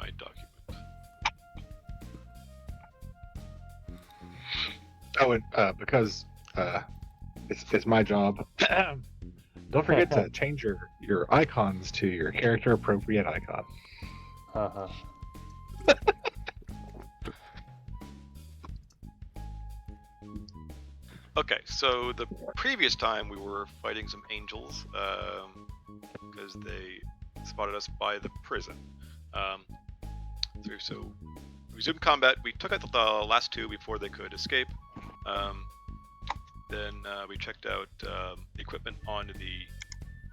my document. Oh, and because it's my job. Don't forget to change your icons to your character appropriate icon. Uh-huh. Okay, so the previous time we were fighting some angels because they spotted us by the prison. So we resumed combat. We took out the last two before they could escape. Then we checked out the equipment on the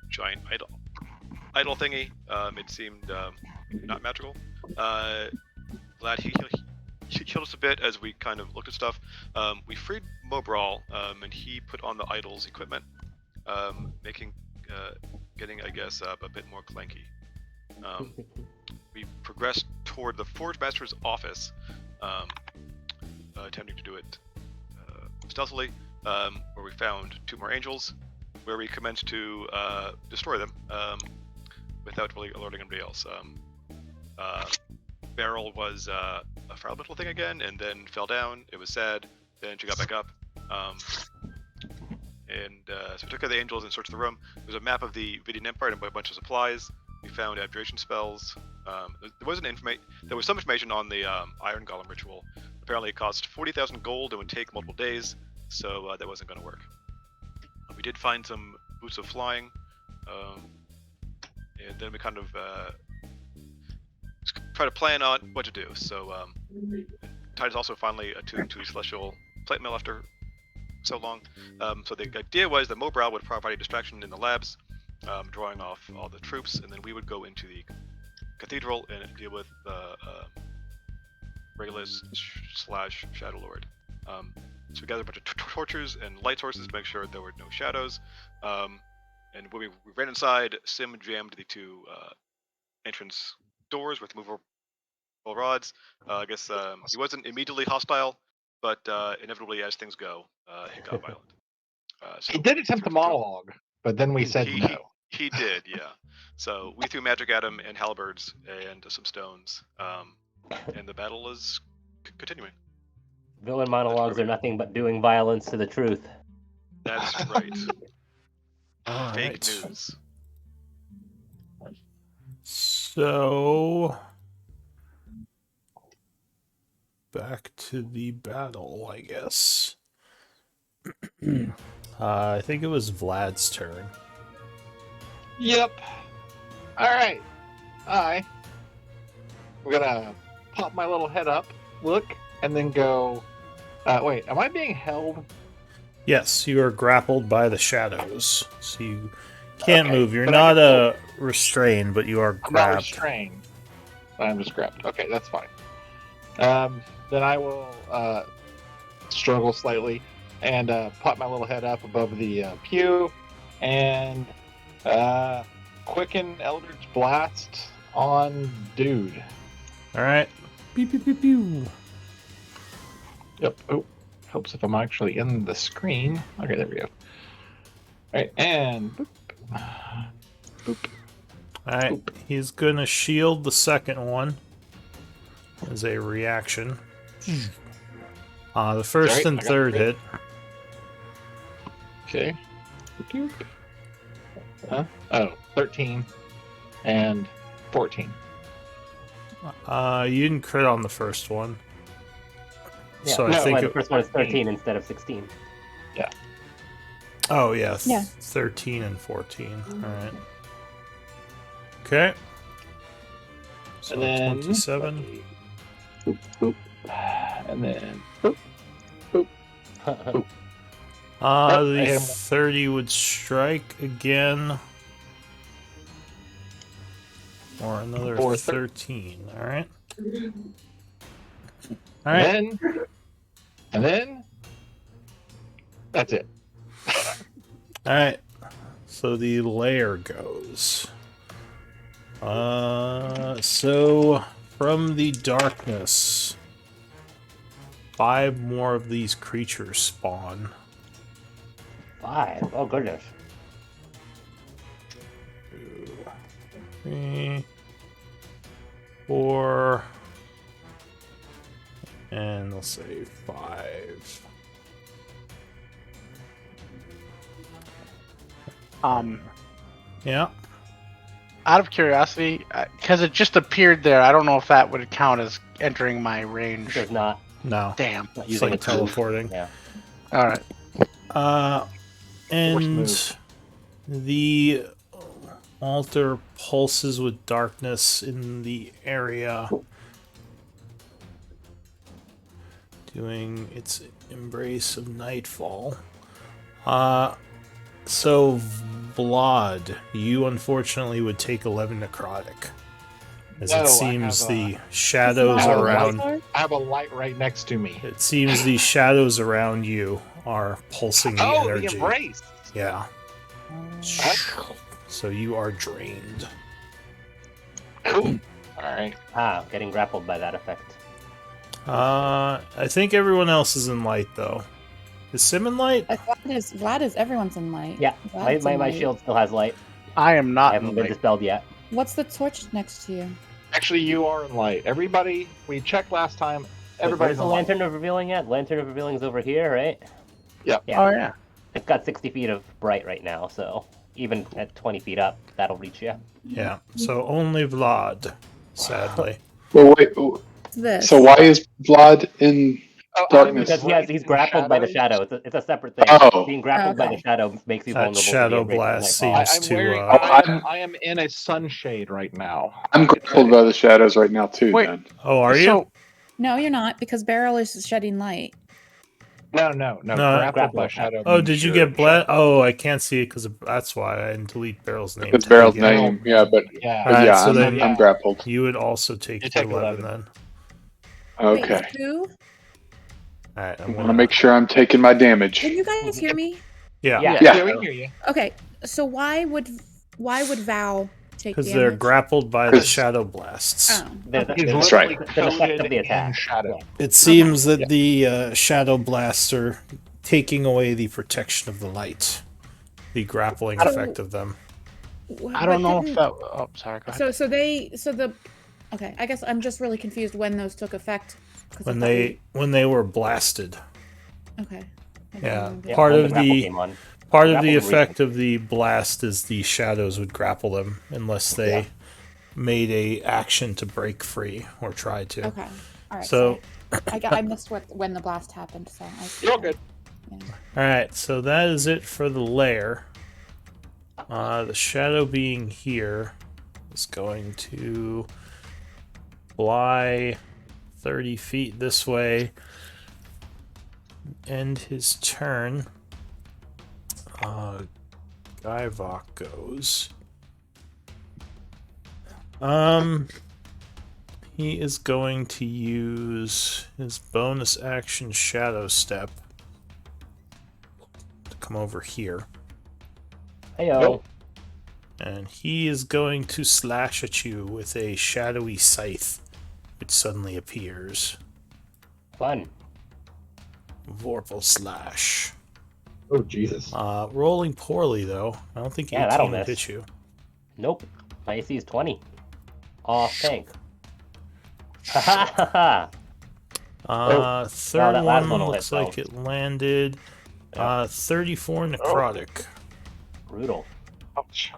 giant idol thingy. It seemed not magical. Glad he killed us a bit as we kind of looked at stuff. We freed Mobral, and he put on the idol's equipment, getting, I guess, a bit more clanky. We progressed toward the Forge Master's office, attempting to do it stealthily, where we found two more angels, where we commenced to destroy them without really alerting anybody else. Beryl was a fragile thing again, and then fell down. It was sad. Then she got back up. So we took out the angels and searched the room. There's a map of the Vidian Empire and a bunch of supplies. We found abjuration spells. There was some information on the Iron Golem ritual. Apparently it cost 40,000 gold and would take multiple days, so that wasn't going to work. We did find some boots of flying, and then we kind of try to plan on what to do. So Titus also finally attuned to celestial plate mail after so long. So the idea was that Mobral would provide a distraction in the labs, drawing off all the troops, and then we would go into the cathedral and deal with Regulus / Shadow Lord. So we gathered a bunch of torches and light sources to make sure there were no shadows. And when we ran inside, Sim jammed the two entrance doors with movable rods. I guess he wasn't immediately hostile, but inevitably, as things go, it got violent. So he did attempt the monologue, but then we said no. He did, yeah. So we threw magic at him and halberds and some stones, and the battle is continuing. Villain monologues are nothing but doing violence to the truth. That's right. All Fake right. news. So, back to the battle, I guess. I think it was Vlad's turn. Yep. All right. We're gonna pop my little head up, look, and then go. Wait, am I being held? Yes, you are grappled by the shadows, so you can't move. You're but not restrained, but you are I'm not grabbed. restrained. I'm just grabbed. Okay, that's fine. Then I will struggle slightly and pop my little head up above the pew and quicken Eldritch Blast on dude. All right. Pew, pew, pew, pew. Yep. Oh, helps if I'm actually in the screen. Okay, there we go. All right, and boop. Boop. All right. Boop. He's gonna shield the second one as a reaction. The first Sorry, and I got third the hit. Okay. Huh? Oh, 13 and 14. You didn't crit on the first one. Yeah, So I that's think why the it- first one is 13 instead of 16. Oh, yeah. Yeah. 13 and 14. All right. Okay. So And then 27. Boop, boop. And then boop, boop. Boop. I The hit him. 30 would strike again. Or another Or 13. All right. All right. And then that's it. All right. So the layer goes. So from the darkness, 5 more of these creatures spawn. 5. Oh, goodness. 2, 3, 4. And we'll say 5. Yeah. Out of curiosity, because it just appeared there, I don't know if that would count as entering my range. Does not. No. Damn. Not It's using like its move. teleporting. Yeah. All right. And move. the altar pulses with darkness in the area, doing its embrace of nightfall. So Vlad, you unfortunately would take 11 necrotic, as No, it I seems have, the shadows Vlad around. I have a light right next to me. It seems the shadows around you are pulsing the Oh, energy. the embrace. Yeah. Huh? So you are drained. Cool. All right. Getting grappled by that effect. I think everyone else is in light though. Is Sim in light? Vlad is everyone's in light. Yeah, Vlad's my in light. shield still has light. I am I not. haven't been Like, dispelled yet. What's the torch next to you? Actually, you are in light. Everybody, we checked last time. Everybody's Where's the in light. Lantern of Revealing at? Lantern of Revealing is over here, right? Yep. Yeah. oh yeah. It's got 60 feet of bright right now, so even at 20 feet up, that'll reach you. Yeah. So only Vlad, sadly. Well, wait. What's this? So why is Vlad in? Oh, Darkness. Because he's grappled by the shadow. It's a separate thing. Oh. Being grappled by Okay. the shadow makes you That vulnerable shadow to the embrace of blast nightfall. seems I'm wearing. to. I am in a sunshade right now. I'm grappled by the shadows right now too. Wait. Then. Oh, are you? So, No, you're not, because Beryl is shedding light. No. No, Grappled by grappled. shadow. Oh, means did you you're get blessed? Oh, I can't see it because that's why I didn't delete Barrel's name. It's to Barrel's begin with. name. Yeah, but Yeah. Alright, yeah, so I'm, then- I'm grappled. You would also take You your take 11 11. then. Okay. Wait, who? All right, I I'm want to gonna make sure I'm taking my damage. Can you guys hear me? Yeah, Yeah. Yeah. we hear you. Okay, so why would Val take because damage? they're grappled by the Because- shadow blasts. Oh, He's That's literally right. The effect coated of the attack. in shadow. It seems that the shadow blasts are taking away the protection of the light, the grappling So- effect of them. I don't know if that. Oh, sorry. Go ahead. Okay, I guess I'm just really confused when those took effect. 'cause I When thought when they were blasted. Okay. I don't Yeah. remember. Yeah, Part when of grapple the- came on. Part of the Grapple and effect of the blast is the shadows would grapple them unless they made a action to break free or try to. Okay. All right. So, I missed when the blast happened. So You're all good. Yeah. all right, so that is it for the lair. The shadow being here is going to fly 30 feet this way. End his turn. Guyvok goes. He is going to use his bonus action Shadow Step to come over here. Heyo. Nope. And he is going to slash at you with a shadowy scythe, which suddenly appears. Fun. Vorpal slash. Oh Jesus. Rolling poorly though. I don't think Yeah, that'll 18 will miss. hit you. Nope. My AC is 20. Off tank. Ha ha ha ha. Third that last one one will looks hit, like though. it landed. 34 necrotic. Brutal. Ouch.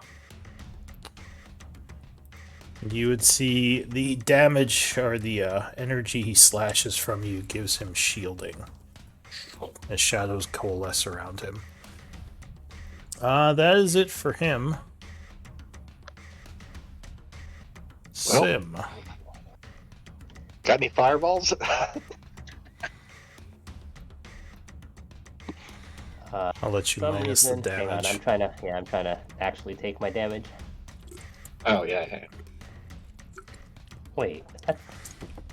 You would see the damage or the energy he slashes from you gives him shielding as shadows coalesce around him. That is it for him. Sim. Got any fireballs? I'll let you Some minus the reason, hang on, damage. I'm trying to actually take my damage. Oh yeah. Wait, is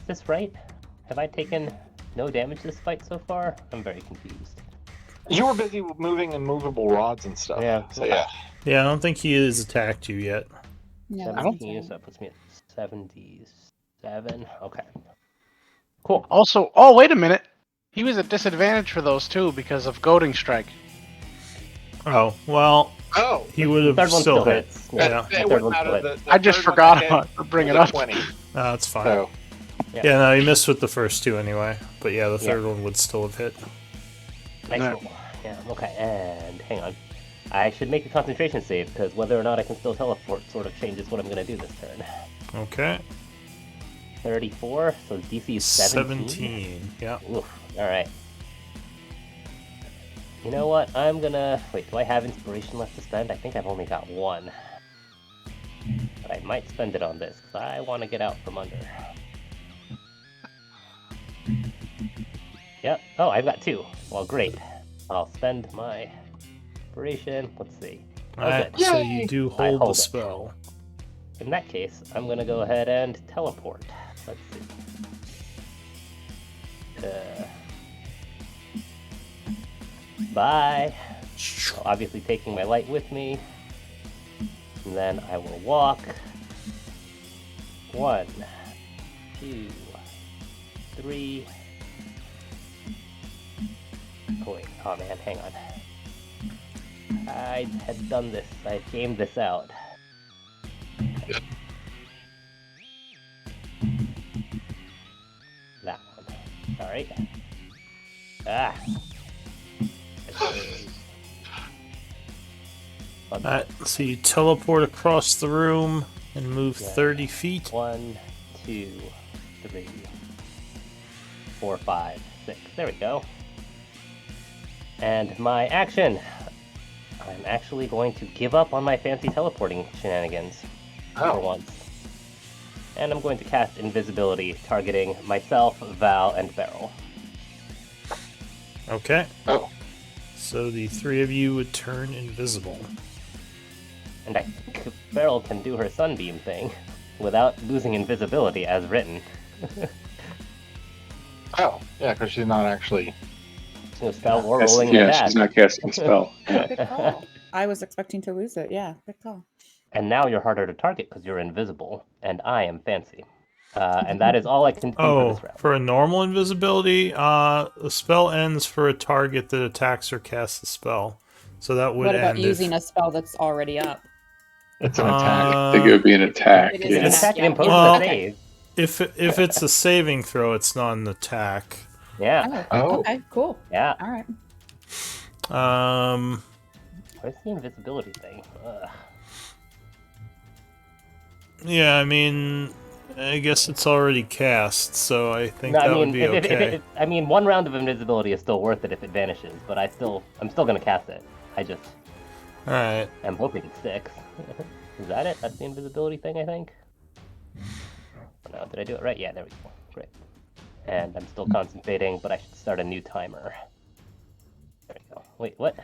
this right? Have I taken no damage this fight so far? I'm very confused. You were busy moving immovable rods and stuff. Yeah. So yeah. Yeah, I don't think he has attacked you yet. No, 17, so that puts me at 77. Okay. Cool. Also, oh wait a minute. He was at disadvantage for those too because of goading strike. Oh, well, Oh, he would The have third one still still hit. hits. Yeah. The it third wouldn't one matter. still hits. The I just third one forgot I hit about to bring was it a up. 20. That's fine. So Yeah. Yeah, no, he missed with the first two anyway. But yeah, the Yeah. third one would still have hit. Nice No. roll. Yeah, okay, and hang on. I should make a concentration save, because whether or not I can still teleport sort of changes what I'm going to do this turn. Okay. 34, so DC is 17. 17. Yeah. Oof, alright. You know what, I'm gonna... Wait, do I have inspiration left to spend? I think I've only got one. But I might spend it on this, because I want to get out from under. Yep, oh, I've got two. Well, great. I'll spend my inspiration. Let's see. Alright, good. so you do I hold the hold it. spell. In that case, I'm gonna go ahead and teleport. Let's see. Bye. So obviously taking my light with me. And then I will walk. 1, 2, 3. Oh wait, oh man, hang on. I had done this. I had gamed this out. That one. Alright. Ah. Alright, so you teleport across the room and move Yeah. 30 feet. 1, 2, 3, 4, 5, 6. There we go. And my action. I'm actually going to give up on my fancy teleporting shenanigans for oh, once. And I'm going to cast invisibility, targeting myself, Val, and Beryl. Okay. oh, So the three of you would turn invisible. And I think Beryl can do her sunbeam thing without losing invisibility as written. oh, yeah, because she's not actually. No spell or Yes, rolling an yeah, attack. she's not casting a spell. Yeah. Good call. I was expecting to lose it. Yeah, good call. And now you're harder to target because you're invisible, and I am fancy. And that is all I can do for Oh, this round. for a normal invisibility, the spell ends for a target that attacks or casts the spell. So that would What about end using if, a spell that's already up? It's an attack. I think it would be an attack. It is It's an an Yeah. attack. attack, it Yeah. imposes Well- a save. if it's a saving throw, it's not an attack. Yeah, Oh, Okay, cool. yeah. All right. Where's the invisibility thing? Ugh. Yeah, I mean, I guess it's already cast, so I think No, that I mean, would be okay. I mean, one round of invisibility is still worth it if it vanishes, but I'm still gonna cast it. I just All right. am hoping it sticks. Is that it? That's the invisibility thing, I think. Oh, no, did I do it right? Yeah, there we go. Great. And I'm still concentrating, but I should start a new timer. There we go. Wait, what?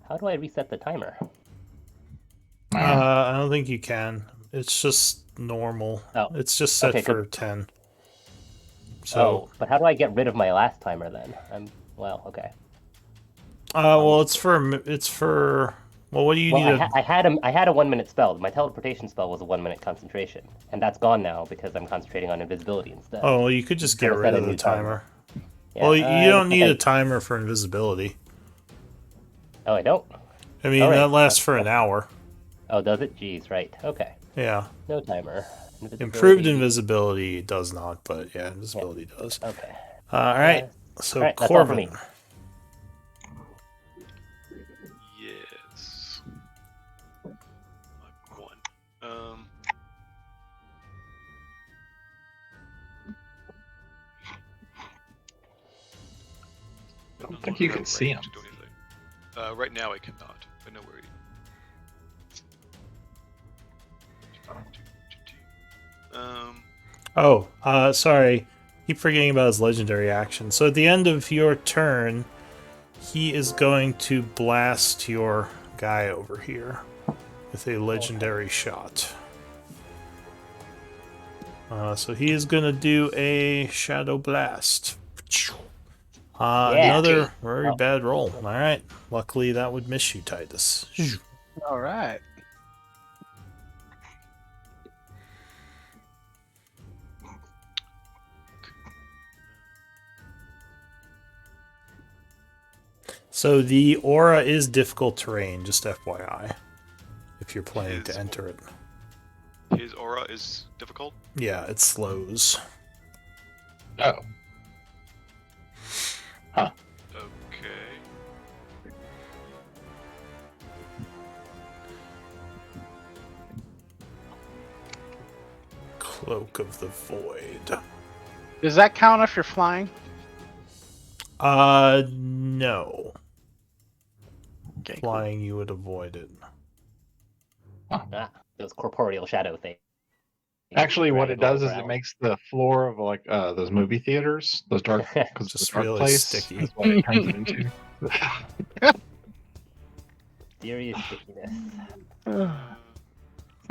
How do I reset the timer? I don't think you can. It's just normal. Oh. It's just set Okay, for good. 10. So, Oh, but how do I get rid of my last timer then? Well, okay. well, it's for. Well, what do you Well, need? I had a 1 minute spell. My teleportation spell was a 1 minute concentration, and that's gone now because I'm concentrating on invisibility instead. Oh, well, you could just get Gotta rid set a of the new timer. timer. Yeah, Well, you don't need okay. a timer for invisibility. Oh, I don't. I mean, All right. that lasts for an hour. Oh, does it? Jeez, right. Okay. Yeah. No timer. Improved invisibility does not, but yeah, invisibility does. Okay. All right. So, all right, that's all for me. Corvin. Yes. Like one. I don't think you can see him. Do anything. Right now I cannot. I know where he. Sorry. Keep forgetting about his legendary action. So at the end of your turn, he is going to blast your guy over here with a legendary shot. So he is going to do a Shadow Blast. Yeah. Another very Oh. bad roll. All right. Luckily, that would miss you, Titus. All right. So the aura is difficult terrain, just FYI, if you're planning to enter it. His aura is difficult. Yeah, it slows. Oh. Okay. Cloak of the Void. Does that count if you're flying? No. Okay, cool. Flying, you would avoid it. Ah, those corporeal shadow things. Actually, what it does is Around. it makes the floor of like those movie theaters, those dark, because Just the dark really place. sticky. That's what it turns it into. Serious stickiness.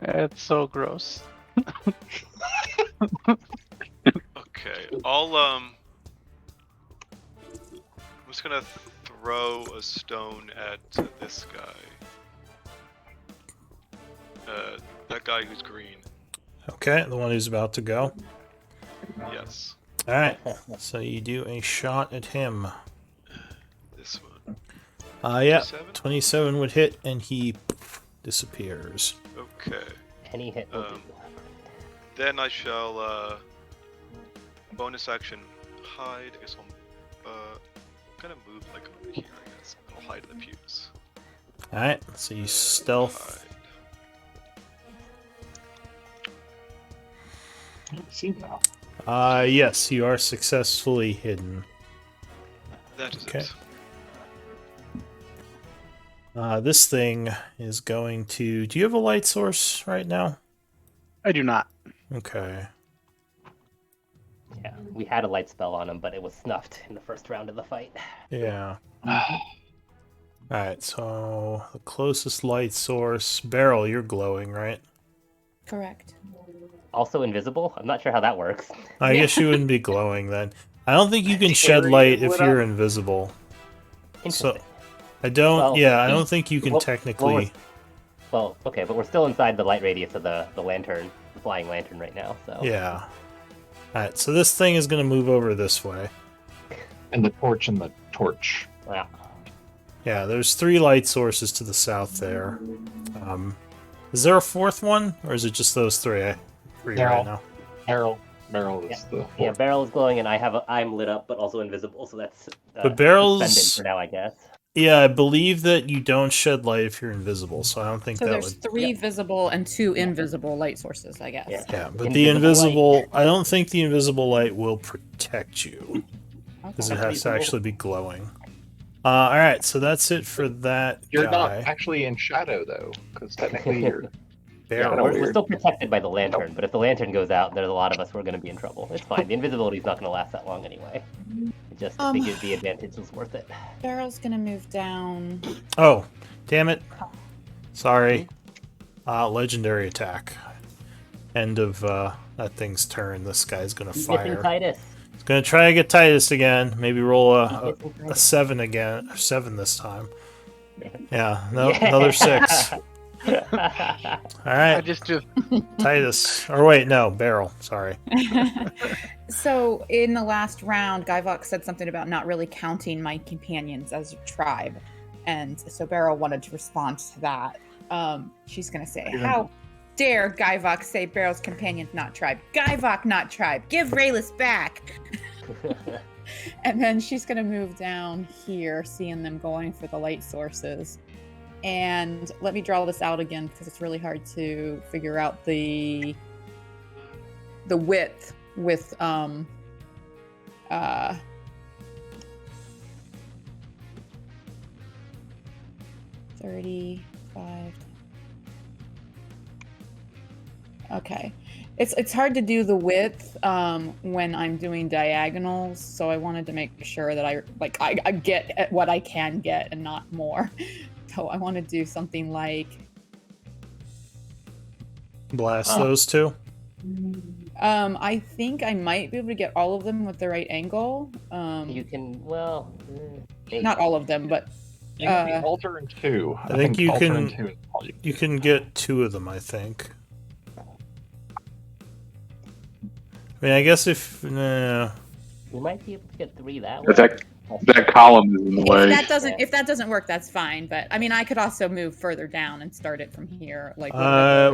It's so gross. Okay. I'm just gonna throw a stone at this guy. That guy who's green. Okay, the one who's about to go. Yes. Alright, so you do a shot at him. This one. Yeah, 27? 27 would hit, and he disappears. Okay. Any hit will do. Then I shall bonus action hide. I guess I'm gonna move like over here. I guess I'll hide in the pews. Alright, so you stealth. Hide. See now. Yes, you are successfully hidden. That is Okay. it. This thing is going to... Do you have a light source right now? I do not. Okay. Yeah, we had a light spell on him, but it was snuffed in the first round of the fight. Yeah. Alright, so the closest light source... Beryl, you're glowing, right? Correct. Also invisible? I'm not sure how that works. I guess you wouldn't be glowing then. I don't think you can shed Terry light if lit you're up. invisible. Interesting. I don't... Well, yeah, I don't think you can well, technically... Well, okay, but we're still inside the light radius of the lantern, the flying lantern right now, so... Yeah. Alright, so this thing is going to move over this way. And the torch and the torch. Wow. Yeah, there's 3 light sources to the south there. Is there a 4th one, or is it just those 3? 3 right now. Beryl is the Yeah, Beryl is glowing, and I'm lit up, but also invisible, so that's But Beryl's- suspended for now, I guess. Yeah, I believe that you don't shed light if you're invisible, so I don't think So that there's would... 3 visible and 2 invisible light sources, I guess. Yeah. Yeah, but the invisible... I don't think the invisible light will protect you, because it Okay. has to actually be glowing. Alright, so that's it for that You're not guy. actually in shadow though, because technically you're. Beryl. Yeah, We're weird. still protected by the lantern, but if the lantern goes out, there's a lot of us who are going to be in trouble. It's fine. The invisibility's not going to last that long anyway. I just figured the advantage was worth it. Barrel's gonna move down. Oh, damn it. Sorry. Legendary attack. End of that thing's turn. This guy's gonna He's missing fire. Titus. He's gonna try to get Titus again. Maybe roll He's a missing Titus. 7 again. 7 this time. Yeah, no, Yeah. another 6. I Alright, just Titus. Or wait, no, Beryl. Sorry. So in the last round, Guyvox said something about not really counting my companions as a tribe, and so Beryl wanted to respond to that. She's gonna say, "How dare Guyvox say Beryl's companions not tribe? Guyvox not tribe. Give Rayless back." And then she's gonna move down here, seeing them going for the light sources. And let me draw this out again because it's really hard to figure out the width with 35. Okay. It's hard to do the width when I'm doing diagonals, so I wanted to make sure that I get at what I can get and not more. So I want to do something like Blast those 2. I think I might be able to get all of them with the right angle. You can, well... maybe. Not all of them, but You can be alter in 2. I think you alter can- in 2 is all you You can get 2 of them, I think. I mean, I guess if... We might be able to get 3 that way. If that column is in the way. If that doesn't work, that's fine. But I mean, I could also move further down and start it from here. Like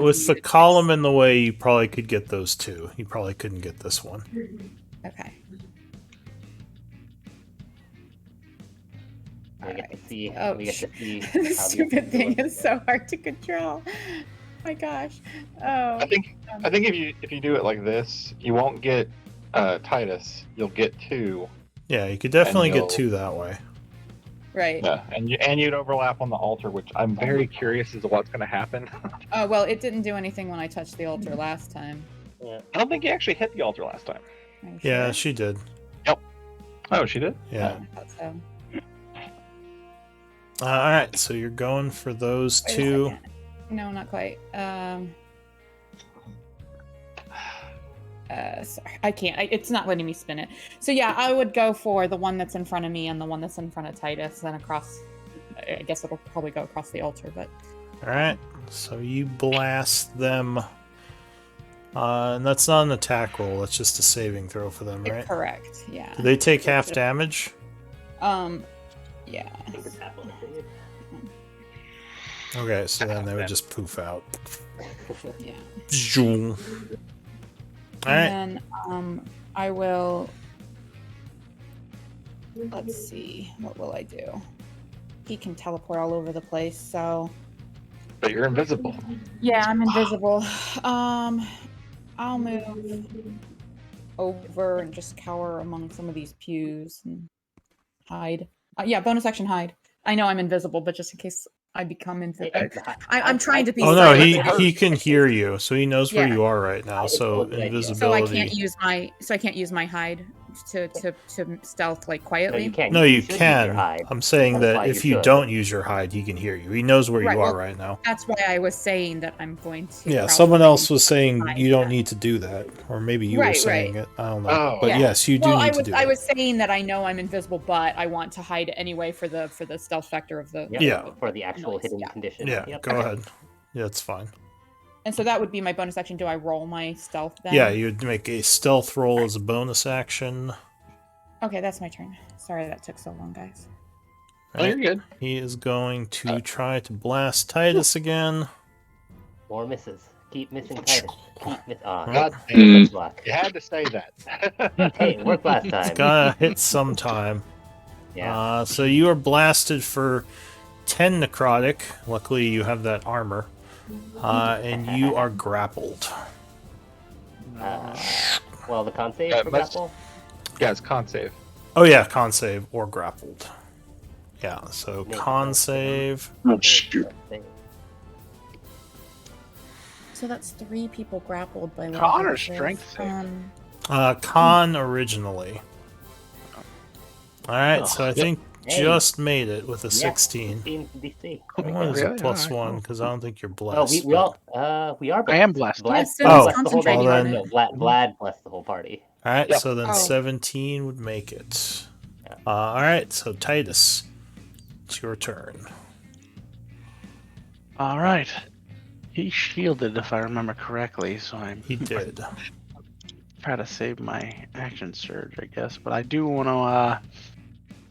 With the column in the way, you probably could get those 2. You probably couldn't get this one. Okay. We get to see. Oh, we get to see. the how the stupid thing work. is so hard to control. My gosh. Oh. I think if you do it like this, you won't get Titus. You'll get 2. Yeah, you could definitely And get 2 that way. Right. Yeah, and you'd overlap on the altar, which I'm very curious as to what's going to happen. Oh well, it didn't do anything when I touched the altar last time. I don't think you actually hit the altar last time. Are you Yeah, sure? she did. Oh, she did. Yeah. I thought so. All right, so you're going for those Wait a 2. second. No, not quite. Sorry, I can't. It's not letting me spin it. So yeah, I would go for the one that's in front of me and the one that's in front of Titus, then across. I guess it'll probably go across the altar, but All right, so you blast them. And that's not an attack roll. That's just a saving throw for them, right? correct. Yeah. Do they take half damage? Yeah. I think it's half on the save. Okay, so then they would just poof out. Yeah. All right. And then I will. Let's see. What will I do? He can teleport all over the place, so. But you're invisible. Yeah, I'm invisible. I'll move over and just cower among some of these pews and hide. Yeah, bonus action hide. I know I'm invisible, but just in case I become invisible. I'm trying to be. Oh no, silent. he can hear you, so he knows where Yeah. you are right now. So So I invisibility. So I can't use my hide to stealth like No, quietly. you can't. No, you should use can. your hide. I'm saying That's that why if you you should. don't use your hide, he can hear you. He knows where Right, you are well, right now. That's why I was saying that I'm going to. Yeah, probably someone else was saying hide, you don't yeah. need to do that, or maybe you were Right, saying right. it. I don't know, Oh. but Yeah. yes, you do Well, need to do I it. was saying that I know I'm invisible, but I want to hide anyway for the stealth factor of the. Yep, Yeah. For the actual Noise, hidden yeah. condition. Yeah, Yep. go ahead. Yeah, it's fine. And so that would be my bonus action. Do I roll my stealth then? Yeah, you'd make a stealth roll as a bonus action. Okay, that's my turn. Sorry that took so long, guys. Oh, you're good. He is going to try to blast Titus again. More misses. Keep missing Titus. Keep miss. Ah, God such damn it. luck. You had to say that. Hey, it worked last It's time. gonna hit sometime. Yeah. So you are blasted for 10 necrotic. Luckily, you have that armor. And you are grappled. Well, the con save Yeah, for must- grapple. Yeah, it's con save. Oh yeah, con save or grappled. Yeah, so Make con it. save. Oh, shoot. So that's 3 people grappled by. Con or level strength save? Con originally. Alright, Oh, so I yep. think Hey. just made it with a Yeah, 16. 16 DC. What is Really? a plus Alright, 1? Because I don't think you're Oh, blessed. we all we are. I am blessed. Vlad, Yes, Vlad Oh. blessed the whole concentrating party. on No, it. Vlad blessed the whole party. Alright, Yep. so then Oh. 17 would make it. Yeah. Alright, so Titus, it's your turn. All right. He shielded, if I remember correctly, so I'm He did. try to save my action surge, I guess. But I do want to.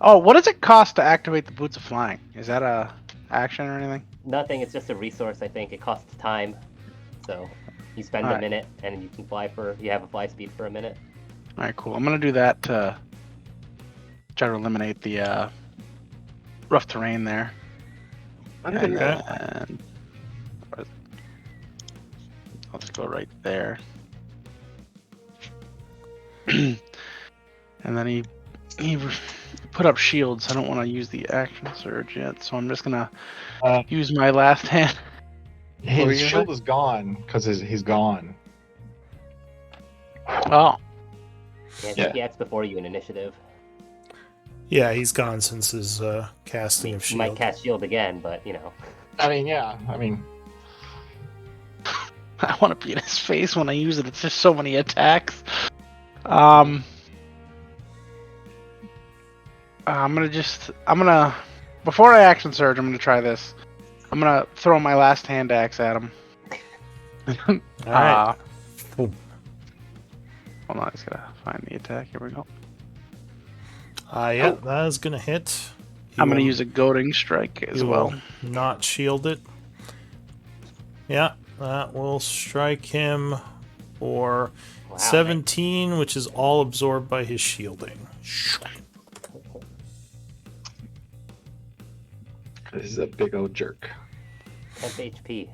Oh, what does it cost to activate the Boots of Flying? Is that a action or anything? Nothing. It's just a resource. I think it costs time. So you spend a Alright. minute, and you can fly for. You have a fly speed for a minute. All right, cool. I'm gonna do that to try to eliminate the rough terrain there. Okay. And let's go right there. And then he put up shields. I don't want to use the action surge yet, so I'm just gonna Uh, use my last hand. What were His you shield gonna is gone because he's gone. Oh, Yeah, I Yeah. think he acts before you in initiative. Yeah, he's gone since his casting of You might shield. cast shield again, but you know. I mean, yeah. I mean, I want to be in his face when I use it. It's just so many attacks. I'm gonna before I action surge, I'm gonna try this. I'm gonna throw my last hand axe at him. Alright. Uh, Boom. Hold on, I just gotta find the attack. Here we go. Yeah, that is gonna hit. I'm going to He use a goading strike as will well. not shield it. Yeah, that will strike him for Wow, 17, which is all absorbed by his shielding. This is a big old jerk. Temp HP.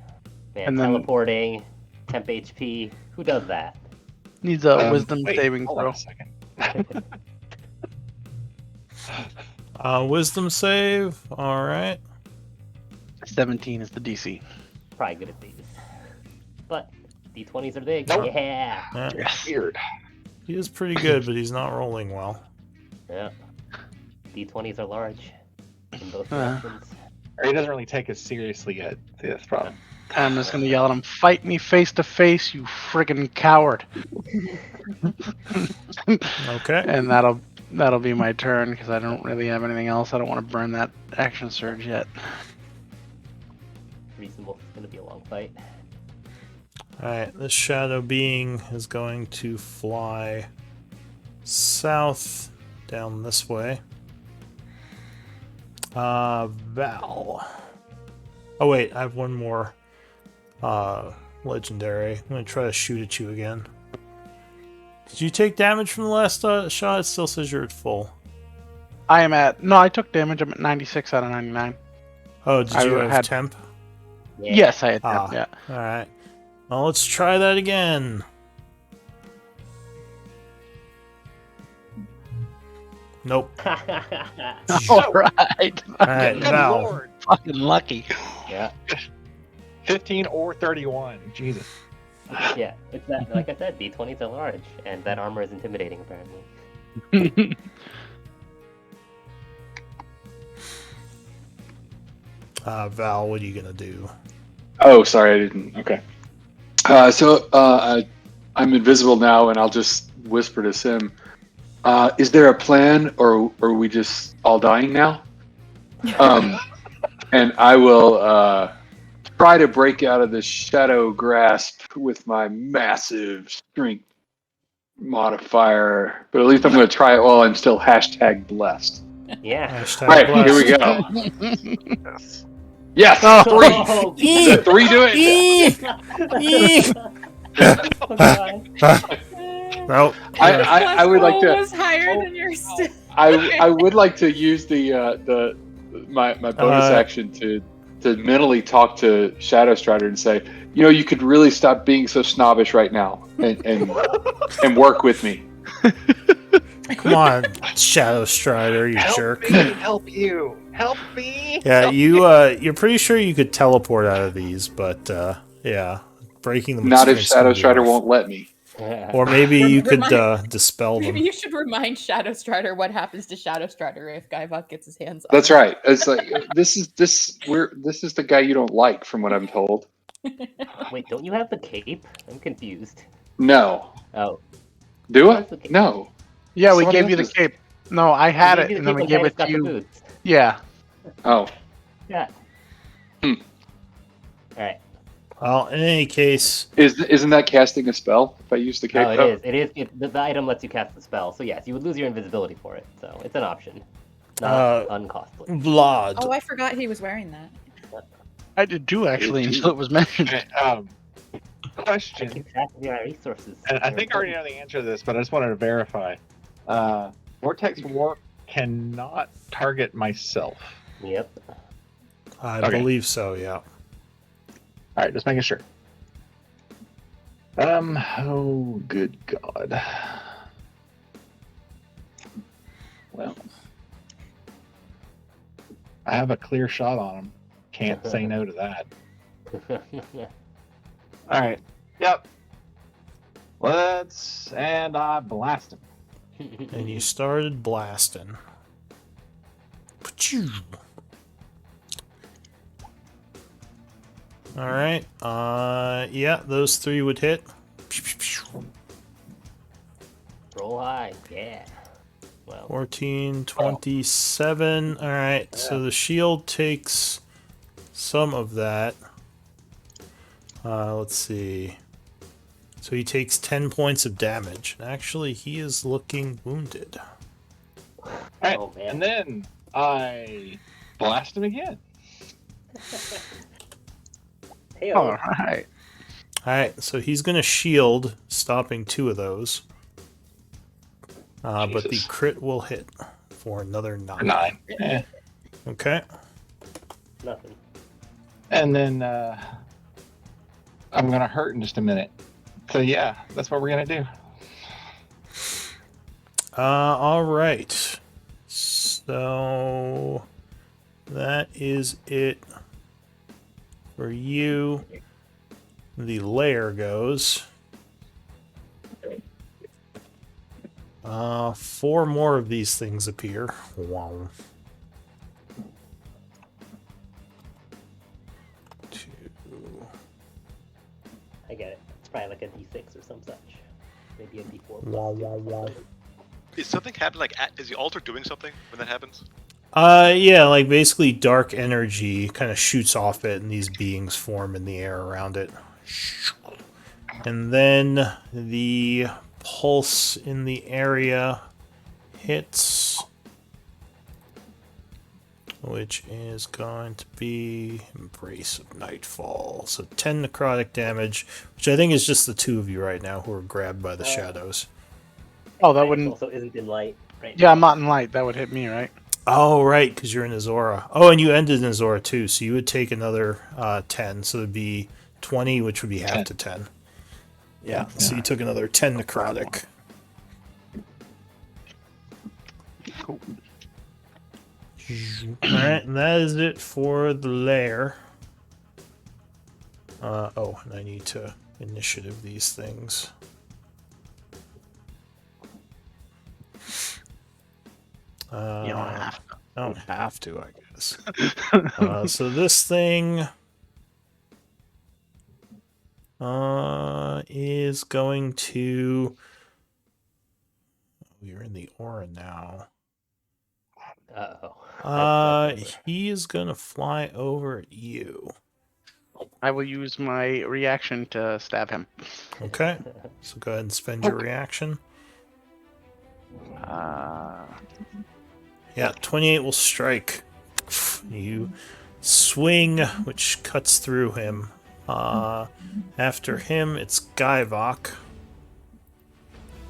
Man, And then- teleporting, temp HP. Who does that? Needs a wisdom Wait, saving hold on throw. a second. Wisdom save. All right. 17 is the DC. Probably good at these. But D20s are big. Nope. Yeah. Yeah, Yes. Weird. he is pretty good, but he's not rolling well. Yeah. D20s are large in both Uh. directions. Or he doesn't really take us seriously yet. See, that's the problem. I'm just going to yell at him, fight me face to face, you friggin' coward. Okay. And that'll be my turn because I don't really have anything else. I don't want to burn that action surge yet. Reasonable. It's gonna be a long fight. Alright, this shadow being is going to fly south down this way. Val. Oh wait, I have one more legendary. I'm gonna try to shoot at you again. Did you take damage from the last shot? It still says you're at full. No, I took damage. I'm at 96 out of 99. Oh, did I you have had- temp? Yeah. Yes, I had Ah. yeah. Alright. Well, let's try that again. Nope. All right. Alright, Good Val. lord. Fucking lucky. yeah. 15 or 31. Jesus. Yeah. It's that. Like I said, D20s are large, and that armor is intimidating. Apparently. Val, what are you gonna do? Oh, sorry, I didn't. Okay. I'm invisible now, and I'll just whisper to Sim. Is there a plan, or are we just all dying now? And I will try to break out of the shadow grasp with my massive strength modifier. But at least I'm going to try it while I'm still #blessed. Yeah. Hashtag All right, here we blessed. go. Yes, Oh, 3. The 3 do it. oh, God. Nope. I would like to. Was higher than your st- I would like to use my bonus action to mentally talk to Shadow Strider and say, you could really stop being so snobbish right now and work with me. Come on, Shadow Strider, you jerk. Help you. Help me. Yeah, you're pretty sure you could teleport out of these, but yeah, breaking them. Not if is Shadow gonna be Strider rough. won't let me. Or maybe you could Remind- dispel Maybe them. you should remind Shadow Strider what happens to Shadow Strider if Guyvok gets his hands on That's him. right. It's like this is the guy you don't like, from what I'm told. Wait, don't you have the cape? I'm confused. No, Oh. do I? What's the cape? No. Yeah, we Someone gave you the else's. cape. No, I had We it, gave you and the then we cape gave when it Titus to got the you. boots. Yeah. Oh, Yeah. Hmm. Alright. Well, in any case, isn't that casting a spell if I use the cape? Oh, it is. It is. The item lets you cast the spell. So yes, you would lose your invisibility for it. So it's an option. Not uncostly. Vlad. Oh, I forgot he was wearing that. I did too, actually, until it was mentioned. Okay, I question. keep track of your resources. And I think I already know the answer to this, but I just wanted to verify. Vortex Warp cannot target myself. Yep. I Okay. believe so. Yeah. All right, just making sure. Oh, good God. Well, I have a clear shot on him. Can't say no to that. All right. Yep. And I blast him. And you started blasting. Pachoo. All right. Yeah, those 3 would hit. Roll high. Yeah. Well. 14, 27. All right. So the shield takes some of that. Let's see. So he takes 10 points of damage. And actually, he is looking wounded. Alright, Oh man. and then I blast him again. Hey, All right. Alright, so he's going to shield, stopping 2 of those. But the Jesus. crit will hit for another 9. 9. Eh. Okay. nothing. And then I'm gonna hurt in just a minute. So yeah, that's what we're gonna do. All right. So that is it for you. The lair goes. 4 more of these things appear. Wow. 2. I get it. It's probably like a D6 or some such. Maybe a D4. Wow, wow, wow. Is something happening? Like, is the altar doing something when that happens? Yeah, like basically dark energy kind of shoots off it and these beings form in the air around it. And then the pulse in the area hits, which is going to be Embrace of Nightfall. So 10 necrotic damage, which I think is just the 2 of you right now who are grabbed by the shadows. Oh, that wouldn't. Also isn't in light. Right. Yeah, I'm not in light. That would hit me, right? Oh, right, because you're in Azora. Oh, and you ended in Azora too, so you would take another 10, so it'd be 20, which would be half 10. to 10. Yeah, so you took another 10 necrotic. Cool. Alright, and that is it for the lair. Oh, and I need to initiative these things. You don't have to. I don't have to, I guess. So this thing is going to... We're in the aura now. Uh-oh. He is going to fly over at you. I will use my reaction to stab him. Okay, so go ahead and spend your reaction. Yeah, 28 will strike. You swing, which cuts through him. After him, it's Guyvok,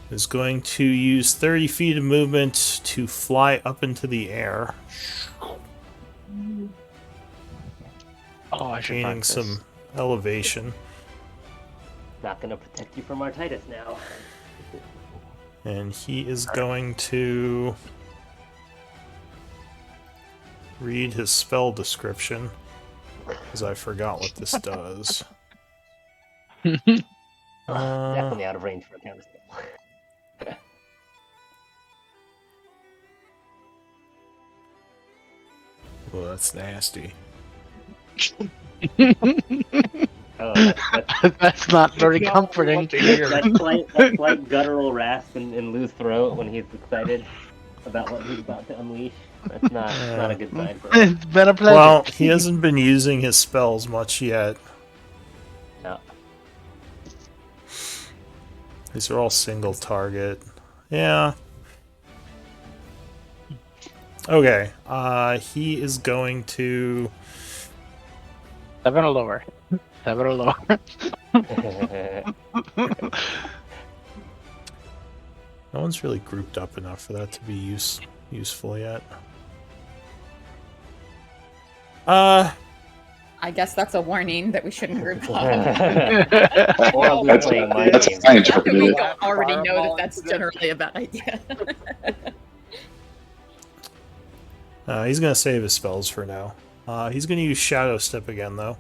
who's going to use 30 feet of movement to fly up into the air, Oh, I should gaining find some elevation. Not gonna protect you from artitis now. And he is going to read his spell description, because I forgot what this does. Definitely out of range for a counterspell. Well, that's nasty. Oh, That's not very Not comforting. what to hear. that slight guttural rasp in Lou's throat when he's excited about what he's about to unleash. That's not a good sign for him. It's been a pleasure. Well, he hasn't been using his spells much yet. No. These are all single target. Yeah. Okay. He is going to... 7 or lower. 7 or lower. No one's really grouped up enough for that to be useful yet. I guess that's a warning that we shouldn't group up. Or Lou's That's- playing mind that's games. I We interpreted it. already know that Fireball that's into generally a bad idea. He's going to save his spells for now. He's going to use Shadow Step again, though.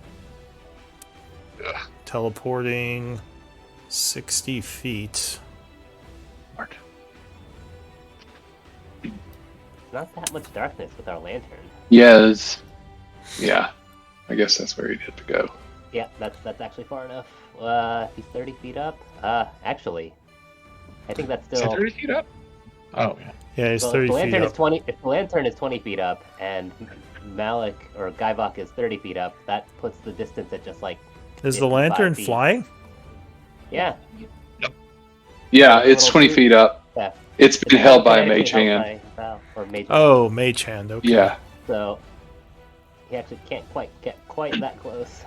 Teleporting 60 feet. Not that much darkness with our lantern. Yeah, I guess that's where he had to go. Yeah, that's actually far enough. If he's 30 feet up, actually, I think that's Is it still. 30 feet up? Oh, yeah. Yeah, he's Well, 30 if the feet lantern up. is 20. If the lantern is 20 feet up and Malik or Guyvok is 30 feet up, that puts the distance at just like. Is the 55 lantern feet. flying? Yeah. Yeah, it's Little 20 two- feet up. Yeah. It's been held by a Technically mage held hand. by Val. or mage. Oh, Mage Hand. Okay. Yeah. So he actually can't quite get quite that close.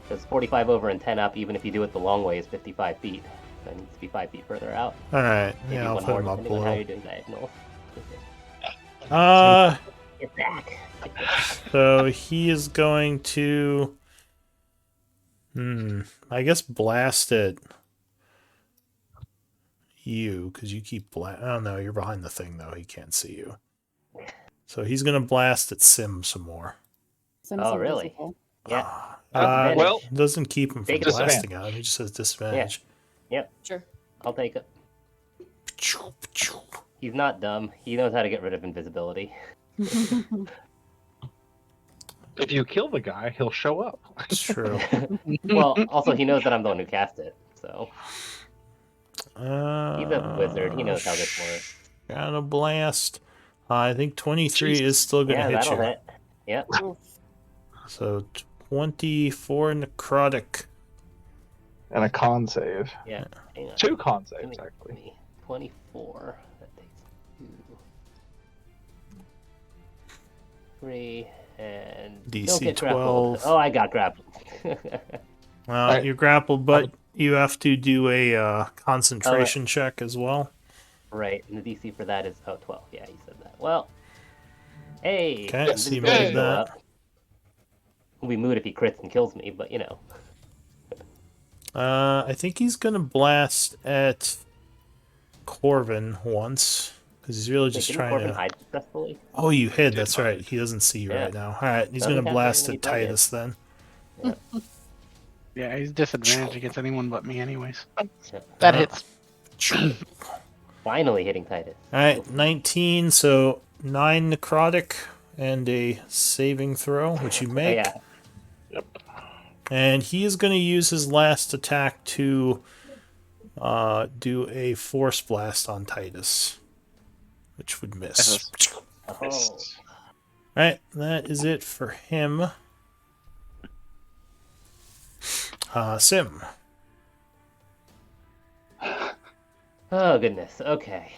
Because 45 over and 10 up, even if you do it the long way, is 55 feet. So it needs to be 5 feet further out. All right. Maybe Yeah, I'll one put more, him up a depending on how you're little. doing diagonal. Get back. So he is going to. I guess blast at you because you keep Oh no, you're behind the thing though. He can't see you. So he's gonna blast at Sim some more. Sim's Oh, really? invisible. Yeah. well, Doesn't keep him from Take a blasting at him. He just says disadvantage. Sure. I'll take it. He's not dumb. He knows how to get rid of invisibility. if you kill the guy, he'll show up. It's true. Well, also he knows that I'm the one who cast it, so he's a wizard. He knows how this works. Got a blast. I think 23 is still gonna Yeah, hit that'll you. hit. Yep. So 24 necrotic. And a con save. Yeah. Hang on. 2 con Give saves, me- actually. give me 24. That takes 2, 3, and DC don't get grappled. 12. Oh, I got grappled. Well, Alright. you're grappled, but you have to do a concentration check as well. Right, and the DC for that is 12. Yeah, you said that. Well, hey, Okay, so you invisibility made go that. up. I'll be mood if he crits and kills me, but you know. I think he's gonna blast at Corvin once because he's really just Didn't trying Corbin to. hide successfully? Oh, you hid. Did That's hide. right. He doesn't see you Yeah. right now. All right, he's Doesn't gonna have blast very at many targets. Titus then. Yeah, he's disadvantaged against anyone but me, anyways. Yeah. That hits. Finally hitting Titus. All right, 19. So 9 necrotic and a saving throw, which you Oh, make. yeah. And he is going to use his last attack to do a force blast on Titus, which would miss. Oh. Alright, that is it for him. Sim. Oh goodness. Okay.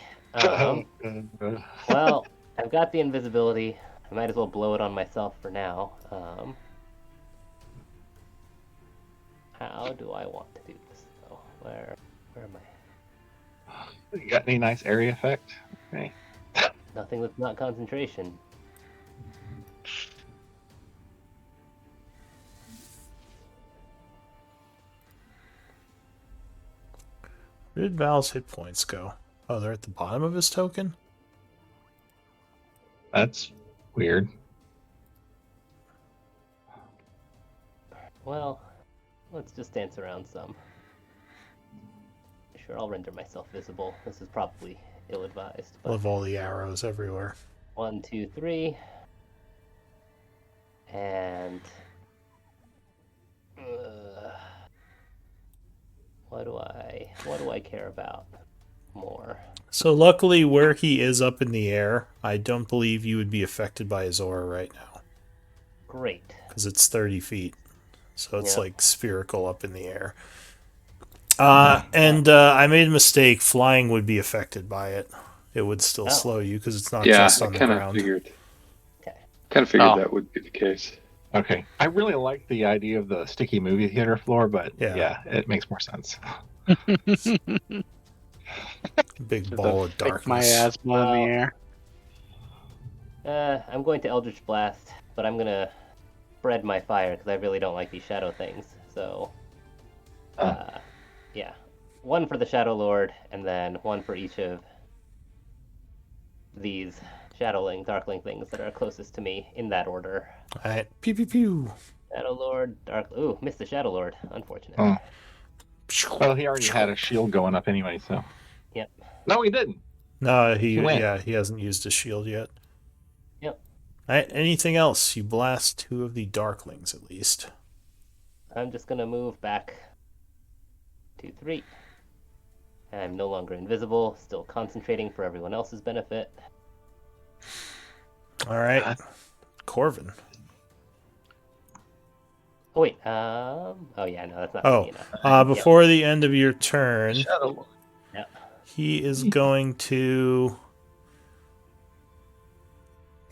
Well, I've got the invisibility. I might as well blow it on myself for now. How do I want to do this though? Where am I? You got any nice area effect? Okay. Nothing that's not concentration. Where did Val's hit points go? Oh, they're at the bottom of his token? That's weird. Well, let's just dance around some. Sure, I'll render myself visible. This is probably ill-advised, but Love all the arrows everywhere. 1, 2, 3, and what do I care about more? So luckily where he is up in the air, I don't believe you would be affected by his aura right now. Great. Because it's 30 feet. So it's Yeah. like spherical up in the air. I made a mistake. Flying would be affected by it. It would still Oh. slow you because it's not Yeah, just I on the kind of ground. figured. Okay. Kind of figured Oh. that would be the case. Okay. I really like the idea of the sticky movie theater floor, but Yeah. yeah, it makes more sense. Big ball of Fake my darkness. asthma in the air. I'm going to Eldritch Blast, but I'm gonna spread my fire because I really don't like these shadow things. So, yeah, 1 for the Shadow Lord, and then 1 for each of these Shadowling, Darkling things that are closest to me in that order. Alright. Pew pew pew. Shadow Lord, Dark. Ooh, missed the Shadow Lord. Unfortunate. Oh. Well, he already had a shield going up anyway, so. Yep. No, he didn't. No, He went. he hasn't used his shield yet. Yep. Alright, anything else? You blast 2 of the darklings at least. I'm just gonna move back 2, 3. I'm no longer invisible, still concentrating for everyone else's benefit. Alright. Corvin. Oh wait, oh yeah, no, that's not Oh, me enough. before the end of your turn, Shadow. he is going to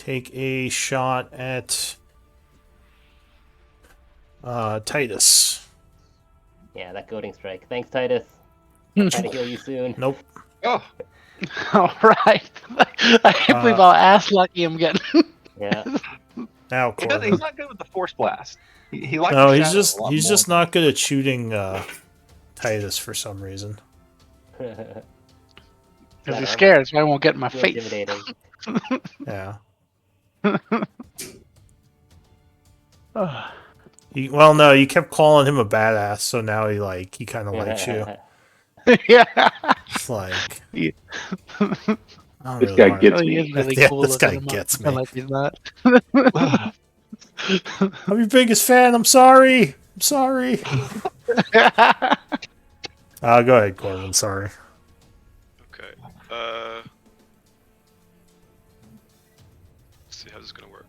take a shot at Titus. Yeah, that goading strike. Thanks, Titus. Trying to heal you soon. Nope. Oh, All right. I can't believe how ass lucky I'm getting. Yeah. Now, he's Corbin. not good with the force blast. He likes No, the he's shadow just a lot he's more. just not good at shooting Titus for some reason. Because Yeah, he's scared, so I won't get in my too face. intimidating. Yeah. Ugh. Well, no, you kept calling him a badass, so now he kind of likes you. Yeah. It's like Yeah. This I don't really guy wanna- gets Oh, he me. is really Yeah, cool. this looking guy him up. gets I me. like he's not. I'm your biggest fan. I'm sorry. I'm sorry. Go ahead, Corbin. Sorry. Okay. Let's see how this is gonna work.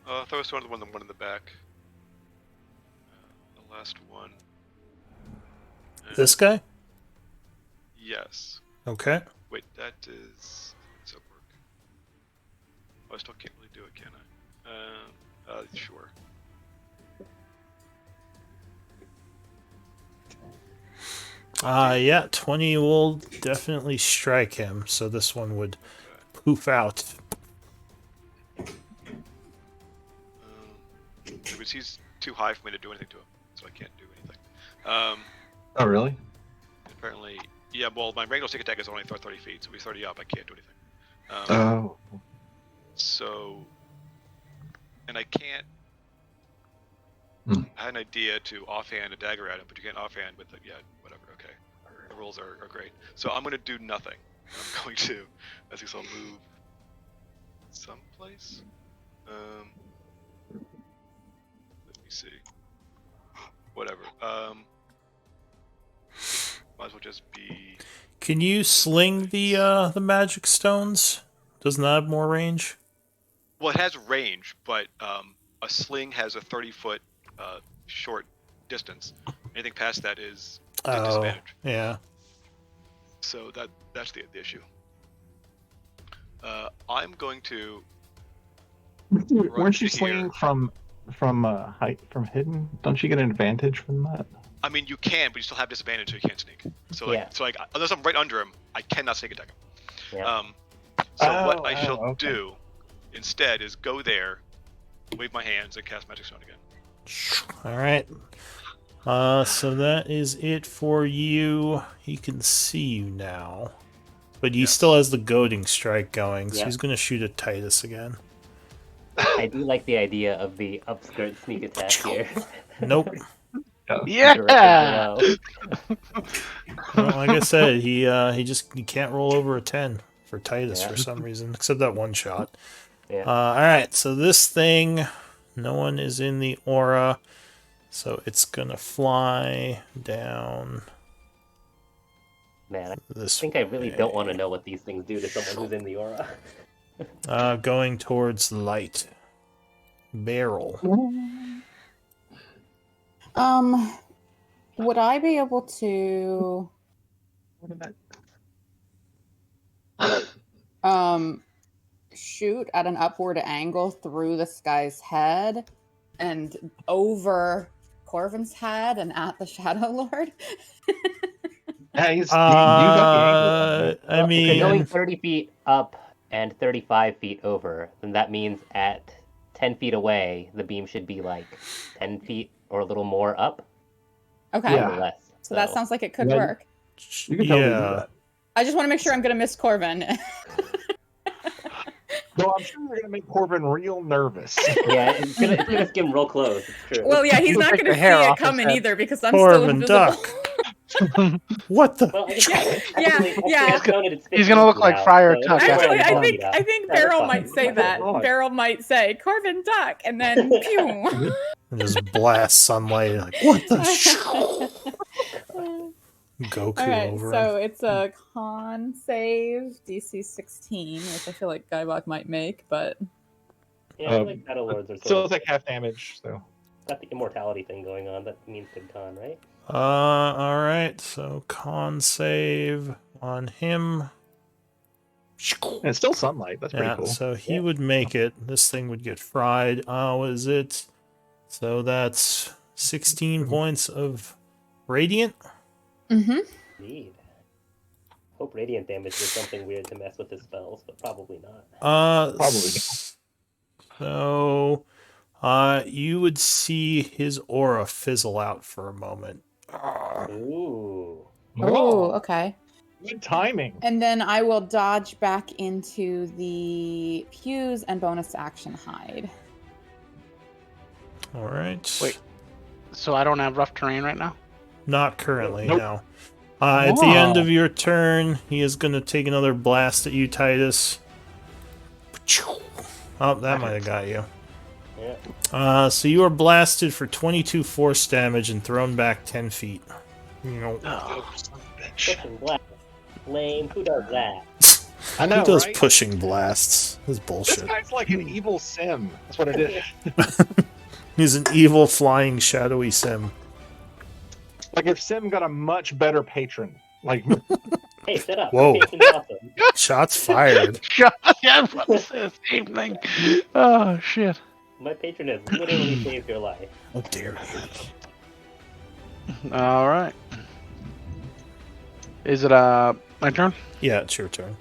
I'll throw us one in the back. The last one. And- This guy. Yes. Okay. Wait, that is. Does that work? Oh, I still can't really do it, can I? Sure. Yeah, 20 will definitely strike him. So this one would poof out. Because he's too high for me to do anything to him, so I can't do anything. Oh, really? Apparently, yeah. Well, my regular sneak attack is only 30 feet, so he's 30 up. I can't do anything. Oh. So, and I can't. Hmm. I had an idea to offhand a dagger at him, but you can't offhand with it. Yeah, whatever. Okay, the rules are great. So I'm going to do nothing. I'm going to, I think I'll move someplace. Let me see. Whatever. Might as well just be. Can you sling the magic stones? Doesn't that have more range? Well, it has range, but a sling has a 30-foot short distance. Anything past that is Oh, disadvantage. yeah. So that's the issue. I'm going to. Weren't you to here. slinging from height from hidden? Don't you get an advantage from that? I mean, you can, but you still have disadvantage, so you can't sneak. So like, Yeah. unless I'm right under him, I cannot sneak attack him. Yeah. So what I shall okay. do instead is go there, wave my hands, and cast Magic Stone again. All right. So that is it for you. He can see you now, but he Yes. still has the goading strike going, so Yeah. he's gonna shoot at Titus again. I do like the idea of the upskirt sneak attack here. Nope. Yeah. Directly Well, like I said, he can't roll over a 10 for Titus Yeah. for some reason, except that one shot. Yeah. All right, so this thing, no one is in the aura, so it's gonna fly down Man, I this. think I really don't want to know what these things do to someone who's in the aura. Going towards light. Barrel. Would I be able to shoot at an upward angle through this guy's head and over Corvin's head and at the Shadow Lord? Yeah, you got the angle on that. I Well, if you're going mean, 30 feet up and 35 feet over, then that means at 10 feet away, the beam should be like 10 feet or a little more up. Okay. Yeah. Or less. So that sounds like it could Yeah. work. You can totally do yeah. that. I just want to make sure I'm going to miss Corvin. Though I'm sure you're gonna make Corbin real nervous. Yeah, it's gonna skim real close. It's true. Well, yeah, he's You not take going to the see hair it off his coming head. either because I'm still Corvin, invisible. duck. What the? Well, I guess, Yeah, actually, yeah. I've known it, it's He's gonna look 15 like now, Friar so Tuck it's after Actually, the I bomb. think That's Beryl fine. might say that. God. Beryl might say Corvin duck, and then pew. And just blast sunlight. Like, what the? Goku All right, over so him. it's a con save, DC 16, which I feel like Guybok might make, but Yeah, I feel like Shadow Lords are Still sort take half damage, so Got the immortality thing going on. That means good con, right? All right. So con save on him. And it's still sunlight. That's pretty Yeah, cool. so he Yeah. would make it. This thing would get fried. What is it? So that's 16 points of radiant. Mm-hmm. Indeed. Hope radiant damage was something weird to mess with his spells, but probably not. Probably. So, you would see his aura fizzle out for a moment. Ooh. Oh, okay. Good timing. And then I will dodge back into the pews and bonus action hide. All right. Wait. So I don't have rough terrain right now? Not currently, Nope. no. At the end Wow. of your turn, he is going to take another blast at you, Titus. Oh, that might have got you. Yeah. So you are blasted for 22 force damage and thrown back 10 feet. You know, Oh. Pushing blast. Lame. Who does that? I know, who does right? pushing blasts? This is This bullshit. guy's like an evil sim. That's what it is. He's an evil flying shadowy sim. Like if Sim got a much better patron. Like Hey, shut up. Whoa. My patron's awesome. Shots fired. Yeah, I was about to say the same thing. Oh, shit. My patron has literally saved your life. How dare you? All right. Is it my turn? Yeah, it's your turn.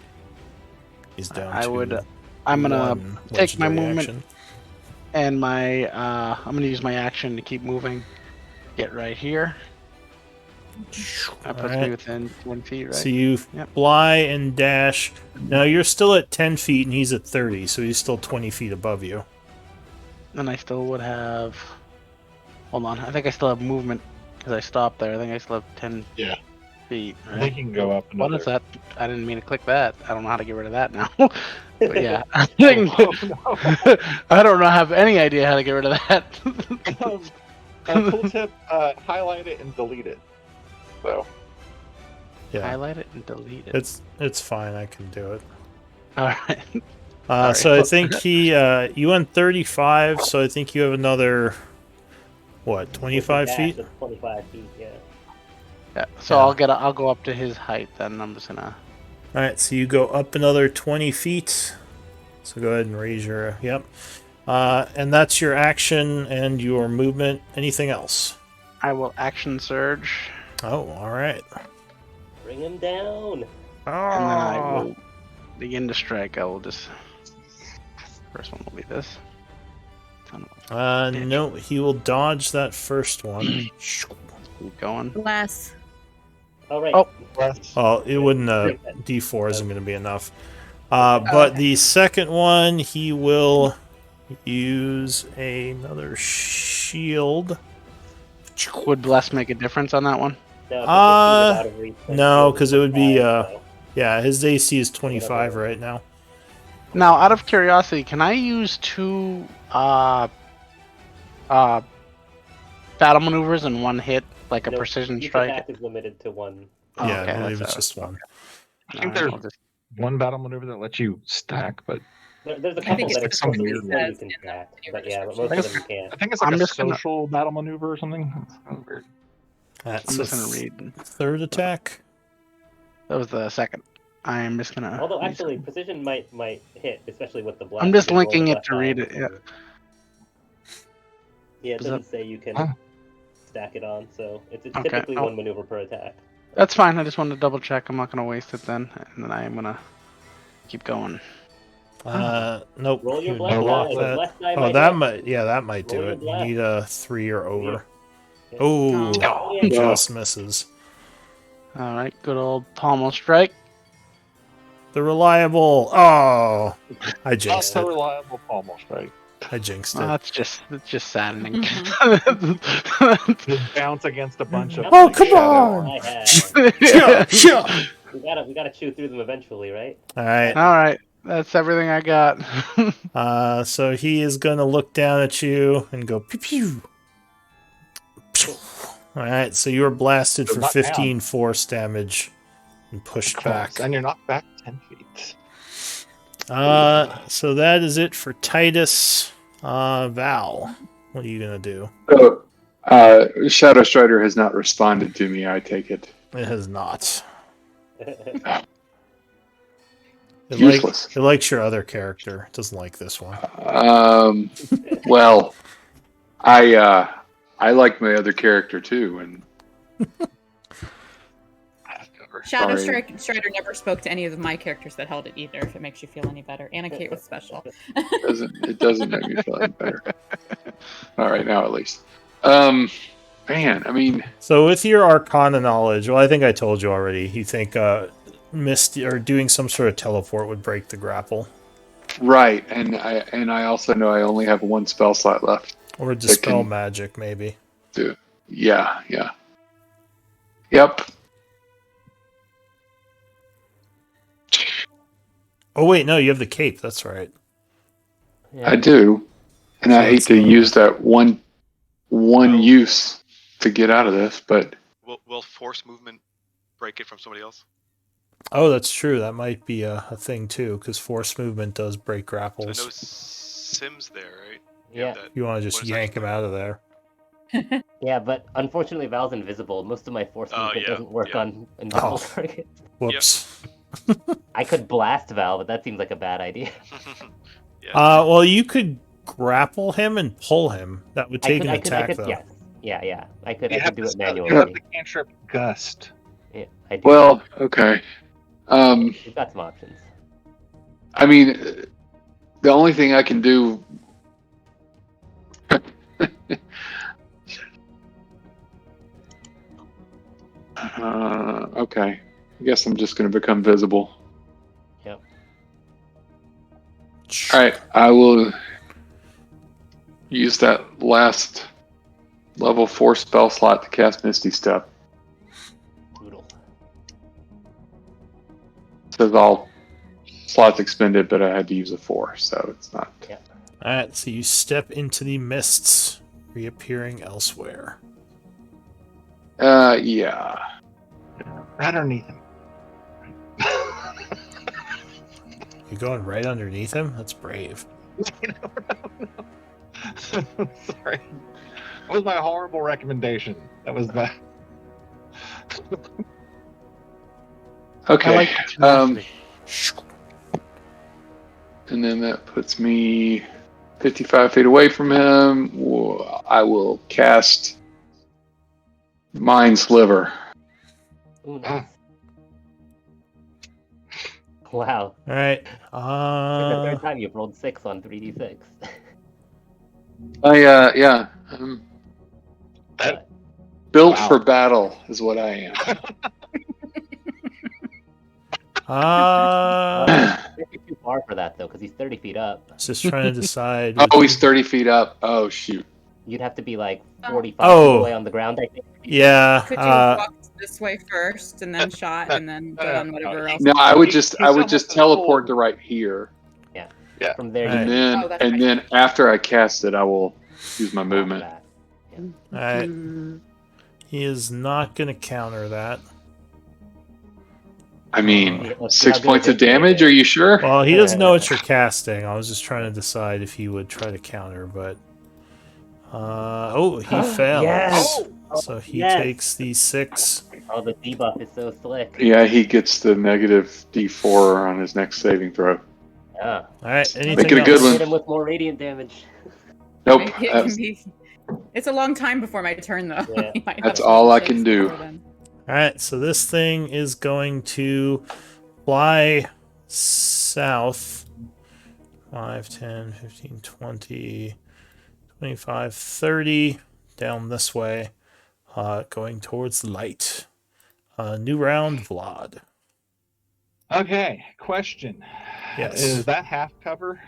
He's down. I to would. I'm gonna one take my legendary movement action. and my. I'm gonna use my action to keep moving. Get right here. That puts me Alright. within 1 feet, right? So you Yep. fly and dash. Now you're still at 10 feet and he's at 30, so he's still 20 feet above you. And I still would have. Hold on. I think I still have movement because I stopped there. I think I still have 10 Yeah. feet. I Right? think you can go up What another. is that? I didn't mean to click that. I don't know how to get rid of that now. But yeah, I think I don't know. Have any idea how to get rid of that. Cool tip, highlight it and delete it. So Yeah. Highlight it and delete it. It's fine, I can do it. All right. So I think he you went 35, so I think you have another what, 25 Dash feet? is 25 feet, yeah. Yeah. So Yeah. I'll go up to his height. Then I'm just gonna. Alright, so you go up another 20 feet. So go ahead and raise your yep. And that's your action and your movement. Anything else? I will action surge, Oh, alright. Bring him down. and then I Oh. will begin to strike. I will just. First one will be this. No, he will dodge that first one. Keep going. Less. Oh, right. Oh. Oh, it wouldn't. D4 isn't going to be enough. But the second one, he will use another shield. Would bless make a difference on that one? No, it's out of reach, like, no, really 'cause it would be, fast, so. Yeah, his AC is 25 right now. Now, out of curiosity, can I use two battle maneuvers in one hit, like a Nope, precision each strike? attack is limited to one. Oh, Yeah, okay, I believe that's it's just one. I think Alright, there's I'll just- one battle maneuver that lets you stack, but There's a I couple think that it's are some supposed weird to one. you can track, but yeah, but I most think of them you can't. I think it's like I'm a just gonna- social battle maneuver or something. That's weird. That's I'm the just gonna read. third attack. That was the second. I am just gonna. Although actually, precision might hit, especially with the blast. I'm just you can roll linking the it left to read die it, yeah. and- Yeah, it Is doesn't say you can Huh. stack it on, so it's Okay, typically oh. one maneuver per attack. That's fine. I just wanted to double check. I'm not gonna waste it then, and then I am gonna keep going. Nope. Roll your you blast block die. The that. blast die Oh, might that hit. might. Yeah, that might do Roll your it. You blast. need a 3 or over. Yeah. Oh, Oh. Yeah. just misses. All right, good old pommel strike. The reliable. Oh, I Not jinxed so it. reliable pommel strike. I jinxed Well, it. that's just saddening. Just bounce against a bunch of. Oh, like, come shadow on! I have. Sure, sure. We gotta chew through them eventually, right? All right. All right, that's everything I got. So he is gonna look down at you and go pew pew. Pew. All right. So you were blasted So for not 15 force damage and pushed back. and you're knocked back 10 feet. So that is it for Titus. Val, What are you gonna do? So, Shadow Strider has not responded to me. I take it. It has not. It Useless. It likes your other character. It doesn't like this one. Well, I like my other character too, and Shadow Sorry. Strider never spoke to any of my characters that held it either. If it makes you feel any better, Anna Kate was special. it doesn't make me feel any better. Not right now, at least. Man, I mean, So with your Arcana knowledge, well, I think I told you already. You think Misty or doing some sort of teleport would break the grapple, right, and I also know I only have one spell slot left. or dispel can- magic, maybe. Yeah. Yep. Oh wait, no, you have the cape. That's right. I do, and So I hate it's, to use that one use to get out of this, but Will force movement break it from somebody else? Oh, that's true. That might be a thing too, because force movement does break So I grapples. know Sim's there, right? Yeah. That- You want to just what is yank that? him out of there. Yeah, but unfortunately Val's invisible. Most of my force Oh, movement yeah, doesn't work yeah. on invisible Oh. targets. Whoops. I could blast Val, but that seems like a bad idea. yeah. Well, you could grapple him and pull him. That would take an attack, though. Yes. Yeah. I could You have do the it spell- manually. You have the cantrip Gust. Yeah, I do. well, okay. We've got some options. I mean, the only thing I can do. Okay. I guess I'm just going to become visible. Yep. All right. I will use that last level 4 spell slot to cast Misty Step. Brutal. Says all slots expended, but I had to use a 4, so it's not. Alright, so you step into the mists, reappearing elsewhere. Yeah. Right underneath him. You're going right underneath him? That's brave. No. Sorry. That was my horrible recommendation. That was my. Okay. I like that tenacity. And then that puts me 55 feet away from him. I will cast Mind Sliver. Ooh, nice. Wow. Alright. It's the third time you've rolled 6 on 3d6. Yeah. Built Wow. for battle is what I am. Maybe too far for that, though, because he's 30 feet up. Just trying to decide. Oh, he's 30 feet up. Oh, shoot. You'd have to be like 45 Oh. feet away on the ground, I think. Yeah. Could you have walked this way first and then shot and then done whatever else? No, I would He just still has to teleport pull. to right here, From there, Right. you and can then Oh, that's right. after I cast it, I will use my walk movement. that. Alright. Mm. He is not going to counter that. I mean, Yeah, let's see 6 how good points it of is right damage. there. Are you sure? Well, he doesn't know what you're casting. I was just trying to decide if he would try to counter, but. He fails. Yes! So he Yes! takes the 6. Oh, the debuff is so slick. Yeah, he gets the negative D4 on his next saving throw. Yeah. Alright, anything Make it a good else? one. Hit him with more radiant damage. Nope. Maybe it can be. It's a long time before my turn, though. Yeah. You might have That's some all I shit can do. before then. Alright, so this thing is going to fly south. 5, 10, 15, 20, 25, 30. Down this way. Going towards the light. New round, Vlad. Okay, question. Yes. Is that half cover?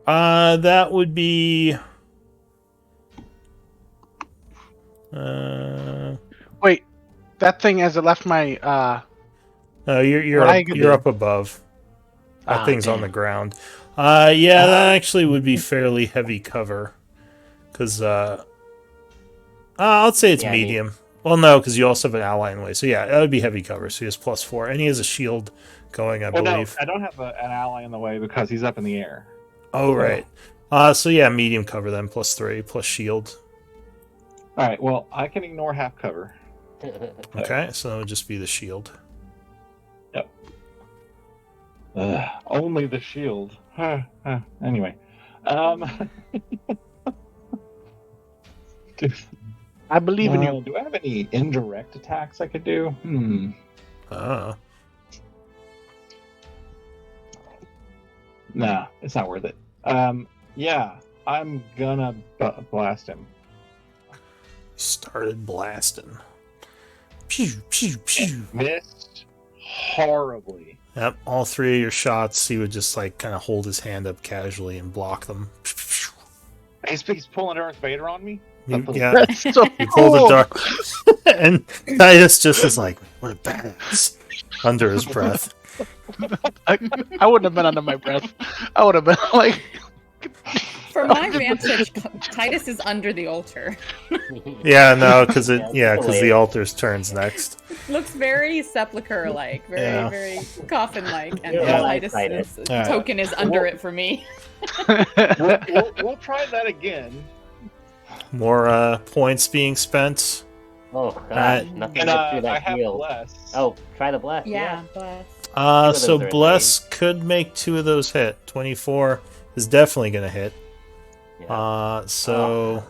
That would be. No, Wait, that thing as it left my you're What up, I could you're do- up above. That Ah, thing's on damn. the ground. Yeah, that actually would be fairly heavy cover, because I'll say it's Yeah, I mean- medium. Well, no, because you also have an ally in the way. So yeah, that would be heavy cover. So he has +4, and he has a shield going, I Well, no, believe. I don't have an ally in the way because he's up in the air. Oh right. So yeah, medium cover then, +3, plus shield. All right. Well, I can ignore half cover. Okay, so it would just be the shield. Only the shield. Anyway, do, I believe in you. do I have any indirect attacks I could do? Oh. Nah, it's not worth it. Yeah, I'm gonna blast him. Started blasting. Pew, pew, pew. Missed horribly. Yep, all 3 of your shots, he would just like kind of hold his hand up casually and block them. He's pulling Darth Vader on me. Yeah, That's so you pull the cool. dark, and Titus just is like, "What a badass!" under his breath. I wouldn't have been under my breath. I would have been like, From my vantage, Titus is under the altar. Yeah, no, because Yeah, it's the delayed. altar's turns next. Looks very sepulcher-like, very, Yeah. very coffin-like, and Yeah, Titus' Titus. All right. token is under it for me. We'll try that again. More points being spent. Oh god, Alright. nothing And gets through I that have shield. bless. Oh, try the blast. Yeah, but of So those are in bless could make 2 of those hit. 24 is definitely gonna hit. Yeah. So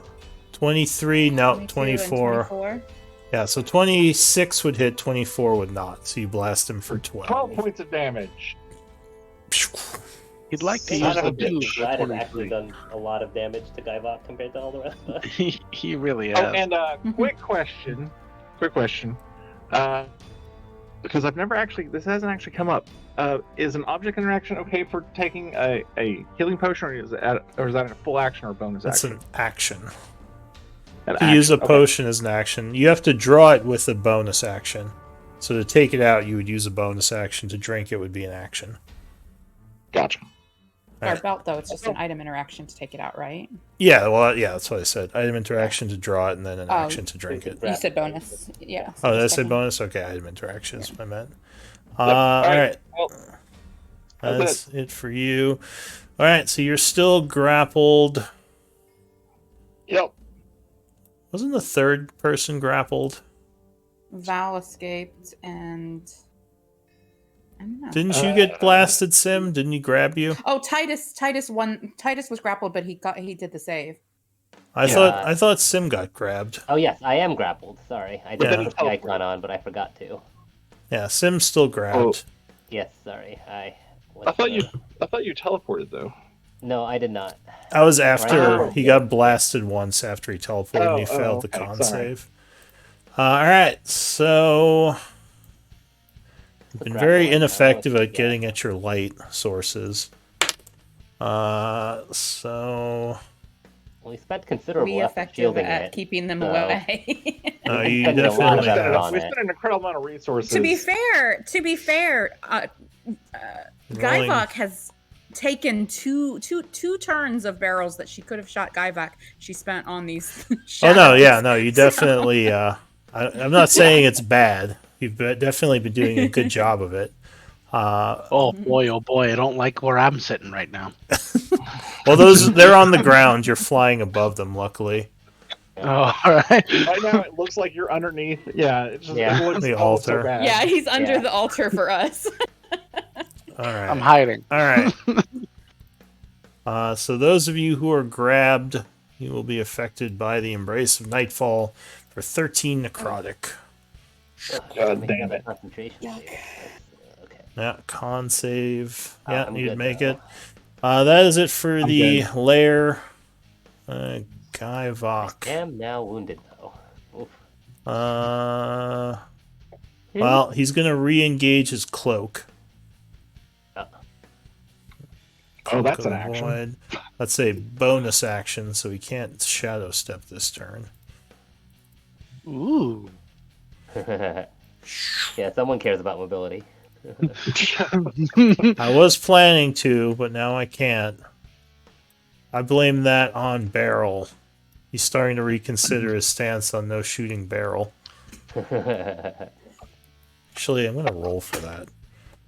23, no, 22 and 24. 24. Yeah, so 26 would hit, 24 would not. So you blast him for 12 12. points of damage. he'd like to Son use of the a bitch. two. Glad has actually done a lot of damage to Gaivok compared to all the rest of us. He really Oh, has. and quick question. Because I've never actually, this hasn't actually come up. Is an object interaction okay for taking a healing potion, or is that a full action or a bonus That's action? an action. An To use a action, okay. potion as an action, you have to draw it with a bonus action. So to take it out, you would use a bonus action. To drink it would be an action. Gotcha. Our Alright. belt, though, it's just an item interaction to take it out, right? Yeah, well, yeah, that's what I said. Item interaction to draw it, and then an Oh, action to drink it. You said bonus. Yeah. Oh, did I just say checking. bonus? Okay, item interaction is what I meant. Yep. All right. Well, That's it for you. All right, so you're still grappled. yep. Wasn't the third person grappled? Val escaped, and I don't know. Didn't you get blasted, Sim? Didn't he grab you? Oh, Titus won. Titus was grappled, but he did the save. I thought Sim got grabbed. Oh yes, I am grappled. Sorry, I Yeah. did put the icon on, but I forgot to. Yeah, Sim's still grabbed. Yes, sorry. I thought you teleported though. No, I did not. That was after Wow. he got blasted once after he teleported and he failed the okay, con sorry. save. All right, so you've been very ineffective at getting at your light sources. So Well, we spent considerable We effort effective shielding at it. keeping them so- away. you spending a lot of definitely effort on We it. spent an incredible amount of resources. to be fair, Rolling- Gaivok has taken two turns of barrels that she could have shot Gaivok. She spent on these. Oh no, shadows. yeah, no, you definitely. I'm not saying it's bad. You've definitely been doing a good job of it. Oh boy, I don't like where I'm sitting right now. Well, they're on the ground. You're flying above them, luckily. Oh, all right. Right now, it looks like you're underneath. Yeah, it just Yeah. it looks The almost so altar. bad. Yeah, he's under Yeah. the altar for us. All right. I'm hiding. All right. So those of you who are grabbed, you will be affected by the Embrace of Nightfall for 13 necrotic. God damn it. Concentration Yuck. save. Okay. Yeah, con save. Yeah, I'm you'd good make now. it. That is it for I'm the good. lair. Gaivok. Am now wounded though. Oof. Well, he's gonna re-engage his cloak. Oh, that's Cloak an of action. Void. That's a bonus action, so he can't shadow step this turn. Ooh. Yeah, someone cares about mobility. I was planning to, but now I can't. I blame that on Barrel. He's starting to reconsider his stance on no shooting Barrel. Actually, I'm gonna roll for that.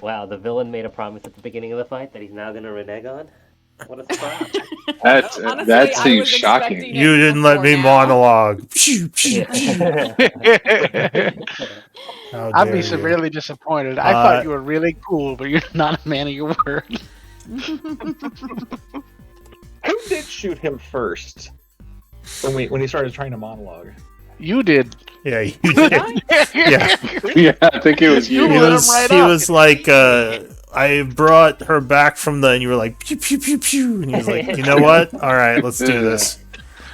Wow, the villain made a promise at the beginning of the fight that he's now going to renege on. What a trap. That Honestly, I seems was shocking. expecting You it didn't let before me now. monologue. How I'd be dare you. severely disappointed. I thought Uh, you were really cool, but you're not a man of your word. Who did shoot him first when he started trying to monologue? You did. Yeah, you did. Yeah. Yeah, I think it was You you. He lit was, him right he up. was like, I brought her back from the, and you were like, pew, pew, pew, pew. And he was like, you know what? All right, let's do this.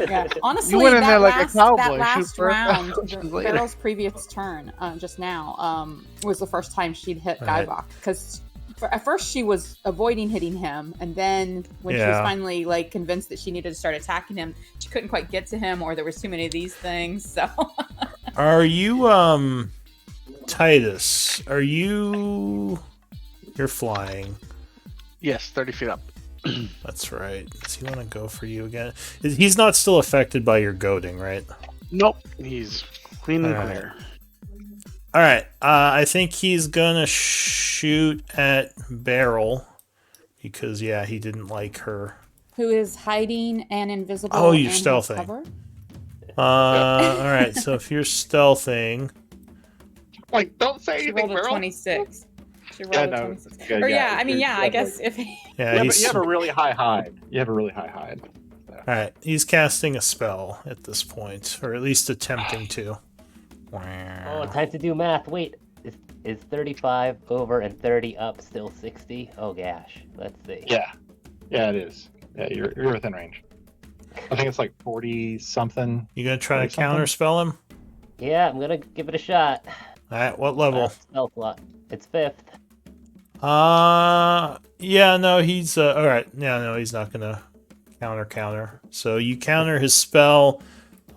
Yeah, honestly, You went in that there like a last, cowboy, that shoot last for a round, thousand later. Beryl's previous turn, just now, was the first time she'd hit Right. Guybok. Because at first she was avoiding hitting him, and then when she was Yeah. finally like convinced that she needed to start attacking him, she couldn't quite get to him, or there was too many of these things. So Are you, Titus? Are you? You're flying. Yes, 30 feet up. That's right. Does he want to go for you again? He's not still affected by your goading, right? Nope. He's clean and All right. clear. All right. I think he's gonna shoot at Beryl because yeah, he didn't like her. who is hiding and invisible? Oh, you're and has stealthing. cover? All right. So if you're stealthing, Like, don't say She anything, rolled a Beryl. 26. She rolled Yeah, a no, 26. good, Or yeah, yeah, I mean, you're yeah, I guess definitely- if yeah, You he's have a really high hide. You have a really high hide. all right. He's casting a spell at this point, or at least attempting to. Oh, time to do math. Wait, is 35 over and 30 up still 60? Oh gosh, let's see. Yeah, yeah, it is. Yeah, you're within range. I think it's like 40 something. You gonna try to 40-something? counter spell him? Yeah, I'm gonna give it a shot. All right. What level? Spell slot. It's 5th. Yeah, no, he's all right. Yeah, no, he's not gonna counter. So you counter his spell,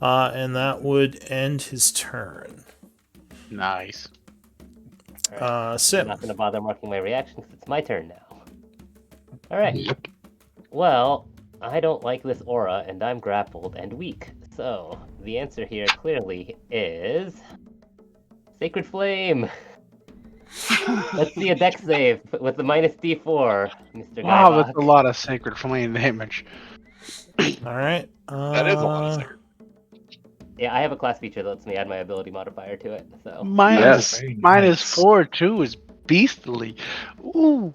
and that would end his turn. Nice. I'm Sim. not gonna bother marking my reaction because it's my turn now. All right. Well, I don't like this aura, and I'm grappled and weak. So the answer here clearly is Sacred Flame. Let's see a dex save with the minus D4, Mr. Wow, Guybach. that's a lot of Sacred Flame damage. All right. That is a lot of secret. Yeah, I have a class feature that lets me add my ability modifier to it. So, Yes. Minus 4 too is beastly. Ooh.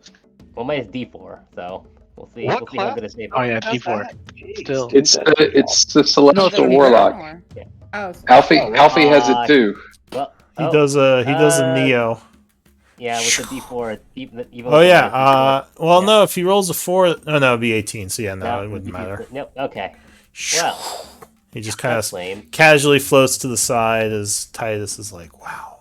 well, minus D4. So we'll see. What We'll see how class? good a save. Oh yeah, How's D4. that? Jeez. Still. It's the Celestial No, Warlock. Yeah. Oh, Alfie Oh, Alfie has it too. Well, He does a uh, Neo. Yeah, with the D4, it's even Oh with yeah. the minus D4. Well, Yeah. no, if he rolls a 4, no, it'd be 18. So yeah, no, No, it wouldn't matter. Nope. Okay. Well, He just kind that's of lame. casually floats to the side as Titus is like, "Wow."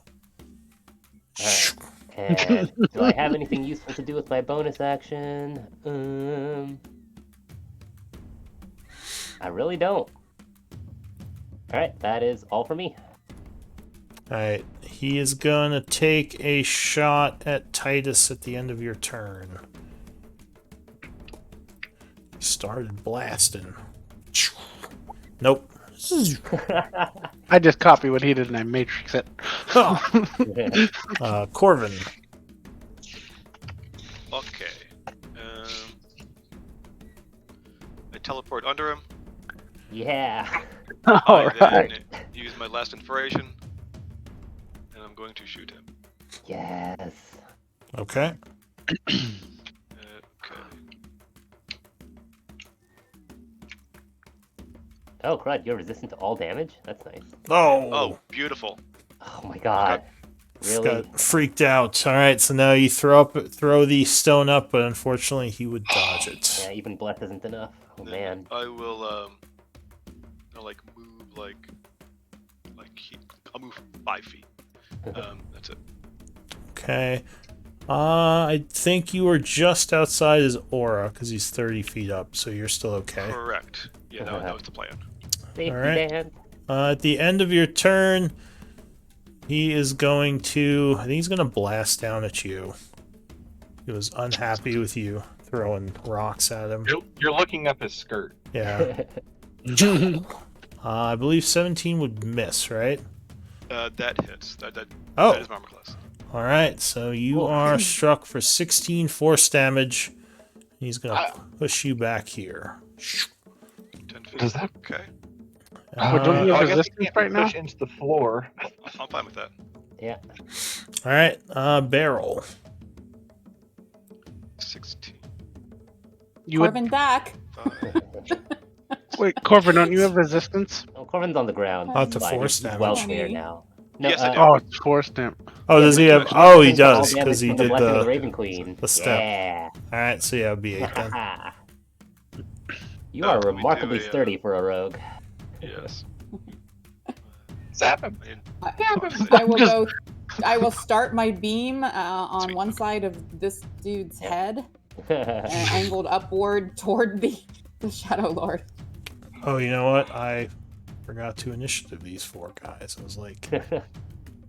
Alright. And do I have anything useful to do with my bonus action? I really don't. Alright, that is all for me. Alright, he is gonna take a shot at Titus at the end of your turn. He started blasting. Nope. I just copy what he did and I matrix it. Corvin. Okay. I teleport under him. Yeah. All I right. then use my last inspiration, and I'm going to shoot him. Yes. Okay. Okay. Oh, crud, you're resistant to all damage? That's nice. Oh, beautiful. Oh my god. Really? Got freaked out. Alright, so now you throw the stone up, but unfortunately he would dodge it. Yeah, even bless isn't enough. Oh Then man. I will I'll like move I'll move 5 feet. That's it. Okay. I think you were just outside his aura because he's 30 feet up, so you're still okay. Correct. Yeah, that was the plan. Safety Alright. dance. At the end of your turn, he is going to. I think he's going to blast down at you. He was unhappy with you throwing rocks at him. You're looking up his skirt. Yeah. I believe 17 would miss, right? That hits. That Oh, is my armor class. all right. So you are struck for 16 force damage. He's gonna push you back here. 10 feet. Does that? Okay. Well, don't you I have guess resistance he can't be right now? pushed into the floor. I'm fine with that. Yeah. All right, Barrel. 16. You would Corbin back. 5. wait, Corbin. Don't you have resistance? Oh, Corbin's on the ground. Not to Fine, force he's damage. well clear now. No, Yes, I do. Oh, it's force stamp. Oh, Yeah, does he but have? it's Oh, he All does damage because he from the did blessing of the the. Raven Queen. the step. Yeah. All right, so yeah, it'd be 8 then. You are Can we do remarkably a, sturdy for a rogue. Yes. Zap him. I will go. I will start my beam on Sweet. one side of this dude's Yeah. head, angled upward toward the Shadow Lord. Oh, you know what? I forgot to initiative these 4 guys. I was like,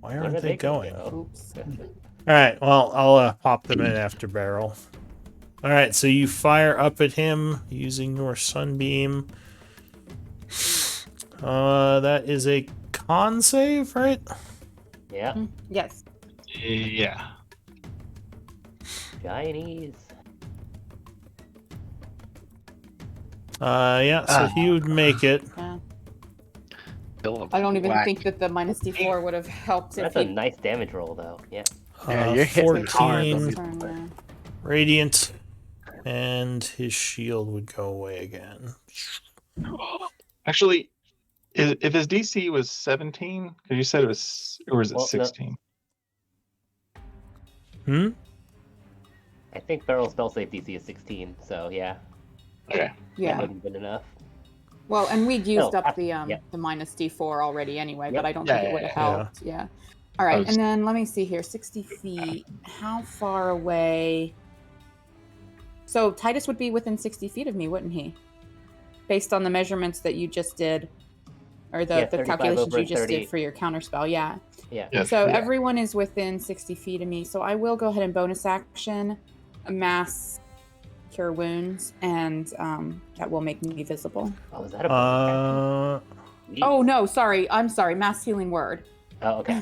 why Where aren't are they gonna going? go? Oops. All right, well, I'll pop them in after Barrel. All right, so you fire up at him using your sunbeam. That is a con save, right? Yeah. Yes. Yeah. Chinese. Yeah, so he would make it. Yeah. Bill I don't even Black. think that the minus D4 would have helped if That's a he nice damage roll, though. Yeah. Yeah, you're hitting hard, 14 turned around. radiant, and his shield would go away again. Actually, if his DC was 17, because you said it was, or was it Well, no. 16? Hmm. I think Barrel spell save DC is 16, so yeah. Okay. That Yeah. wouldn't have been enough. Well, and we'd used No, up yeah. the minus D4 already anyway, Yep. but I don't Yeah, think it would have yeah, yeah. helped. Yeah. All right, was- and then let me see here. 60 feet. How far away? So Titus would be within 60 feet of me, wouldn't he? Based on the measurements that you just did, or the, Yeah, the 35 calculations over you just 30. did for your counterspell. Yeah. Yeah. Yes, So yeah. everyone is within 60 feet of me. So I will go ahead and bonus action, mass cure wounds, and that will make me visible. Oh, is that a bonus action? Neat. Oh no, sorry. I'm sorry. Mass healing word. Oh, okay.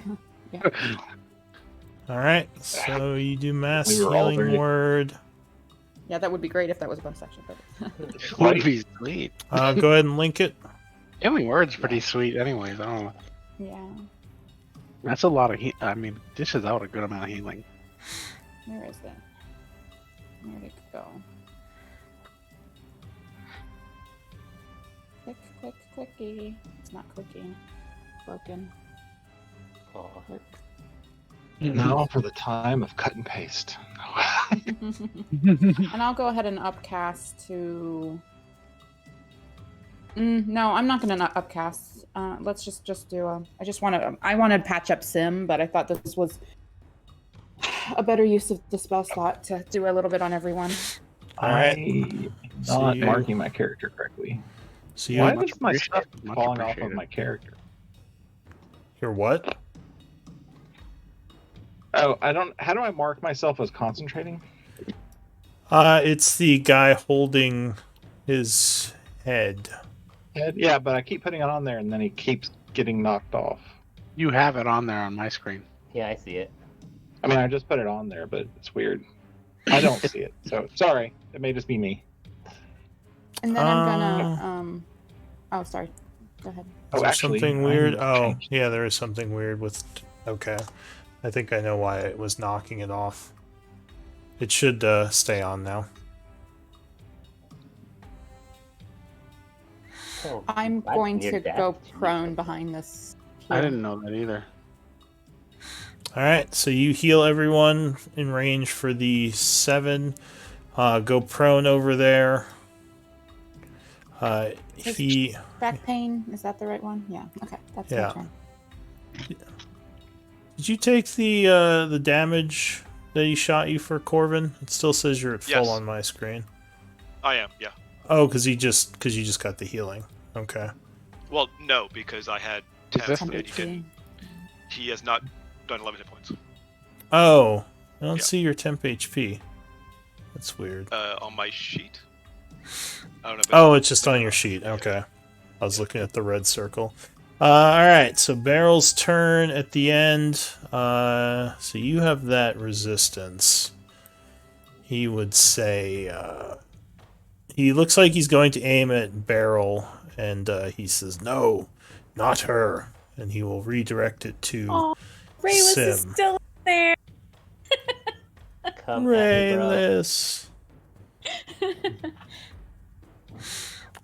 All right, so you do mass We were all healing very- word. Yeah, that would be great if that was a bonus action. But Would be sweet. Go ahead and link it. Healing word's pretty sweet, anyways. I don't know. yeah, That's a lot of I mean, dishes out a good amount of healing. where is it? Where'd it go? Click, click, clicky. It's not clicking. Broken. Oh, Now for the time of cut and paste. And I'll go ahead and upcast to. No, I'm not gonna upcast. Let's just do a. I wanted to patch up Sim, but I thought this was a better use of the spell slot to do a little bit on everyone. All right. I'm So not you- marking my character correctly. So you Why Much is my stuff appreciated, much falling off of appreciated. my character? You're what? Oh, I don't. How do I mark myself as concentrating? It's the guy holding his head. Yeah, but I keep putting it on there, and then he keeps getting knocked off. You have it on there on my screen. yeah, I see it. I mean, I just put it on there, but it's weird. I don't see it, so sorry. It may just be me. And then I'm gonna. Oh, sorry. Go ahead. Oh, Is there actually, something I weird? need to Oh, change. yeah, there is something weird with. Okay, I think I know why it was knocking it off. It should stay on now. Oh, I'm glad going near to death. go Jeez. prone behind this. I here. didn't know that either. All right, so you heal everyone in range for the 7. Go prone over there. He. Back pain. Is that the right one? Yeah. Okay. That's Yeah. my turn. Did you take the damage that he shot you for, Corvin? It still says you're at full Yes. on my screen. I am, yeah. Oh, because you just got the healing. Okay. Well, no, because I had Is 10 this- and he didn't. He has not done 11 hit points. Oh, I don't Yeah. see your temp HP. That's weird. On my sheet. I don't know. If Oh, it's just on your sheet. Okay. I was looking at the red circle. All right, so Barrel's turn at the end. So you have that resistance. he would say, he looks like he's going to aim at Beryl, and he says, "No, not her," and he will redirect it to Oh, Rayless is Sim. still there. Come at me, bro. Rayless.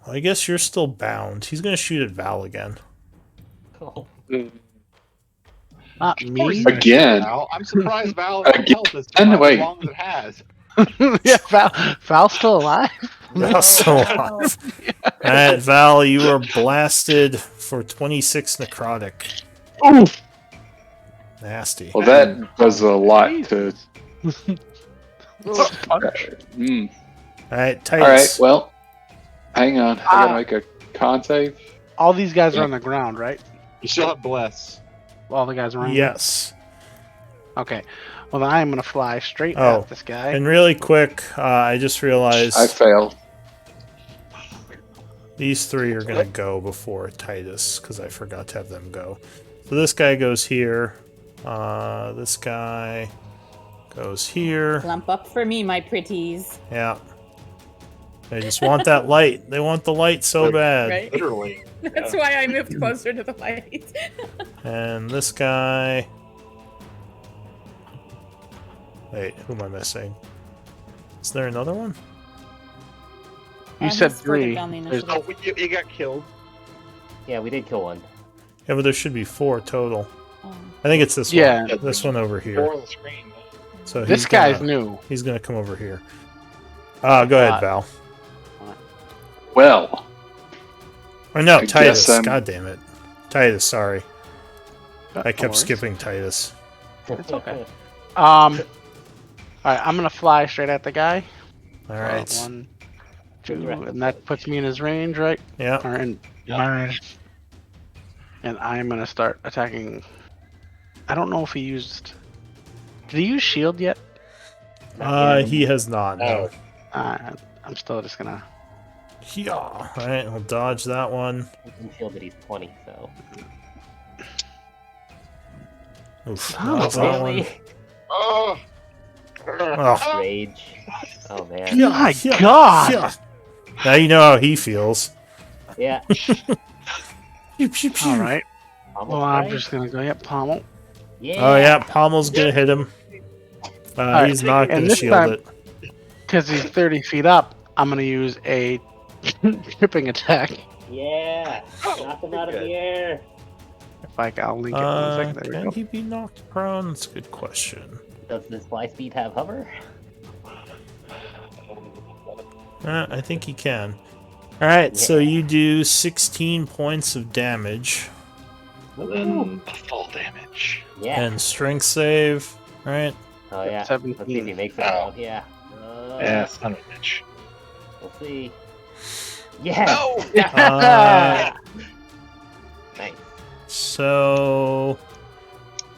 Well, I guess you're still bound. He's gonna shoot at Val again. Oh, Not Of course me. he's gonna shoot Again. Val. I'm surprised Val has Again? health as survived Wait. as long as it has. Yeah, Val's still alive. Val's still alive. Alright, Val, you are blasted for 26 necrotic. Oof. Nasty. Well, that was a lot to. Punch. Mm. Alright, All right. Titus. Well, hang on. I gotta make a con save. All these guys are on the ground, right? You still have bless. All the guys around. Yes. Okay. Well, then I am gonna fly straight Oh, at this guy. And really quick, I just realized I failed. these three are going to go before Titus, because I forgot to have them go. So this guy goes here. This guy goes here. Lump up for me, my pretties. Yeah. They just want that light. They want the light so bad. Right? Literally. That's why I moved closer to the light. And this guy... Wait, who am I missing? Is there another one? You And said he's further three. down the There's- initiative. Oh, you got killed. yeah, we did kill one. Yeah, but there should be 4 total. Oh. I think it's this Yeah. one. This one over here. Four on the screen. So This he's guy's gonna, new. He's gonna come over here. Go ahead, Val. Well, Or no, I Titus. guess I'm- God damn it. Titus, sorry. I No kept worries. skipping Titus. It's okay. Alright, I'm gonna fly straight at the guy. Alright. 1, 2, and that puts me in his range, right? Yeah. Or in my range. And I'm gonna start attacking. I don't know if he used. Did he use shield yet? He has not. No. I'm still just gonna. Yeah. Alright, I'll dodge that one. He's been shielded, he's 20, so. Oof. Oh, Dodge that one. Really? Oh. Oh. Rage. Oh, man. Yeah, My yeah, God! yeah. Now you know how he feels. Yeah. Pew, pew, pew. Alright. Almost Well, I'm right. just gonna go, yep, pommel. Yeah. Oh, yeah, Pommel's gonna hit him. Alright, He's not and gonna this shield time- it. Because he's 30 feet up, I'm gonna use a tripping attack. Yeah. Knock him out of the air. If I'll link it one second. There we Can go. he be knocked prone? That's a good question. Does this fly speed have hover? I think he can. Alright, so you do 16 points of damage Then full damage. Yeah. and strength save. Alright. Oh, yeah. 17. Let's see if he makes it Ow. out. Yeah. Yeah, son of a bitch. We'll see. Yeah. Uh, Nice. so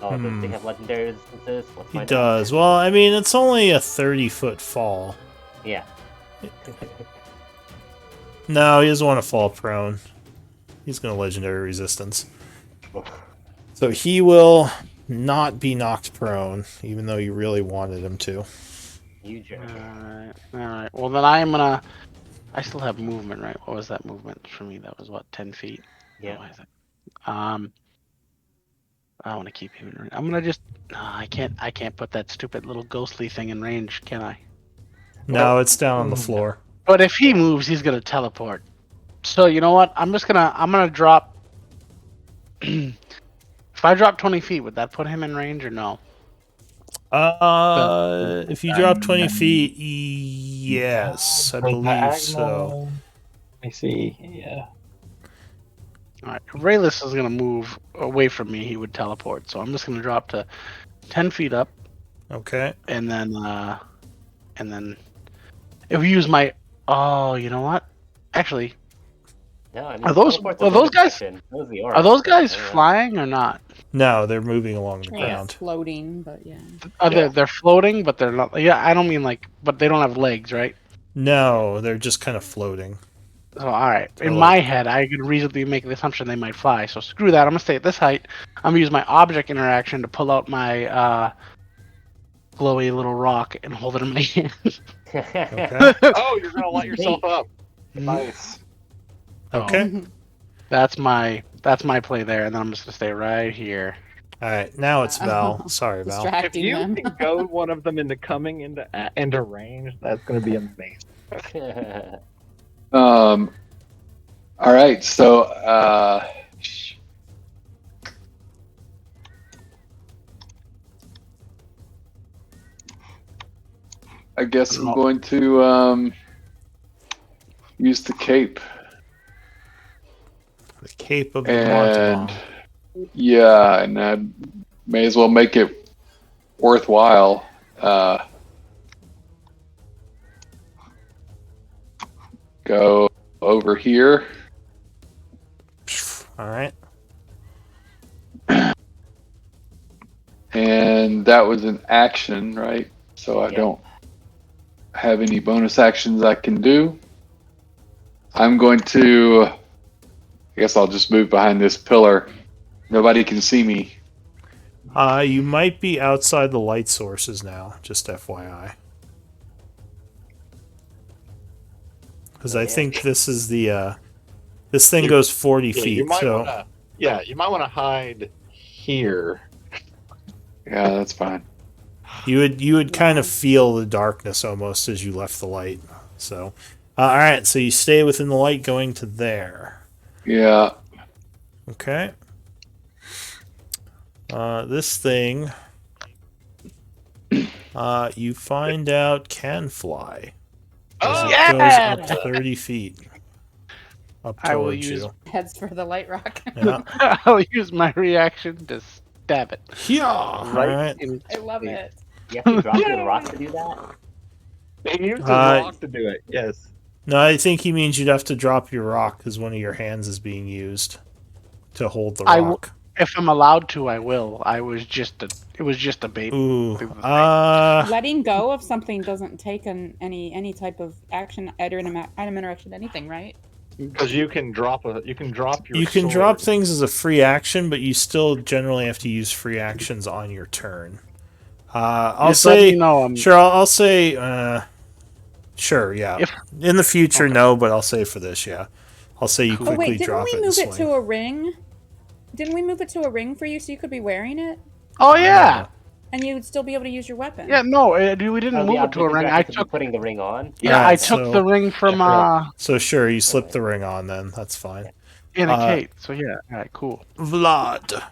Oh, does he have legendary resistances? Let's he find out. does. Well, I mean, it's only a 30-foot fall. Yeah. No, he doesn't want to fall prone. He's going to legendary resistance. So he will not be knocked prone, even though you really wanted him to. You jerk. Alright. Well, then I'm gonna. I still have movement, right? What was that movement for me? That was what, 10 feet? Yeah. Why is that? I want to keep him in range. I'm gonna just. No, I can't put that stupid little ghostly thing in range, can I? No, it's down on the floor. But if he moves, he's gonna teleport. So you know what? I'm gonna drop. If I drop 20 feet, would that put him in range or no? If you drop 20 feet, yes, I believe so. Let me see. Yeah. Alright, if Rayless is gonna move away from me, he would teleport. So I'm just gonna drop to 10 feet up, Okay. and then if we use my. Oh, you know what? Actually, No, I mean, Are those- teleport's are a those good guys- question. Those the aura. are those guys Yeah. flying or not? No, they're moving along the Yeah, ground. floating, but yeah. They're floating, but they're not. Yeah, I don't mean like, but they don't have legs, right? No, they're just kind of floating. So all right, in Totally. my head, I could reasonably make the assumption they might fly. So screw that. I'm gonna stay at this height. I'm gonna use my object interaction to pull out my glowy little rock and hold it in my hand. Okay. Oh, you're gonna light yourself up. Nice. Okay. That's my play there, and then I'm just gonna stay right here. All right. Now it's Val. Sorry, Val. If Distracting you them. can goad one of them into coming into range, that's gonna be amazing. All right, so I guess I'm going to use the cape. The Cape of the And Mortemont. yeah, and I may as well make it worthwhile. Go over here. All right. And that was an action, right? So I Yep. don't have any bonus actions I can do. I'm going to, I guess I'll just move behind this pillar. Nobody can see me. You might be outside the light sources now, just FYI. Because I think this is the this thing goes 40 Yeah, feet. you might So wanna, you might want to hide here. Yeah, that's fine. you would kind of feel the darkness almost as you left the light. So all right, so you stay within the light going to there. Yeah. Okay. This thing you find out can fly. As Oh, it yeah! goes up 30 feet. Up I will towards use- you. Heads for the light rock. Yeah. I'll use my reaction to stab it. Yeah. All right. in- I love it. You have to drop your rock to do that? They use the Uh, rock to do it. Yes. No, I think he means you'd have to drop your rock because one of your hands is being used to hold the I w- rock. If I'm allowed to, I will. It was just a bait. Ooh. Letting go of something doesn't take any type of action, item interaction, anything, right? Because you can drop your. You can drop sword. things as a free action, but you still generally have to use free actions on your turn. I'll Just let say me know, I'm- sure. I'll say sure. Yeah. If- In the future, Okay. no, but I'll say for this, yeah. I'll say you Cool. Oh quickly wait, didn't drop we it and move it swing. to a ring? Didn't we move it to a ring for you so you could be wearing it Oh yeah, and you would still be able to use your weapon? yeah. No, we didn't Oh, move the it to a object ring. is I actually took. putting the ring on. Yeah, Alright, I took so- the ring from So sure, you slip the ring on then. That's fine. in a Uh, cape. So yeah, all right, cool. Vlad.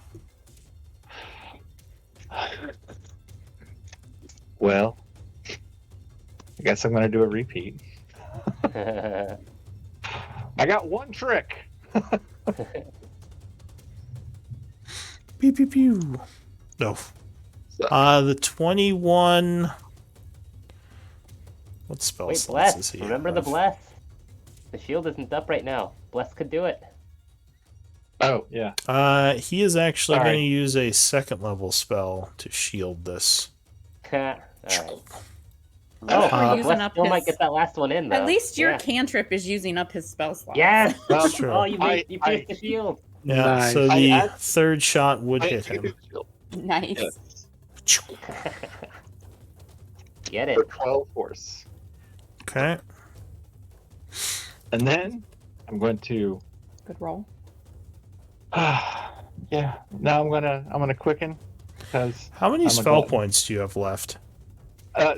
Well, I guess I'm gonna do a repeat. I got one trick. Pew pew pew. No. The 21. What spell Wait, slots is bless. he? Remember the have? bless. The shield isn't up right now. Bless could do it. Oh yeah. He is actually Sorry. going to use a second level spell to shield this. Alright. We're Oh, using Bless up still might his- get that last one in, though. At least your Yeah. cantrip is using up his spell slot. Yes! That's true. Oh, you pierced I- the shield. Yeah, Nice. so I the add- third shot would hit him. Nice. Yeah. Get it. For 12 force. Okay. And then I'm going to Good roll. yeah. Now I'm gonna quicken because How many I'm a spell glutton. points do you have left?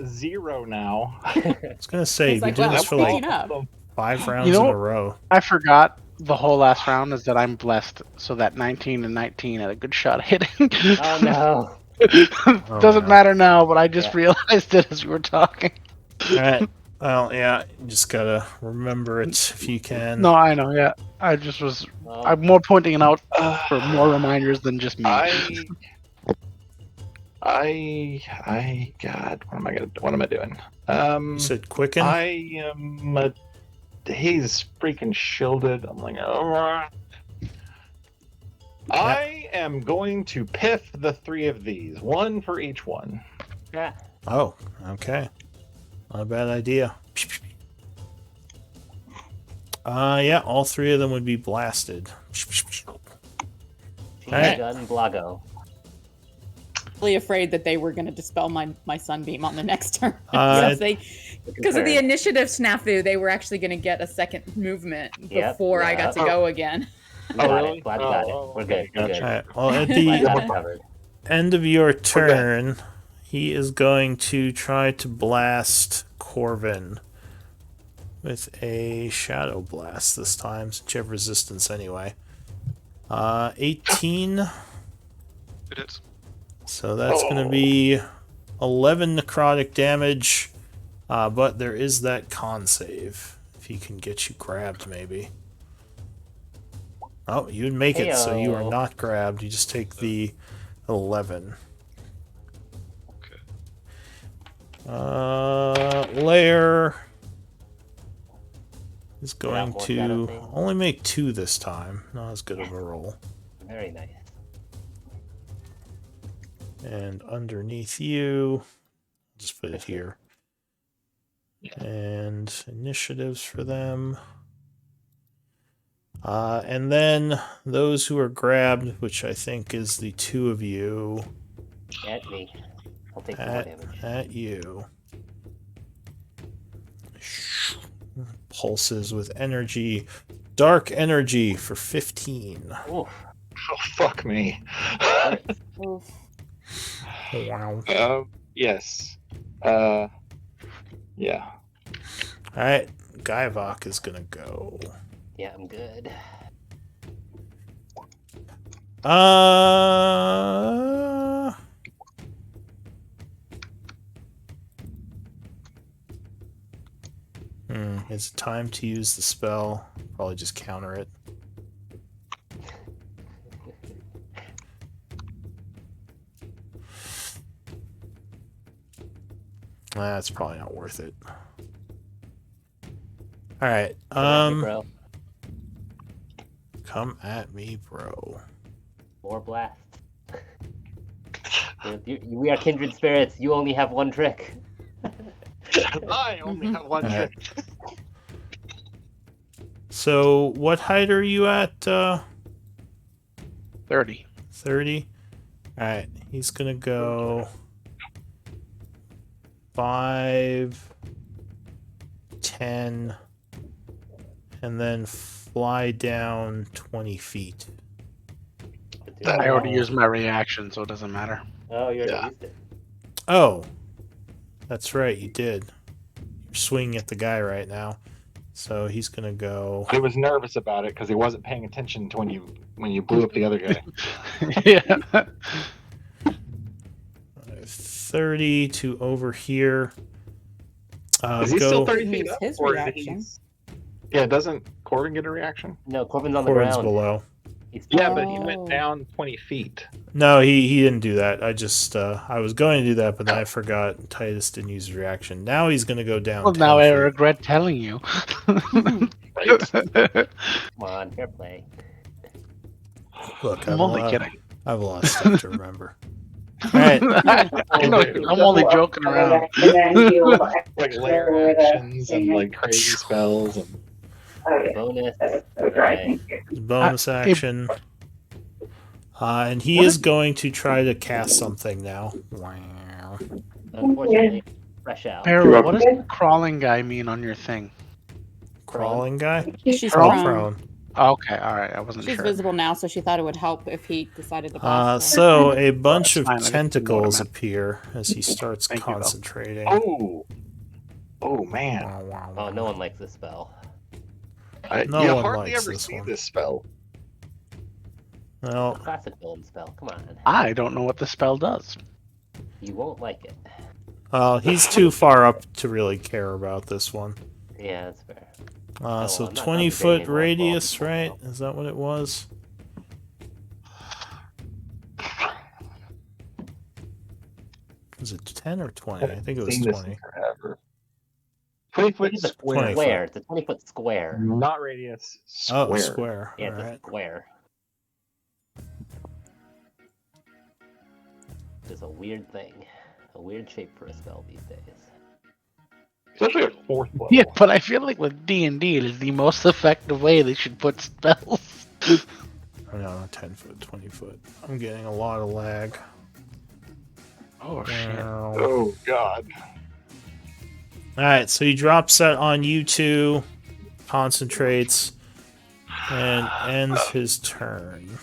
0 now. I was going to say, It's you've like, been doing wow, this for I'm like picking up. 5 rounds You know- in a row. I forgot the whole last round is that I'm blessed, so that 19 and 19 had a good shot at hitting. Oh no. Doesn't no. matter now, but I just Yeah. realized it as we were talking. Alright. Well, yeah, you just gotta remember it if you can. No, I know, yeah. I just was. Oh, I'm more pointing it out for more reminders than just me. God, what am I doing? You said quicken? He's freaking shielded. I'm like, oh. I am going to piff the 3 of these, 1 for each one. yeah. Oh, okay. Not a bad idea. Yeah, all 3 of them would be blasted. Cheese Alright. gun Blago. really afraid that they were going to dispel my sunbeam on the next turn. Uh, Because of the initiative snafu, they were actually going to get a second movement Yep, before I yeah. got to go again. We got really? it. Glad we got it. We're good. We're good. Alright, well, at Glad the got it covered. end of your turn, he is going to try to blast Corvin with a Shadow Blast this time, since you have resistance anyway. 18, It hits. so that's going to be 11 necrotic damage, but there is that con save, if he can get you grabbed, maybe. Oh, you make it, so you are Heyo. not grabbed. You just take the 11. Okay. Lair is Get out going more shadow to things. only make 2 this time. Not as good of a roll. Very nice. And underneath you, just put it here. And initiatives for them. And then those who are grabbed, which I think is the 2 of you, At me. I'll take some more damage. at you. Pulses with energy. Dark energy for 15. Oof. Oh, fuck me. Oof. Wow. Yes. Yeah. Alright, Guyvok is gonna go. Yeah, I'm good. Is it time to use the spell? Probably just counter it. That's probably not worth it. Alright, Bro. come at me, bro. More blast. We are kindred spirits. You only have one trick. I only have one Alright. trick. So, what height are you at, 30. 30? Alright, he's gonna go 5, 10, and then fly down 20 feet. I already used my reaction, so it doesn't matter. Oh, you already Yeah. used it. Oh, that's right, you did. You're swinging at the guy right now. So he's gonna go He was nervous about it because he wasn't paying attention to when you blew up the other guy. Yeah. 30 to over here. Is he still Go 30 feet Use up? his or reaction. he's- Yeah, doesn't Corbin get a reaction? No, Corbin's on the Corbin's ground. below. He's Yeah, but he Oh. went down 20 feet. No, he didn't do that. I just I was going to do that, but then I forgot Titus didn't use his reaction. Now he's gonna go down. Well, 10 now I feet. regret telling you. Right? Come on, fair play. Look, I'm only kidding. I have a lot of stuff to remember. All right, I know, I'm only joking around. Like layer actions and like crazy spells and Bonus. Okay. bonus action. And he is going to try to cast something now. Wow. Unfortunately, fresh out. Harold, what does the crawling guy mean on your thing? Crawling guy? She's Prone. prone. Prone. Oh, okay, alright, I wasn't She's sure. visible now, so she thought it would help if he decided to blast her. So a bunch That's of fine, I didn't know what I tentacles meant. appear as he starts Thank you, Bill. concentrating. oh man, Wow, wow, Oh, wow. no one likes this spell. No you one hardly likes ever this see one. this spell. Well, Classic villain spell. Come on. I don't know what the spell does. You won't like it. he's too far up to really care about this one. Yeah, that's fair. So I'm not 20-foot concentrating on radius, fault. right? Is that what it was? Was it 10 or 20? I think it was Seen this 20. in forever. 20 foot It's a square. square. It's a 20-foot square. Not radius. Square. Oh, square. Yeah, it's a Alright. square. It's a weird thing. A weird shape for a spell these days. Especially at 4th level. Yeah, but I feel like with D&D, it is the most effective way they should put spells. Oh, no, 10 foot, 20 foot. I'm getting a lot of lag. Oh shit. All Oh God. right, so he drops that on you two, concentrates, and ends his turn.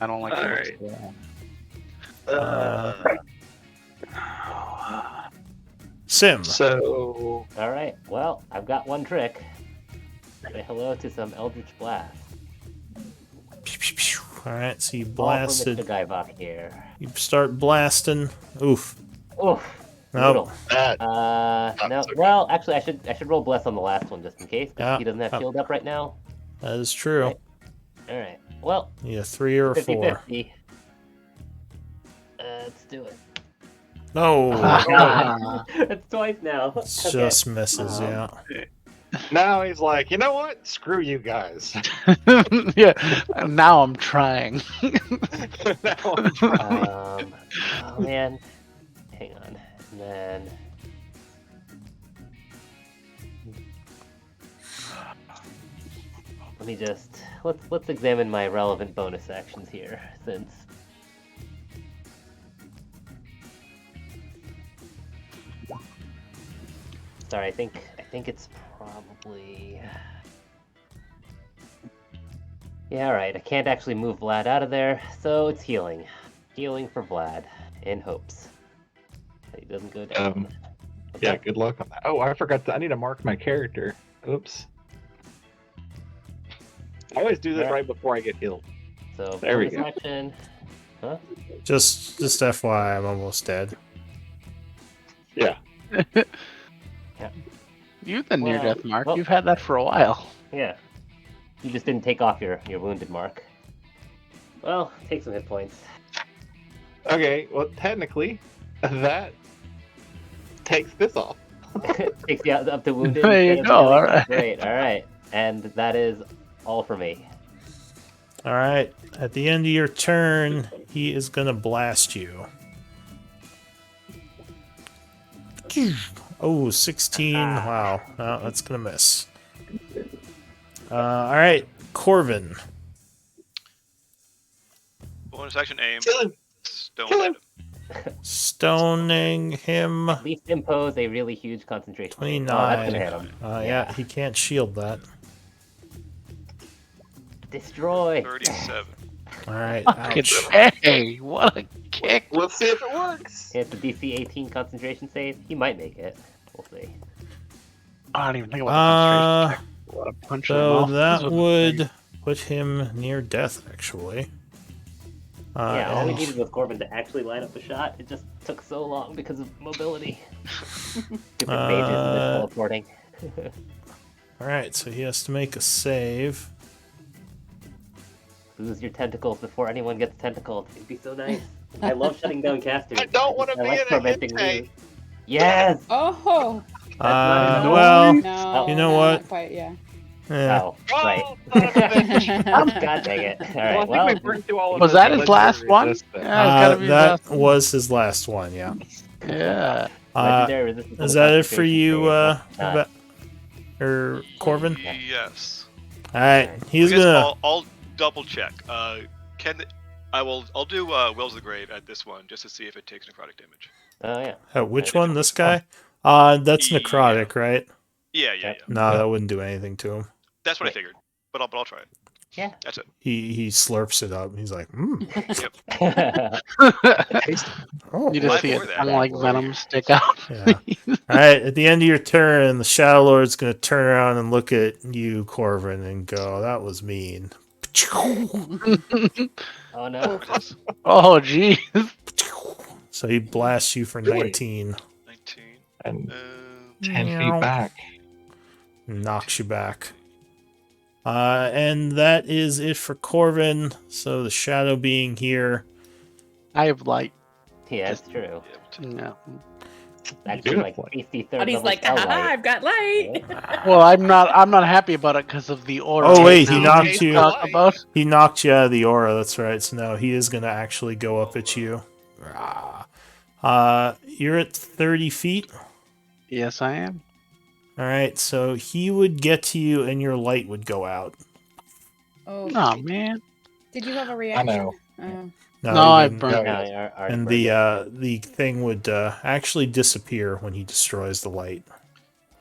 I don't like All this. right. Sim. So All right. Well, I've got one trick. Say hello to some Eldritch Blast. All right, so you All for Mr. blasted. Gaivok here. You start blasting. Oof. Oof. Nope. Brutal. that No. okay. Well, actually, I should roll bless on the last one just in case, because Yeah. he doesn't have shield up right now. That is true. Right. All right. Well, Yeah, 3 or 4. 50-50. Let's do it. No. Oh, God. It's twice now. It just misses, yeah. Now he's like, you know what? Screw you guys. Yeah. Now I'm trying. Now I'm trying. Oh man, hang on. And then let me just let's examine my relevant bonus actions here, since sorry, I think it's probably yeah. All right, I can't actually move Vlad out of there, so it's healing. Healing for Vlad, in hopes that he doesn't go down. Yeah, good luck on that. Oh, I forgot I need to mark my character. Oops. I always do that Yeah. right before I get healed. So There we bonus go. action. Huh? Just FYI, I'm almost dead. You the near Well, death mark. well- You've had that for a while. Yeah. You just didn't take off your wounded mark. Well, take some hit points. Okay, well, technically, that takes this off. Takes you out up to wounded. There you instead of go, healing. alright. Great, alright. And that is all for me. All right. At the end of your turn, he is going to blast you. Oh, 16. Wow. No, that's going to miss. All right. Corvin. Bonus action aim. Kill him. Stone Kill him. at him. Stoning him. At least impose a really huge concentration. 29. Oh, that's gonna hit him. Yeah, he can't shield that. Destroy. 37. All right. Fucking Ouch. hey, what a kick! Let's see if it works. Hit the DC 18 concentration save. He might make it. We'll see. I don't even think about the concentration. What a punch in the So mouth. that This was would put him near death, actually. Yeah, all we and- needed was Corbin to actually line up the shot. It just took so long because of mobility. Stupid mages and this teleporting. all right, so he has to make a save. Lose your tentacles before anyone gets tentacled. It'd be so nice. I love shutting down casters. I don't want to I be like in a preventing hit lose. Yes! Oh, not enough. Well, no. You know no, what? Not quite, yeah. eh, Oh, right. Oh, son of a bitch. God dang it. Well, I Alright, think well, we burned through all of Was those that his last legendary one? resistance. Yeah, it's gotta be his that last one. was his last one, yeah. Yeah. legendary resistance Is on that the it for you, concentration or Corvin? Yes. All right, he's I guess gonna. I'll double check. I'll do Wills of the Grave at this one just to see if it takes necrotic damage. save. Oh, yeah. Which one? This guy? That's Yeah. necrotic, right? Yeah. No, that wouldn't do anything to him. That's what I Right. figured. But I'll try it. Yeah. That's it. He slurps it up. He's like, oh. You just Live see or it that. tongue like venom stick out. Yeah. All right. At the end of your turn, the Shadow Lord's going to turn around and look at you, Corvin, and go, "That was mean." Oh, no. Oh, jeez. So he blasts you for 19, 19. And Uh, 10 Meow. feet back. knocks you back. And that is it for Corvin. So the Shadow being here. I have light. Yeah, it's true. No. Actually, do like have light. AC third But he's level like, spell haha, light. I've got light. Well, I'm not happy about it because of the aura. Oh, wait, right he now. knocked you. Talk about. He knocked you out of the aura. That's right. So now he is going to actually go up at you. You're at 30 feet. Yes, I am. All right. So he would get to you, and your light would go out. Oh, Oh man. did you have a reaction? know. Oh. No, he I wouldn't. burned No, it. you already And burned it. the thing would actually disappear when he destroys the light.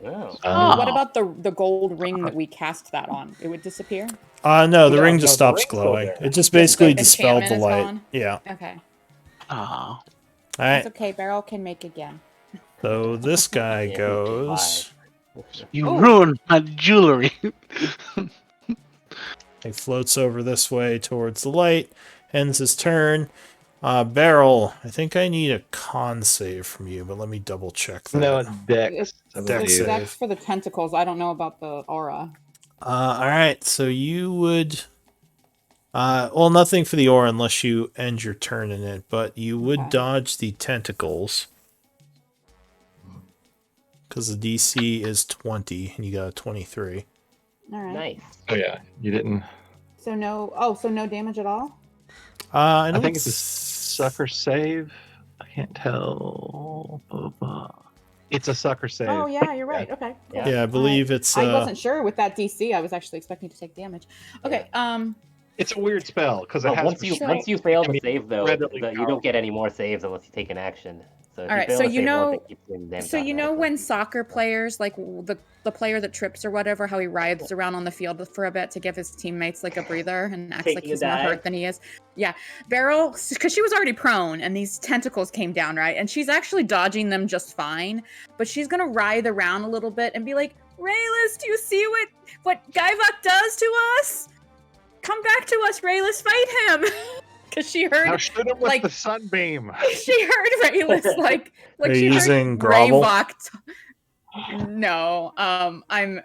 Oh. Oh. What about the gold ring that we cast that on? It would disappear? No, the No, ring no, just the stops ring's still glowing. there. It just The basically dispelled enchantment the is light. gone? Yeah. Okay. Oh. All It's right. okay. Beryl can make again. So this guy Yeah, he goes. You Oh. ruined my jewelry. He floats over this way towards the light. Ends his turn. Beryl, I think I need a con save from you, but let me double check that. No, it's Dex. It's, I Dex it's believe. save. Dex for the tentacles. I don't know about the aura. All right, so you would. Well, nothing for the aura unless you end your turn in it, but you would Okay. dodge the tentacles because the DC is 20 and you got a 23. All right. Nice. Oh yeah, you didn't. So no. Oh, so no damage at all. I I don't think it's a sucker save. I can't tell. It's a sucker save. Oh yeah, you're right. Okay. Cool. Yeah. Yeah, I believe it's. I wasn't sure with that DC. I was actually expecting to take damage. Okay. It's a weird spell because it Well, has. once you fail I to mean, save though, readily you don't get any more saves unless you take an action. So if All you right, fail so to you save know- once, it keeps doing damage So you know automatically. when soccer players, like the player that trips or whatever, how he writhes around on the field for a bit to give his teammates like a breather and acts like Taking a he's more dive. hurt than he is. Yeah, Beryl, because she was already prone and these tentacles came down, right? And she's actually dodging them just fine, but she's gonna writhe around a little bit and be like, "Rayless, do you see what Guyvok does to us? Come back to us, Rayless, fight him!" Because she heard Now shoot him with like- the sunbeam. she heard Rayless like Are she you heard using grovel? Ravok no, I'm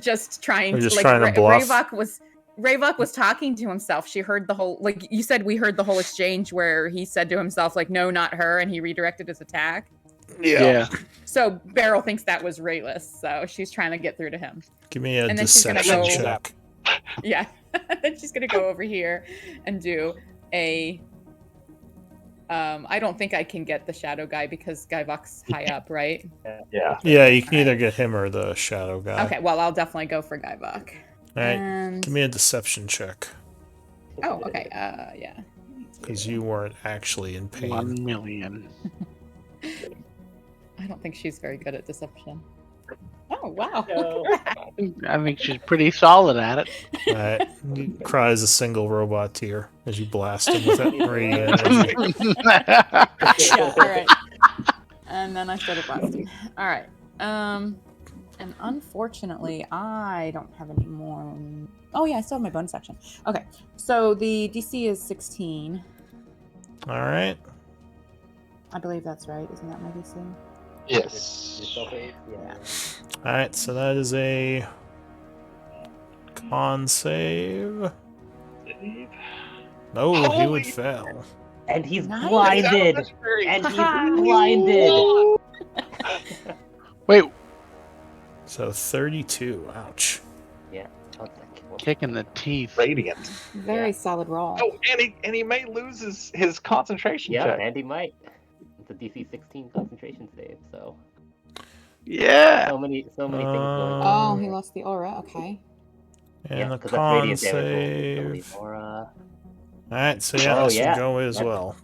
just trying You're to just like trying to bluff? Ravok was talking to himself. She heard the whole like you said we heard the whole exchange where he said to himself like no, not her, and he redirected his attack. Yeah. So Beryl thinks that was Rayless, so she's trying to get through to him. Give me a And then she's gonna deception go- check. Yeah. Then she's gonna go over here and do a I don't think I can get the shadow guy because Guyvok's high up, right? Yeah. Yeah, you can either get him or the shadow guy. Okay, well I'll definitely go for Guyvok. All right, And give me a deception check oh, okay, yeah. because you weren't actually in pain. 1 million. I don't think she's very good at deception. Oh wow. No. I think she's pretty solid at it. All right, he cries a single robot tear as you blast him with that radiant energy. Yeah, all right. And then I started blasting. All right. And unfortunately, I don't have any more. Oh yeah, I still have my bonus action. Okay, so the DC is 16. All right, I believe that's right. Isn't that my DC? Yes. Yeah. all right. So that is a con save. No, he Holy- would fail. And he's Nice. blinded. And he's blinded. Wait, So 32. Ouch. I'll take it. kick in the teeth. Radiant. Very Yeah. solid roll. Oh, and he may lose his concentration Yeah, check. Andy might. It's a DC 16 concentration save, so Yeah. so many things going on. Oh, he lost the aura. Okay. And Yeah, the 'cause that's con radiant damage roll, save. Or, All right, so yeah, Oh, this yeah. will go as Yep. well.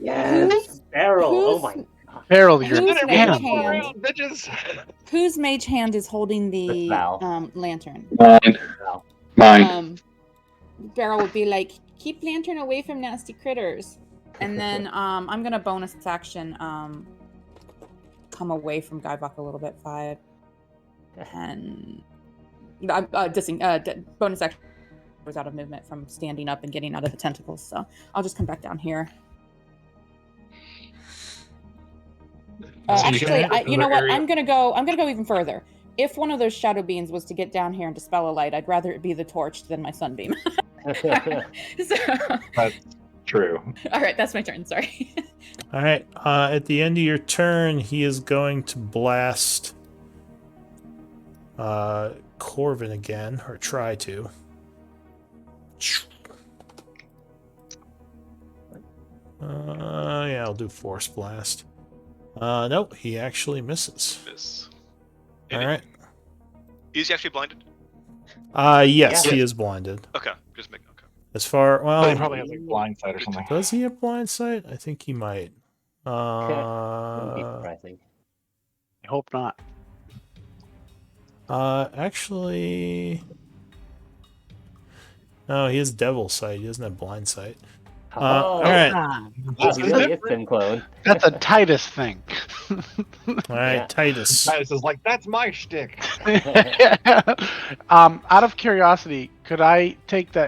yes, Barrel. Oh who's- my. Harold, you're Who's damn. mage hand? bitches. Whose mage hand is holding the Val. lantern? Mine. Wow. Mine. Beryl would be like, keep lantern away from nasty critters. And then I'm gonna bonus action come away from Guyvok a little bit. 5, 10. Bonus action was out of movement from standing up and getting out of the tentacles. So I'll just come back down here. So you Actually, can- you know what? area- I'm gonna go even further. If one of those shadow beams was to get down here and dispel a light, I'd rather it be the torch than my sunbeam. So, True. all right, that's my turn. Sorry. All right, at the end of your turn, he is going to blast Corvin again, or try to. Yeah, I'll do Force Blast. Nope, he actually misses. Miss. All right. Is he actually blinded? Yes, Yeah. he is blinded. Okay, just make okay. As far Oh, he well, probably has like blind sight or something. does he have blind sight? I think he might. Wouldn't be surprising. I hope not. Actually, no, he has devil sight. He doesn't have blind sight. Oh, all right. wow, This he is really is different. Sim clone. That's a Titus thing. All right, Yeah. Titus. Titus is like, that's my shtick. Out of curiosity, could I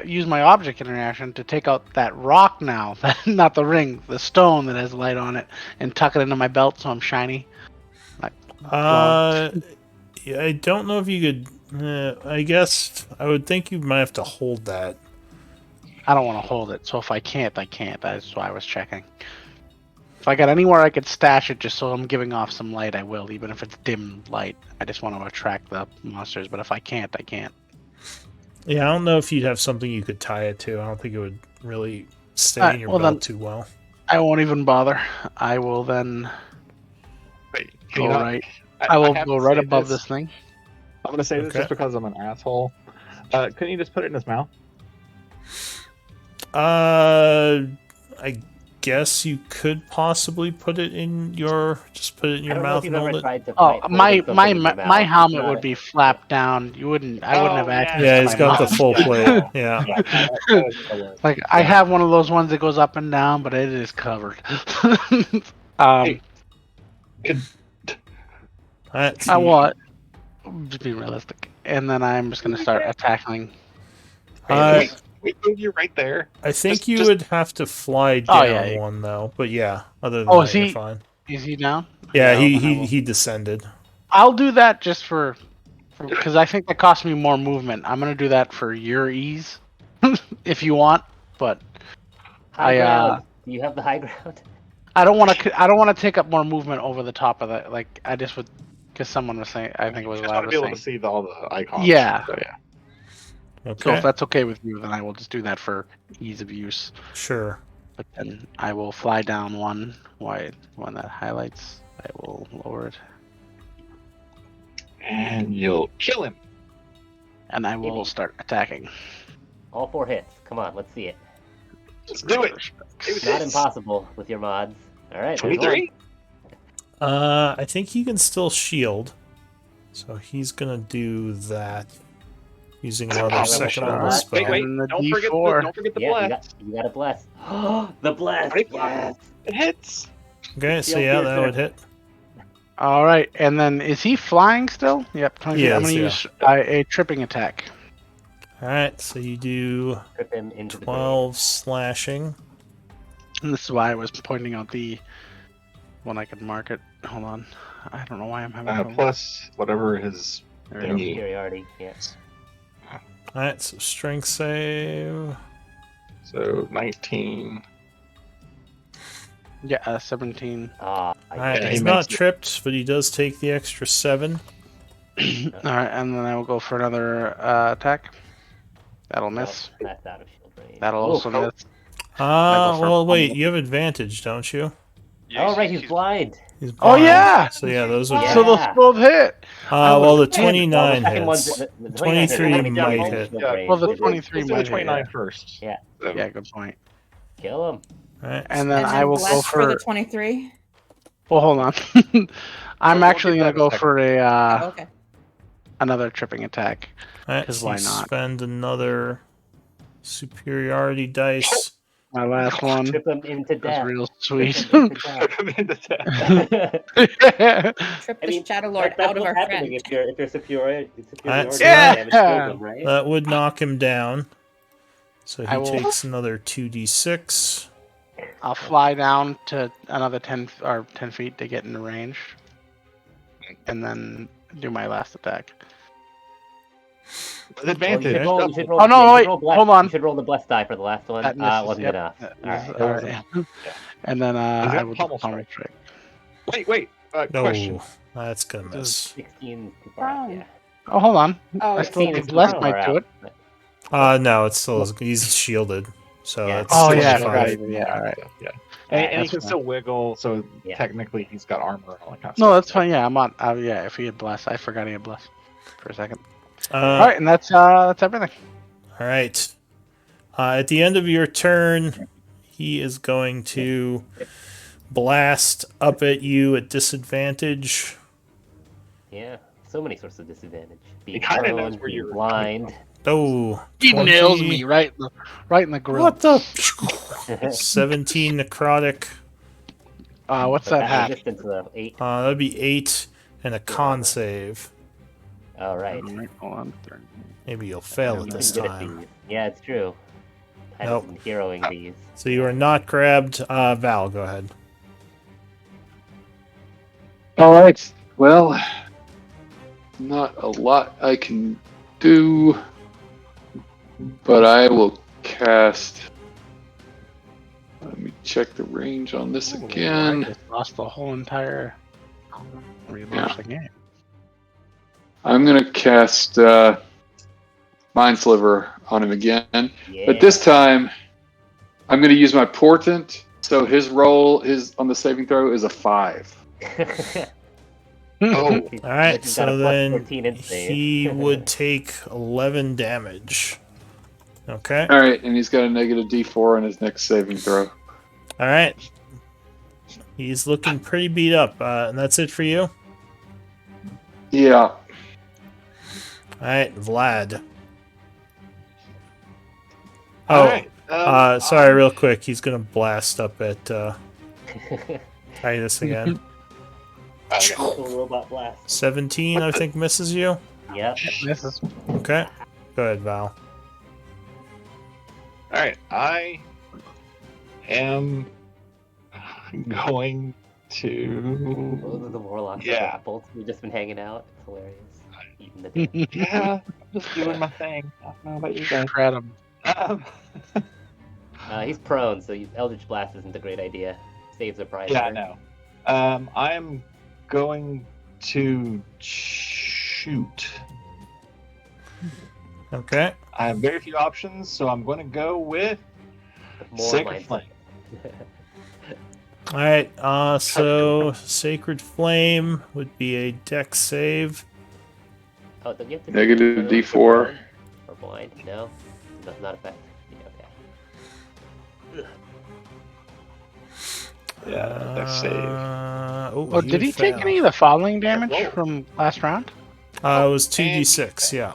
use my object interaction to take out that rock now, not the ring, the stone that has light on it, and tuck it into my belt so I'm shiny? Yeah, I don't know if you could. I guess I would think you might have to hold that. I don't want to hold it, so if I can't, I can't. That's why I was checking. If I got anywhere I could stash it just so I'm giving off some light, I will, even if it's dim light. I just want to attract the monsters, but if I can't, I can't. Yeah, I don't know if you'd have something you could tie it to. I don't think it would really stay Alright, in your well belt then- too well. I won't even bother. I will then Wait, go you know, right. I will have go to right say above this thing. I'm gonna say this Okay. just because I'm an asshole. Couldn't you just put it in his mouth? I guess you could possibly put it in your put it in I your don't know mouth if you've and ever hold it. tried to Oh, fight my holding something in your mouth. my It's helmet not would a- be flapped down. You wouldn't. I wouldn't have Oh, access. Yeah, to he's my got the mouth. full Yeah. plate. Yeah. Like I have one of those ones that goes up and down, but it is covered. Hey, Alright, I want just be realistic, and then I'm just gonna start attacking. we move you right there. I think Just- you just- would have to fly Oh, down yeah, you- one though. But yeah, other than Oh, that, is you're he- fine. Is he down? Yeah, then I he will. he descended. I'll do that just for because I think that costs me more movement. I'm gonna do that for your ease, if you want. But High I, ground. Do you have the high ground? I don't want to. I don't want to take up more movement over the top of that. Like I just would, because someone was saying. I think it was Just Lab want to was be able saying. to see all the icons. Yeah. So, yeah. So Okay, if that's okay with you, then I will just do that for ease of use. sure. But then I will fly down one. When that highlights, I will lower it, And you'll kill him. and I will Maybe. start attacking. All 4 hits. Come on, let's see it. Let's do it. It's not impossible with your mods. All right, there's one. 23. I think he can still shield, so he's gonna do that using another Oh, second shot. level spell. Wait, And the don't forget D4. don't forget the Yeah, bless. you got a bless. The bless. 25. Yes. It hits. Okay, so Shield yeah, that piercer. would hit. All right, and then is he flying still? Yep. 20 He I'm is, gonna yeah. use a tripping attack. All right, so you do Trip him into the 12 slashing. And this is why I was pointing out the one I could mark it. Hold on. I don't know why I'm having trouble. Plus whatever his There it grave. is. Superiority. Yes. All right, so strength save. so 19. Yeah, 17. Ah, All right, Yeah, he's he not makes it. tripped, but he does take the extra 7. All right, and then I will go for another attack. That'll miss. That's out of shield range. That'll Ooh. also miss. Ah, go for well, wait, fumble. you have advantage, don't you? Yeah, Oh, right, he's blind. He's Oh, blind. yeah! So yeah, those would. Yeah. So those both hit. Well, the Well, 29 the second one's- hits. the 29 23 hits. might Shield hit. range. Yeah, well, the Let's- 23 let's do might the hit. 29 first. Yeah. So, Yeah, good point. Kill him. All right. And then And I will go bless for the for. 23. Well, hold on. I'm We'll actually get gonna that in a go for a Oh, okay. another tripping attack. All right, 'Cause so why you not? spend another superiority dice. My last one Trip him into was death. real Trip sweet. him into death. Come into town. Trip I the mean, Shadow Lord that's out of what's our happening friend. if you're superiority That's- damage kills Yeah. him, right? That would knock him down. So I he will- takes another 2d6. I'll fly down to another 10 feet to get into range, and then do my last attack. With advantage. You Okay. should roll, Oh, no, you should wait, roll bless. hold on. You should roll the bless die for the last one. That misses, Wasn't yep. enough. That All right. misses, that all wasn't right. And then He's got I will do pummel pummel strike. strike. Wait. No, Question. that's gonna miss. 16 is too far out, Prone. yeah. Oh, hold on. Oh, I it's still 16 get is too blessed far might do out. it. No, it's still he's shielded. So Yeah. that's Oh still yeah, I fine. forgot even. Yeah, all right. Yeah. And he That's can fine. still wiggle, so Yeah. technically he's got armor and all that kind of No, stuff. that's fine. Yeah, I'm on. Yeah, if he had blessed, I forgot he had blessed for a second. Uh, All right, and that's everything. All right. At the end of your turn, he is going to blast up at you at disadvantage. Yeah, so many sorts of disadvantage. Being kinda knows prone, where being you're blind. Oh, He 20. nails me right in the grill. What the? 17 necrotic. What's But that hat? resistance of 8. That'd be 8 and a con save. All right. Hold on. Maybe you'll fail it You've this been good at time. these. Yeah, it's true. Nope. I've been heroing these. So you are not grabbed. Val, go ahead. All right. Well, not a lot I can do, but I will cast. Let me check the range on this I again. just lost the whole entire. Relaunched the game. I'm gonna cast Mind Sliver on him again, Yeah. but this time I'm gonna use my Portent. So his roll on the saving throw is a 5. Oh, He's- All right, he's got a so plus then 14 in save. he would take 11 damage. Okay. All right, and he's got a negative D4 on his next saving throw. All right. He's looking pretty beat up, and that's it for you. Yeah. All right, Vlad. Oh, Alright, sorry, real quick. He's gonna blast up at Titus again. Little robot blast. 17, I think, misses you. Yep. This is Okay. Go ahead, Val. Alright, I am going Those to. are the warlocks. Yeah. Bolts. We've just been hanging out. It's hilarious. Eating the dead. Yeah, I'm just doing my thing. I don't know about you guys. shred him. Um, He's prone, so Eldritch Blast isn't a great idea. Saves are probably yeah, I better. know. I am going to shoot. Okay. I have very few options, so I'm going to go with More Sacred lines. Flame. All right. So Sacred Flame would be a dex save. Oh, don't you have to Negative do D4. or blind? No, does not affect. Yeah, okay. Yeah, dex save. Oh, did he take any of the falling damage from last round? It was 2d6. Yeah.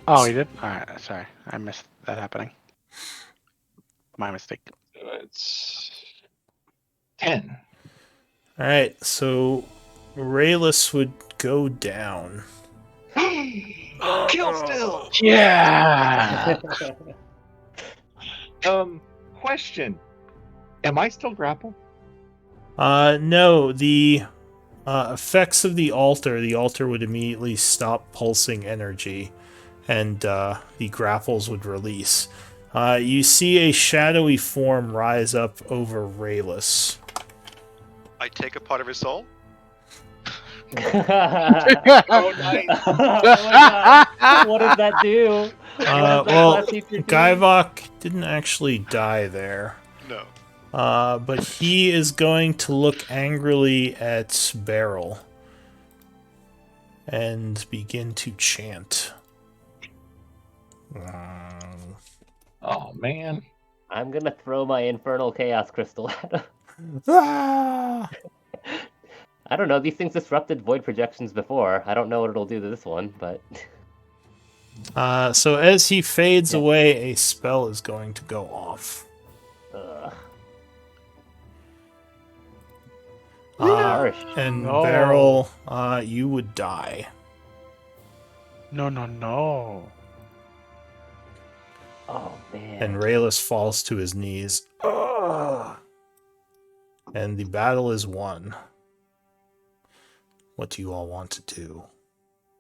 Oh, he did. All right, sorry, I missed that happening. My mistake. It's 10. All right. So Rayless would go down. Kill still. Yeah. Question. Am I still grappled? No. The effects of the altar would immediately stop pulsing energy, and the grapples would release. You see a shadowy form rise up over Rayless. I take a part of his soul. Oh, nice. Oh my god! What does that do? Well, Guyvok didn't actually die there. No. But he is going to look angrily at Beryl and begin to chant. Oh man. I'm gonna throw my Infernal Chaos Crystal at him. Ah! I don't know, these things disrupted void projections before. I don't know what it'll do to this one, but... So as he fades away, a spell is going to go off. Ugh. Uh, and No. Beryl, you would die. No. Oh, man. And Rayless falls to his knees. Ugh. And the battle is won. What do you all want to do?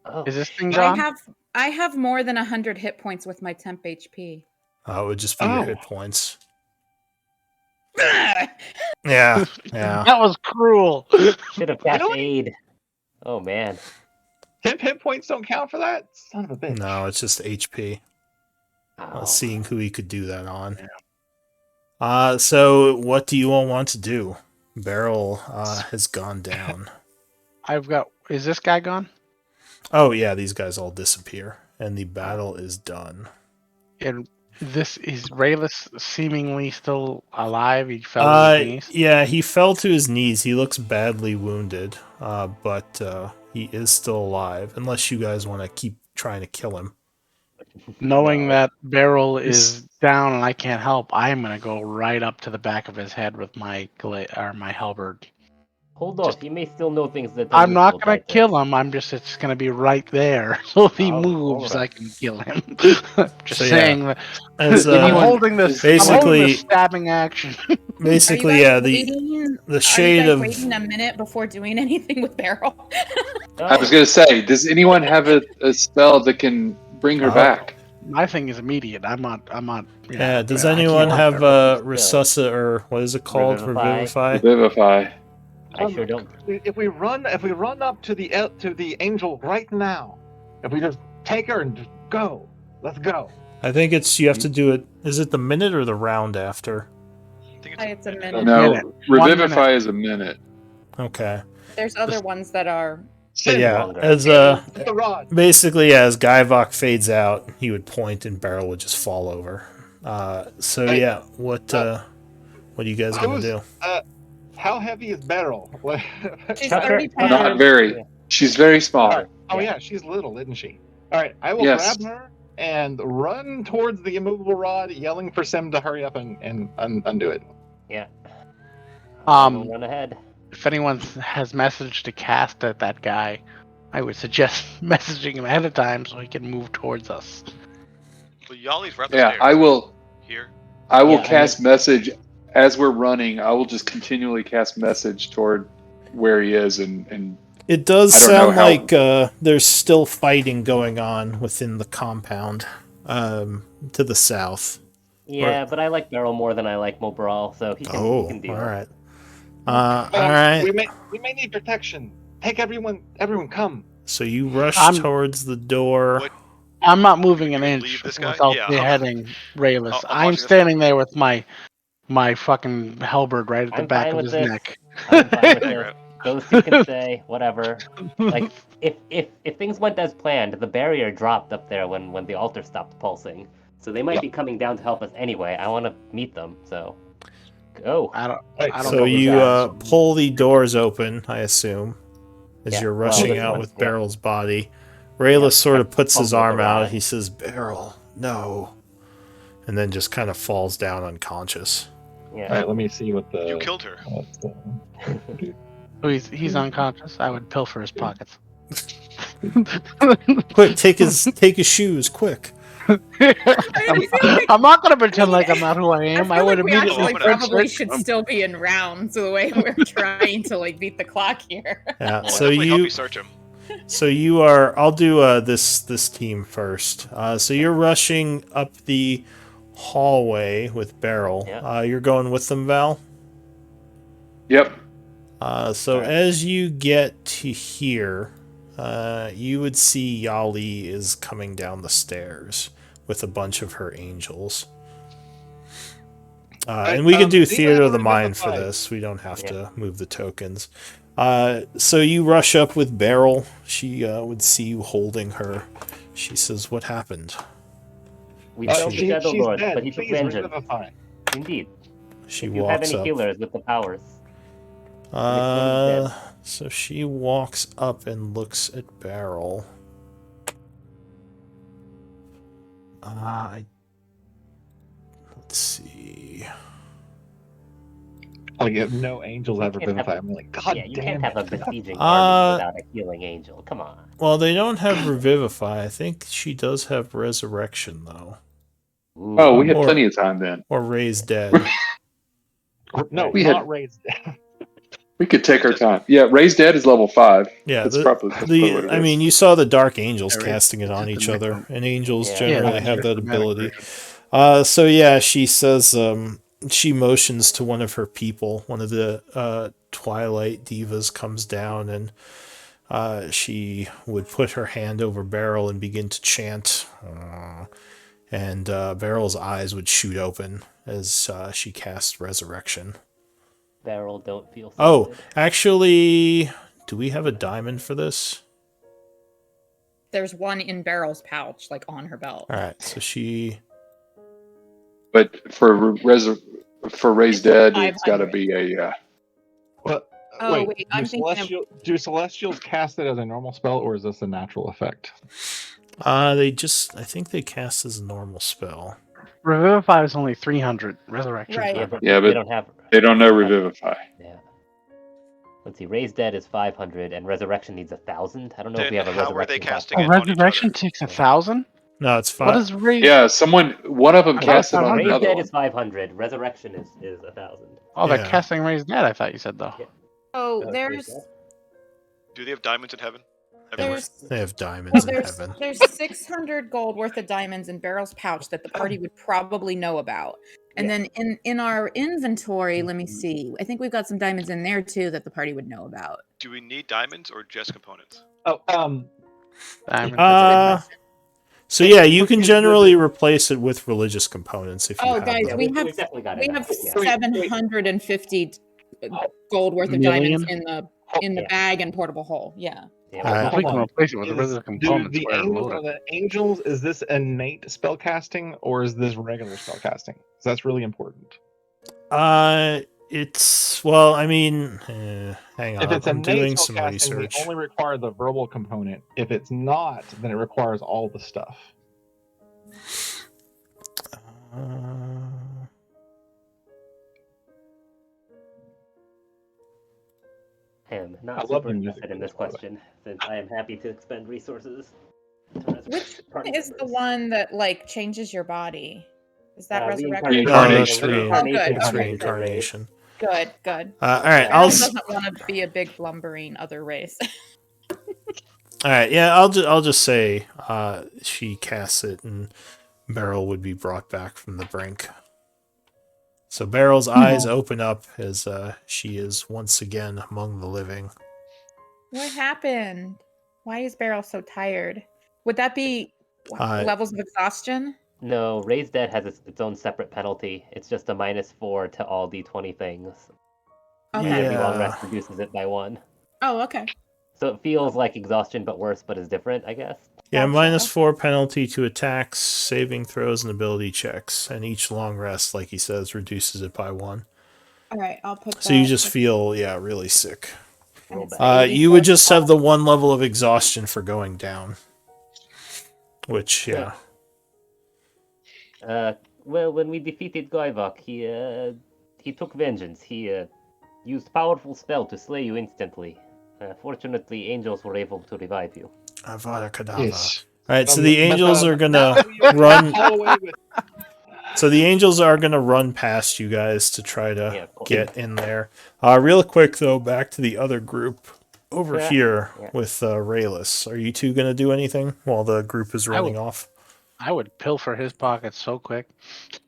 Oh, Is this thing shit. gone? I have more than 100 hit points with my temp HP. It would just be your Oh. hit points. Yeah. That was cruel. Should have cast Really? aid. Oh, man. 10 hit points don't count for that? Son of a bitch. No, it's just HP. Oh. Seeing who he could do that on. So what do you all want to do? Beryl has gone down. Is this guy gone? Oh yeah, these guys all disappear, and the battle is done. And This is Rayless seemingly still alive. He fell to his knees. Yeah, he fell to his knees. He looks badly wounded, but he is still alive. Unless you guys want to keep trying to kill him. Knowing No. that Beryl This- is down and I can't help, I'm gonna go right up to the back of his head with my my halberd. Hold on, Just- he may still know things that I'm not useful gonna about kill this. him. It's gonna be right there. So if he Oh, moves, alright. I can kill him. Just So, yeah, saying that. As I'm Anyone- holding this. I'm basically- holding this stabbing action. basically, yeah, the shade Are you of guys waiting a minute before doing anything with Beryl? I was gonna say, does anyone have a spell that can bring her Uh, back? My thing is immediate. I'm not. yeah. Does I anyone can't have help her. resuscit or what is it called? Revivify. Revivify. Vivify. I sure don't. If we run up to the angel right now, if we just take her and just go, let's go. I think you have to do it. Is it the minute or the round after? I think It's a minute. No, minute. 1 Revivify is a minute. Okay. There's other ones that are. So Sin, yeah, longer. as Get the rod. basically, as Guyvok fades out, he would point and Beryl would just fall over. So Hey, yeah, what are you guys gonna who's- do? How heavy is Beryl? She's Tucker- 30 Tucker- pounds. Not very. Yeah. She's very small. Oh Yeah. yeah, she's little, isn't she? All right, I will Yes. grab her and run towards the immovable rod, yelling for Sim to hurry up and undo it. Yeah. Um, Run ahead. If anyone has message to cast at that guy, I would suggest messaging him ahead of time so he can move towards us. Well, Yali's right Yeah, upstairs. I will. Here. I will Yeah, I cast message as we're running. I will just continually cast message toward where he is, and It does I don't know sound how- like there's still fighting going on within the compound to the south. Yeah, but I like Beryl more than I like Mobral, so he can deal. All right. All right. We may need protection. Take everyone, come. So you rush I'm- towards the door. What- I'm not moving an You inch leave this guy? without Yeah, beheading Rayless. I'm I'm watching this standing there with my fucking halberd right at the I'm back fine of with his this. neck. I'm fine with Hang this. out. Ghosty can say whatever. Like if things went as planned, the barrier dropped up there when the altar stopped pulsing. So they might Yep. be coming down to help us anyway. I want to meet them. So go. I don't. Right, I don't So know you guys. pull the doors open, I assume, as Yeah, you're well, rushing this out one, with yeah. Beryl's body. Rayless sort of puts his Fumble arm the out. rod. He says, "Beryl, no," and then just kind of falls down unconscious. All Yeah. right, let me see what the. You killed her. Oh, he's unconscious. I would pilfer his pockets. Quick, take his shoes, quick. I'm not gonna pretend like I'm not who I am. I feel would like we immediately actually I'm gonna- probably should still be in rounds the way we're trying to like beat the clock here. Yeah. Well, So definitely help you you search him. So you are. I'll do this team first. So you're rushing up the hallway with Beryl. Yeah. You're going with them, Val. yep. So Alright. as you get to here, you would see Yali is coming down the stairs with a bunch of her angels. And we can do do you Theater have of the a Mind for Revivify? this. We don't have Yeah. to move the tokens. So you rush up with Beryl. She would see you holding her. She says, "What happened?" We killed the Shadow she's Lord, dead. but he took Please vengeance. revivify. Indeed. She If you have walks any up. healers with the powers. So she walks up and looks at Beryl. Let's see. Like if no angels ever can't have- revivify. I'm like, God Yeah, you damn can't have a it. besieging Uh, army without a healing angel. Come on. Well, they don't have Revivify. I think she does have Resurrection, though. Ooh. Oh, we had Or- plenty of time then. Or Raise Dead. No, We not had- raised. We could take our time. Yeah, Raise Dead is level 5. Yeah, That's probably what it I is. mean, you saw the Dark Angels There is- casting it on it's each the other, micro- and angels Yeah. generally Yeah, have it's that the ability. version. So yeah, she says she motions to one of her people. One of the Twilight divas comes down, and she would put her hand over Beryl and begin to chant. And Beryl's eyes would shoot open as she casts Resurrection. Beryl, don't feel so Oh, good. actually, do we have a diamond for this? There's one in Beryl's pouch, like on her belt. All right, so she But for Raised Dead, it's got to 500. be a. Well, Oh, wait, I'm thinking of- do Celestials cast it as a normal spell, or is this a natural effect? I think they cast as a normal spell. Revivify is only 300. Resurrection. Right. Yeah, but Yeah, they but don't have. They don't know Revivify. Yeah. Let's see. Raised Dead is 500, and Resurrection needs 1,000. I don't know if Then we have a how are Resurrection. they class. casting Oh, it on each Resurrection other? takes 1,000. No, it's What 5. is raised? Yeah, one of them Oh, cast it that's on not Raised another Dead one. is 500. Resurrection is 1,000. Oh, they're Yeah. casting Raised Dead. I thought you said though. Yeah. Oh, Raised there's Dead? Do they have diamonds in heaven? Everywhere. there's They have diamonds in there's heaven. there's 600 gold worth of diamonds in Barrel's pouch that the party would probably know about. And Yeah. then in our inventory, let me see. I think we've got some diamonds in there too that the party would know about. Do we need diamonds or just components? Oh, Diamond. So yeah, you can generally replace it with religious components if you Oh, have guys, them. we we've have definitely got we it. have Yeah. 750 gold worth of diamonds Million? in the Yeah. bag and portable hole. Yeah. Yeah, Alright. If we can Hold on. replace it with Is- regular do components, the we're angels, loaded. is this innate spellcasting or is this regular spellcasting? 'Cause that's really important. It's well, I mean, hang on. If it's I'm innate doing some spellcasting, research. they only require the verbal component. If it's not, then it requires all the stuff. I am I not love super the music interested in for this this, by the way. question, since I am happy to expend resources. to Which resurrect party one is the members. one that like changes your body? Is that resurrection? Reincarnation. No, that's Reincarnation. Oh, good. it's Okay, reincarnation. Good, good. All right, Yeah. I'll. Barrel doesn't want to be a big lumbering other race. All right, yeah, I'll just say she casts it, and Beryl would be brought back from the brink. So Beryl's eyes open up as she is once again among the living. What happened? Why is Beryl so tired? Would that be levels of exhaustion? No, Raised Dead has its own separate penalty. It's just a -4 to all D20 things. Okay. And every long Yeah. rest reduces it by 1. Oh, okay. So it feels like exhaustion, but worse, but is different, I guess. Yeah, Gotcha. -4 penalty to attacks, saving throws, and ability checks, and each long rest, like he says, reduces it by 1. All right, I'll put. So you that- just feel, really sick. Roll It's back. You would just have the 1 level of exhaustion for going down. Which, yeah. Well, when we defeated Goivok, he took vengeance. He used powerful spell to slay you instantly. Fortunately, angels were able to revive you. Avada Kedavra. Yes. Alright, so the angels are gonna run. So the angels are gonna run past you guys to try to Yeah, of course. get in there. Real quick though, back to the other group over Yeah. here Yeah. with Rayless. Are you two gonna do anything while the group is running off? I would pilfer his pockets so quick.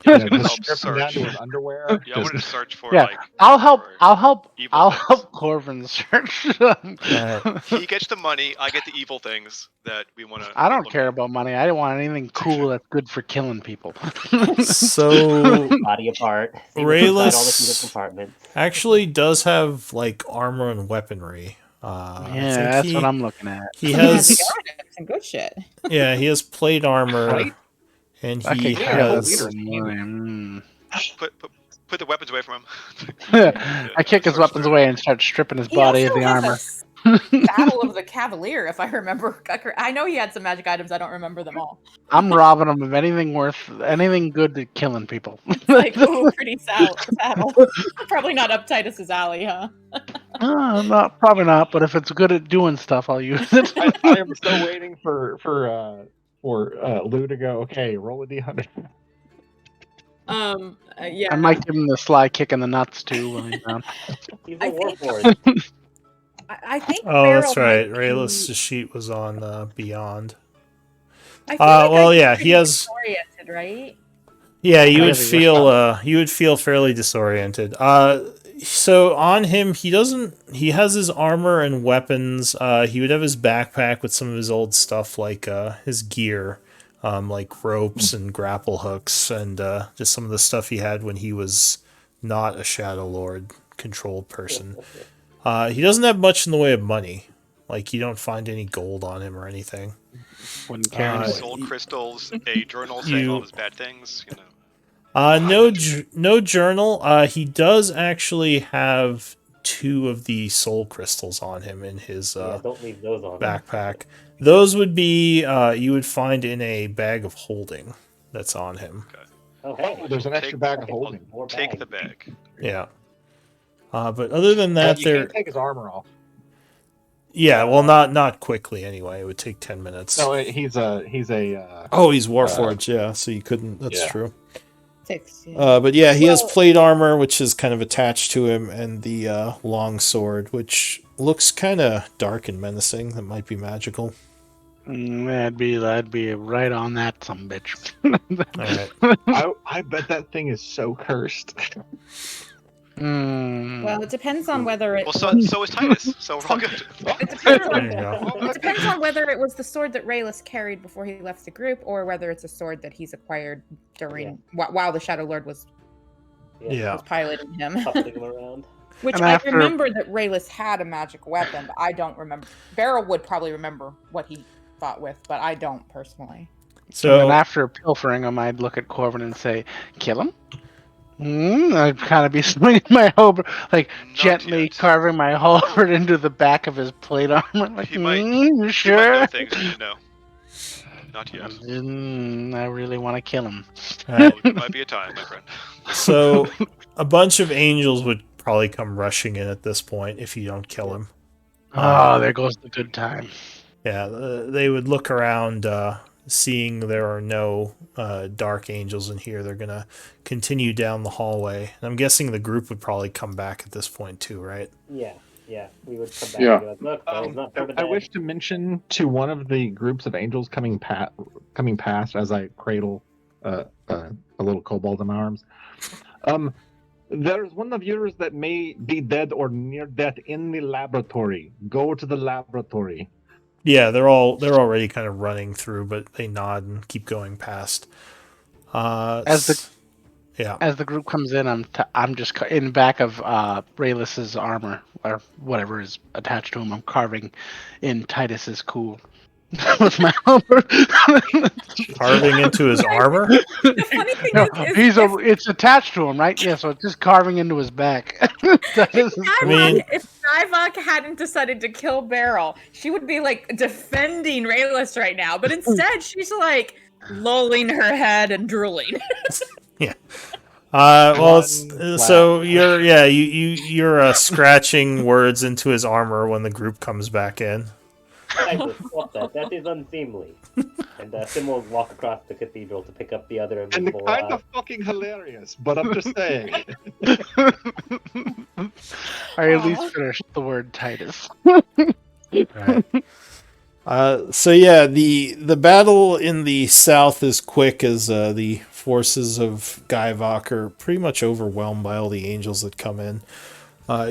Yeah, I Yeah, was gonna just help strip him down search. to his underwear. Yeah, I wanted to search for Yeah, like. I'll help. for I'll help. evil I'll things. help Corvin search. Alright. He gets the money. I get the evil things that we want to. I don't care about money. I don't want anything cool that's good for killing people. So Body apart. See what's inside all the Rayless secret compartments. actually does have like armor and weaponry. I Yeah, think that's what I'm looking at. He Yeah, has some good shit. yeah, he has plate armor, Plate? and I he could care less has than money. Put the weapons away from him. I kick his weapons away and start stripping his body of the armor. Battle of the Cavalier, if I remember. I know he had some magic items. I don't remember them all. I'm robbing him of anything good at killing people. Like, ooh, pretty saddle. Probably not up Titus's alley, huh? Probably not. But if it's good at doing stuff, I'll use it. I am still waiting for Lou to go. Okay, roll a d100. Yeah. I might give him the sly kick in the nuts too when he's down. He's I a think- warforged. I think. Oh, that's Beryl right. might Rayless' be- sheet was on Beyond. I feel like well, I'd be yeah, he pretty has- disoriented, right? Yeah, you would Really feel fairly disoriented. So on him, he has his armor and weapons. He would have his backpack with some of his old stuff like his gear, like ropes and grapple hooks, and just some of the stuff he had when he was not a Shadow Lord controlled person. He doesn't have much in the way of money. Like, you don't find any gold on him or anything. Wouldn't care. Uh, Soul crystals, a journal saying all of his bad things. No journal. He does actually have 2 of the soul crystals on him in his Yeah, don't leave those on. backpack. Those would be you would find in a bag of holding that's on him. Oh, hey. There's an extra Take- bag of Okay, holding. more Take bags. the bag. Yeah. But other than that, You there. can't take his armor off. Yeah, well, not quickly anyway. It would take 10 minutes. No, he's a Oh, he's Warforged, yeah. So you couldn't. That's yeah. true. 6. Yeah. But yeah, he has plate armor, which is kind of attached to him, and the long sword, which looks kind of dark and menacing. That might be magical. That'd be right on that bitch. All right. I bet that thing is so cursed. Well, it depends on whether it. Well, so is Titus. So we're all good. It depends There on, you go. it depends on whether it was the sword that Rayless carried before he left the group, or whether it's a sword that he's acquired during while the Shadow Lord was Yeah. piloting him. Puffing him around. Which And I after- remember that Rayless had a magic weapon, but I don't remember. Beryl would probably remember what he fought with, but I don't personally. And So after pilfering him, I'd look at Corvin and say, "Kill him." I'd kind of be swinging my halberd, like Not gently yet. carving my halberd into the back of his plate armor. Like, He might- you You might sure? know things you should know. Not yet. I really want to kill him. all right. It might be a time, my friend. So a bunch of angels would probably come rushing in at this point if you don't kill him. Oh, there goes the good time. Yeah, they would look around, seeing there are no dark angels in here. They're gonna continue down the hallway. And I'm guessing the group would probably come back at this point too, right? Yeah. We would come back Yeah. and be like, look, Bell's not for the I dead. wish to mention to one of the groups of angels coming past as I cradle a little kobold in my arms. There's one of yours that may be dead or near death in the laboratory. Go to the laboratory. Yeah, they're already kind of running through, but they nod and keep going past. As the- yeah. As the group comes in, I'm just in back of Rayless's armor or whatever is attached to him. I'm carving in Titus's cool with my halberd. Carving into his armor. The funny thing No, is it's attached to him, right? Yeah, so it's just carving into his back. if Divok hadn't decided to kill Beryl, she would be like defending Rayless right now. But instead, she's like lolling her head and drooling. Well, One so you're scratching words into his armor when the group comes back in. Titus, stop that. That is unseemly. And Sim will walk across the cathedral to pick up the other And invisible. kind of fucking hilarious, but I'm just saying. I at least finished the word Titus. Right. So yeah, the battle in the south is quick as the forces of Guyvok are pretty much overwhelmed by all the angels that come in.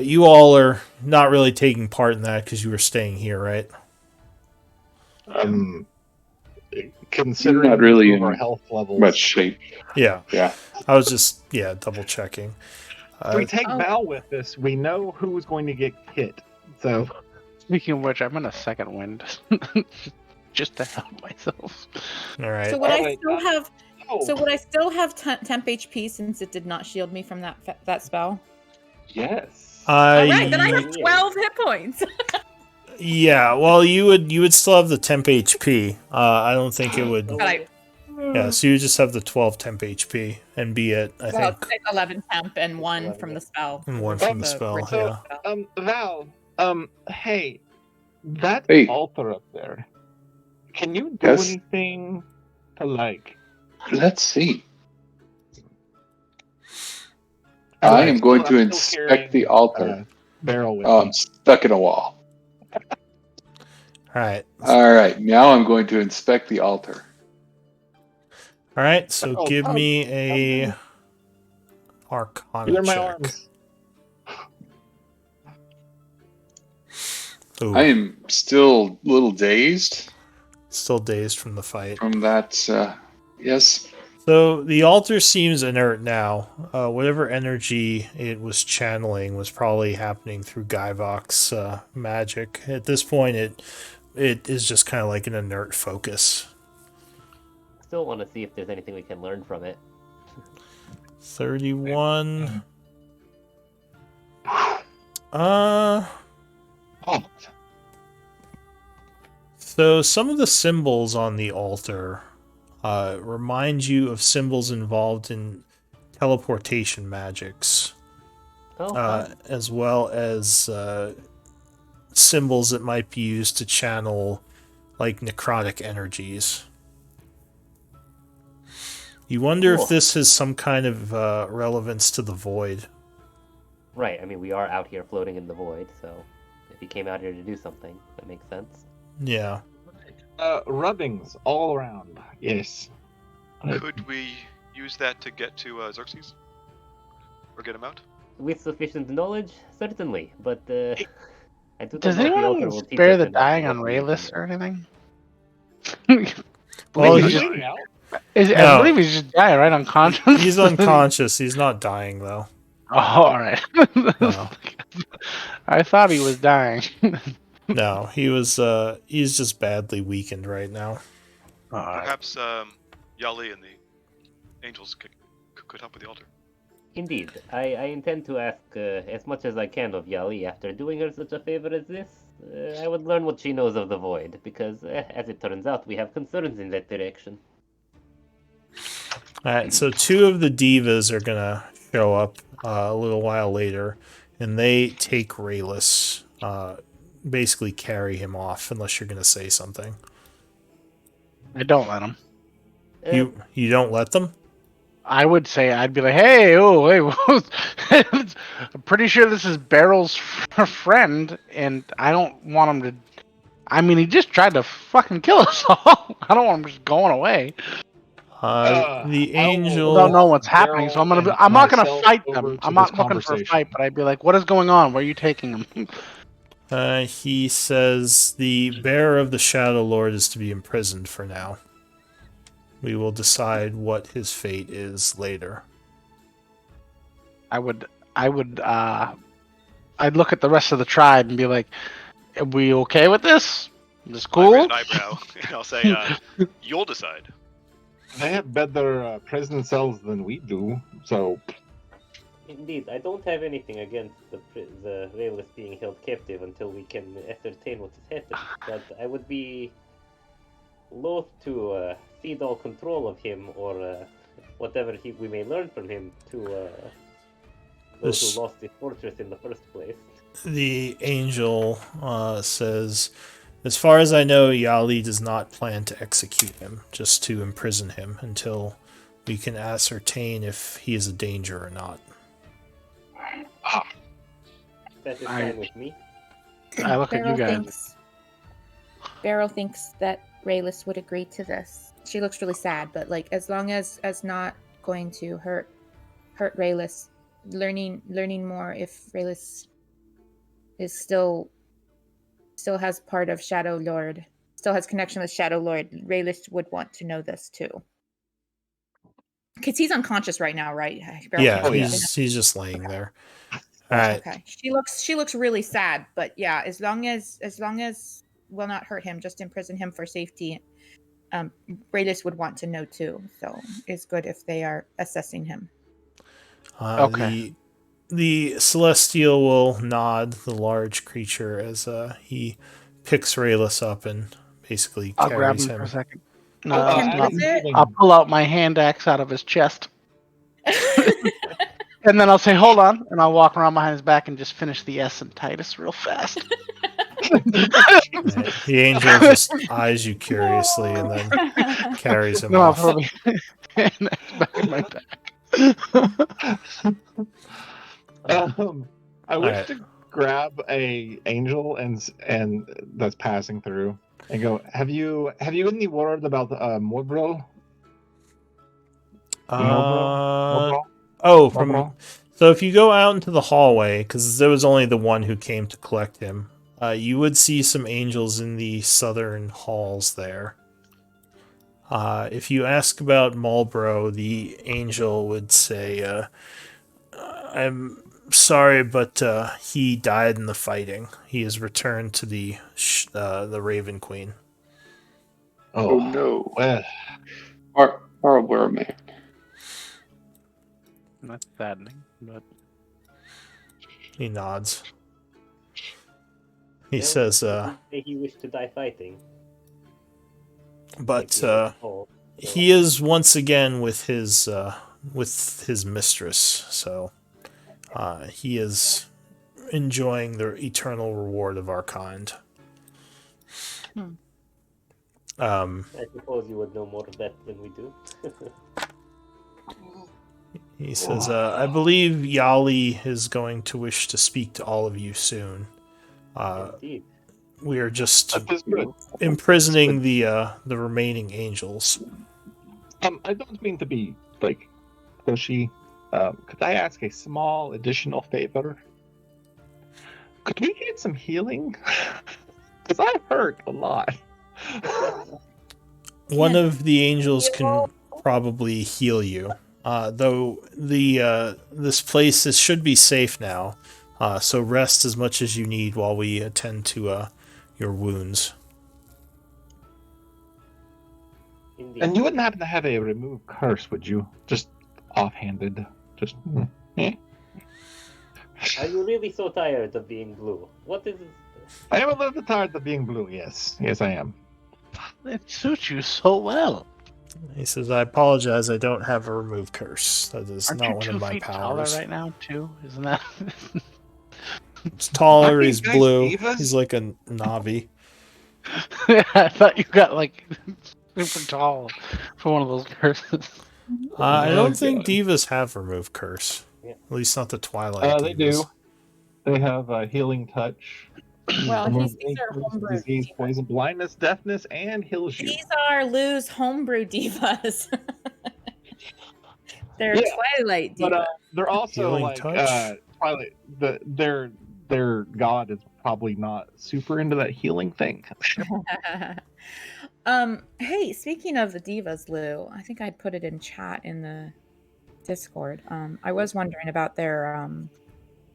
You all are not really taking part in that because you were staying here, right? Considering Not really our in health levels, Much shape. Yeah. Yeah. I was just double checking. if we take Val with us, we know who's going to get hit. So Speaking of which, I'm in a second wind. Just to help myself. All right. So would I Alright, still have? oh, So would I still have temp HP since it did not shield me from that spell? yes. All right, then I you- have 12 hit points. Yeah, well, you would still have the temp HP. I don't think it would. But I Yeah, so you just have the 12 temp HP and be at I well, think it's 11 temp and 1 11, from yeah. the spell. and 1 from the The spell. ritual Yeah. spell. Val, hey, that Hey. altar up there. Can you do Yes? anything to like? Let's see. I am going to I'm still inspect the altar. Barrel with Oh, me. I'm stuck in a wall. All right. All right, now I'm going to inspect the altar. All right. So Oh, give oh, me a Arcana They're my check. arms. Ooh, I am still a little dazed still dazed from the fight. from that. Yes. So the altar seems inert now. Whatever energy it was channeling was probably happening through Guyvok's magic. At this point, it is just kind of like an inert focus. Still want to see if there's anything we can learn from it. 31. Oh, So some of the symbols on the altar remind you of symbols involved in teleportation magics, Oh, fun. as well as symbols that might be used to channel like necrotic energies. You wonder Cool. if this has some kind of relevance to the void. Right, I mean, we are out here floating in the void, so if he came out here to do something, that makes sense. Yeah. rubbings all around. Yes. Could we use that to get to Xerxes? Or get him out? With sufficient knowledge, certainly, but I do Does not know if the altar anyone will teach spare us the enough to dying get on to Rayless the- or anything? Well, Believe he- he's just, Bleeding out? I No. believe he's just dying, right? Unconscious? He's unconscious. He's not dying, though. Oh, alright. No. I thought he was dying. No, he's just badly weakened right now. Alright. Perhaps Yali and the angels could help with the altar. Indeed, I intend to ask as much as I can of Yali after doing her such a favor as this. I would learn what she knows of the void, because, as it turns out, we have concerns in that direction. Alright, so 2 of the divas are gonna show up a little while later, and they take Rayless, basically carry him off, unless you're gonna say something. I don't let him. You don't let them? I would say, I'd be like, hey, I'm pretty sure this is Barrel's friend, and I don't want him to. I mean, he just tried to fucking kill us all. I don't want him just going away. The I will- angel. Don't know what's happening, so I'm gonna. Daryl I'm not gonna myself fight over them. to I'm this not looking for a conversation. fight, but I'd be like, what is going on? Where are you taking him? He says the bearer of the Shadow Lord is to be imprisoned for now. We will decide what his fate is later. I'd look at the rest of the tribe and be like, are we okay with this? Is this I cool? raise an eyebrow, and I'll say, you'll decide. They have better prison cells than we do, so Indeed, I don't have anything against the Rayless being held captive until we can ascertain what has happened, but I would be loath to cede all control of him or whatever we may learn from him to those This- who lost the fortress in the first place. The angel says, as far as I know, Yali does not plan to execute him, just to imprison him until we can ascertain if he is a danger or not. That is I- fine with me. I look at you guys. Beryl thinks that Rayless would agree to this. She looks really sad, but like as long as not going to hurt Rayless, learning more if Rayless is still has part of Shadow Lord, still has connection with Shadow Lord, Rayless would want to know this too. Because he's unconscious right now, right? Beryl Yeah, can't yeah. he's just laying there. All right. Okay. She looks really sad, but yeah, as long as will not hurt him, just imprison him for safety. Rayless would want to know too, so it's good if they are assessing him. Okay. The Celestial will nod, the large creature, as he picks Rayless up and basically I'll grab carries him for a him. second. No, Oh, it's can not- I visit? I'll pull out my hand axe out of his chest, and then I'll say, "Hold on," and I'll walk around behind his back and just finish the S in Titus real fast. Right. The angel just eyes you curiously and then carries him No, I'll off. throw my hand axe back in my back. I wish Alright. to grab a angel and that's passing through and go. Have you any word about Morbro? Uh, Morbro? oh, from Morbro? so if you go out into the hallway, because there was only the one who came to collect him, you would see some angels in the southern halls there. If you ask about Marlborough, the angel would say, I'm sorry, but he died in the fighting. He has returned to the Raven Queen. Oh no. Well, Our man. That's saddening, but He nods. He No, says, he didn't say he wished to die fighting. but Like he was told. he is once again with his mistress, so he is enjoying the eternal reward of our kind. Hmm. I suppose you would know more of that than we do. He says, I believe Yali is going to wish to speak to all of you soon. Indeed. We are just That is good. imprisoning the remaining angels. I don't mean to be like pushy. Could I ask a small additional favor? Could we get some healing? Because I hurt a lot. One of the angels can probably heal you. Though this place should be safe now. So rest as much as you need while we attend to your wounds. Indeed. And you wouldn't happen to have a remove curse, would you? Just offhanded. Just. Are you really so tired of being blue? What is I am a little bit tired of being blue. Yes, yes, I am. it suits you so well. He says, I apologize, I don't have a remove curse. That is Aren't not you one 2 of my feet taller powers. right now, too? Isn't that? He's taller, Aren't he's these guys blue. divas? He's like a Navi. I thought you got like super tall for one of those curses. I Oh, don't think God. divas have remove curse. Yeah. At least not the Twilight They divas. do. They have healing touch. Well, Removes these are removes homebrew disease, divas. poison, blindness, deafness, and heals you. These are Lou's homebrew divas. They're Yeah, Twilight But divas. they're also Healing like touch? Twilight. Their god is probably not super into that healing thing. Hey, speaking of the divas, Lou, I think I put it in chat in the Discord. I was wondering about their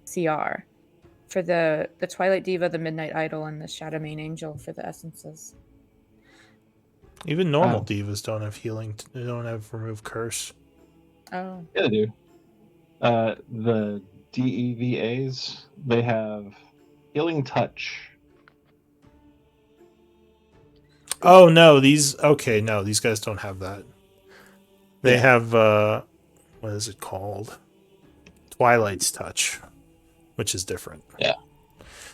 CR for the Twilight Diva, the Midnight Idol, and the Shadowmane Angel for the essences. Even normal divas don't have healing. They don't have remove curse. Oh, Yeah, they do. The DEVAs, they have healing touch. Oh no, these guys don't have that. They Yeah. have what is it called? Twilight's touch, which is different.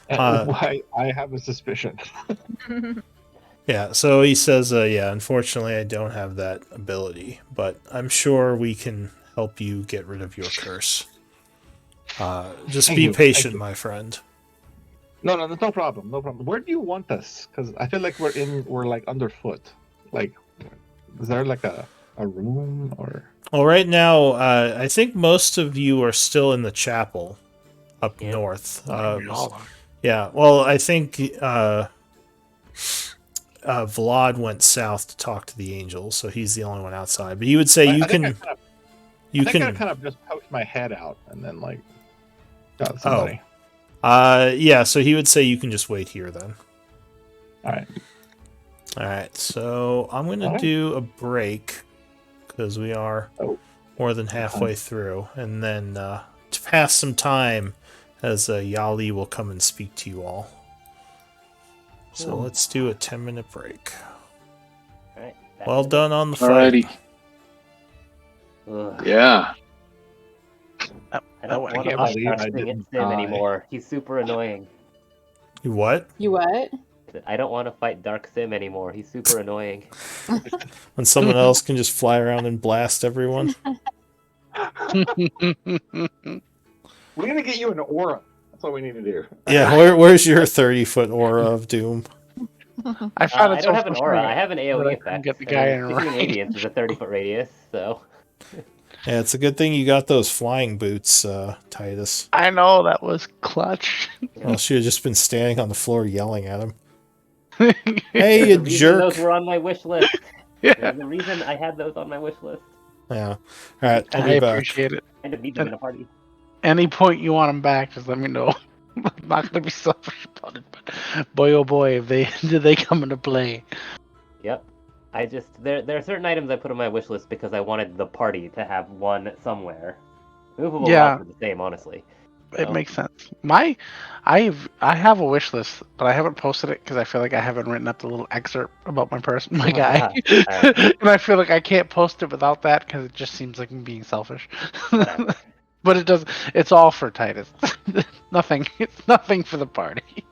Why I have a suspicion. Yeah, so he says, unfortunately I don't have that ability, but I'm sure we can help you get rid of your curse. Just Thank be you, patient, thank you. my friend. No, there's no problem. No problem. Where do you want us? Because I feel like we're like underfoot. Like, is there like a room or? Well, right now, I think most of you are still in the chapel up Yeah. north. We all are. Yeah, well, I think Vlad went south to talk to the angels, so he's the only one outside. But you would say you I think can, I kind of just poked my head out and then like got somebody. yeah. So he would say you can just wait here then. All right. All right. So I'm gonna Alright. do a break because we are Oh. more than halfway through, and then to pass some time, as Yali will come and speak to you all. So Cool. let's do a 10-minute break. All right. Well done on the fight. Alrighty. Ugh. Yeah. I don't want can't to fight believe I Dark didn't Sim die. anymore. He's super annoying. You what? you what? I don't want to fight Dark Sim anymore. He's super annoying. When someone else can just fly around and blast everyone? We're gonna get you an aura. That's what we need to do. Yeah, where's your 30-foot aura of doom? I found it I so don't have an aura. frustrating I have an that AoE I couldn't effect. get the guy in Between range. radiance is a 30-foot radius, so Yeah, it's a good thing you got those flying boots, Titus. I know that was clutch. Else you'd have just been standing on the floor yelling at him. Hey, you the reason jerk! those were on my wish list. Yeah. There's the reason I had those on my wish list. Yeah. All right, I'll I be back. appreciate it. I need them in a party. Any point you want them back, just let me know. I'm not gonna be selfish about it, but boy oh boy, if they did they come into play. Yep. I just there are certain items I put on my wish list because I wanted the party to have one somewhere, Movable Yeah. rocks are the same, honestly. It So, makes sense. I have a wish list, but I haven't posted it because I feel like I haven't written up the little excerpt about my Oh, guy, yeah. Alright. and I feel like I can't post it without that because it just seems like me being selfish. Whatever. But it does. It's all for Titus. Nothing. It's nothing for the party.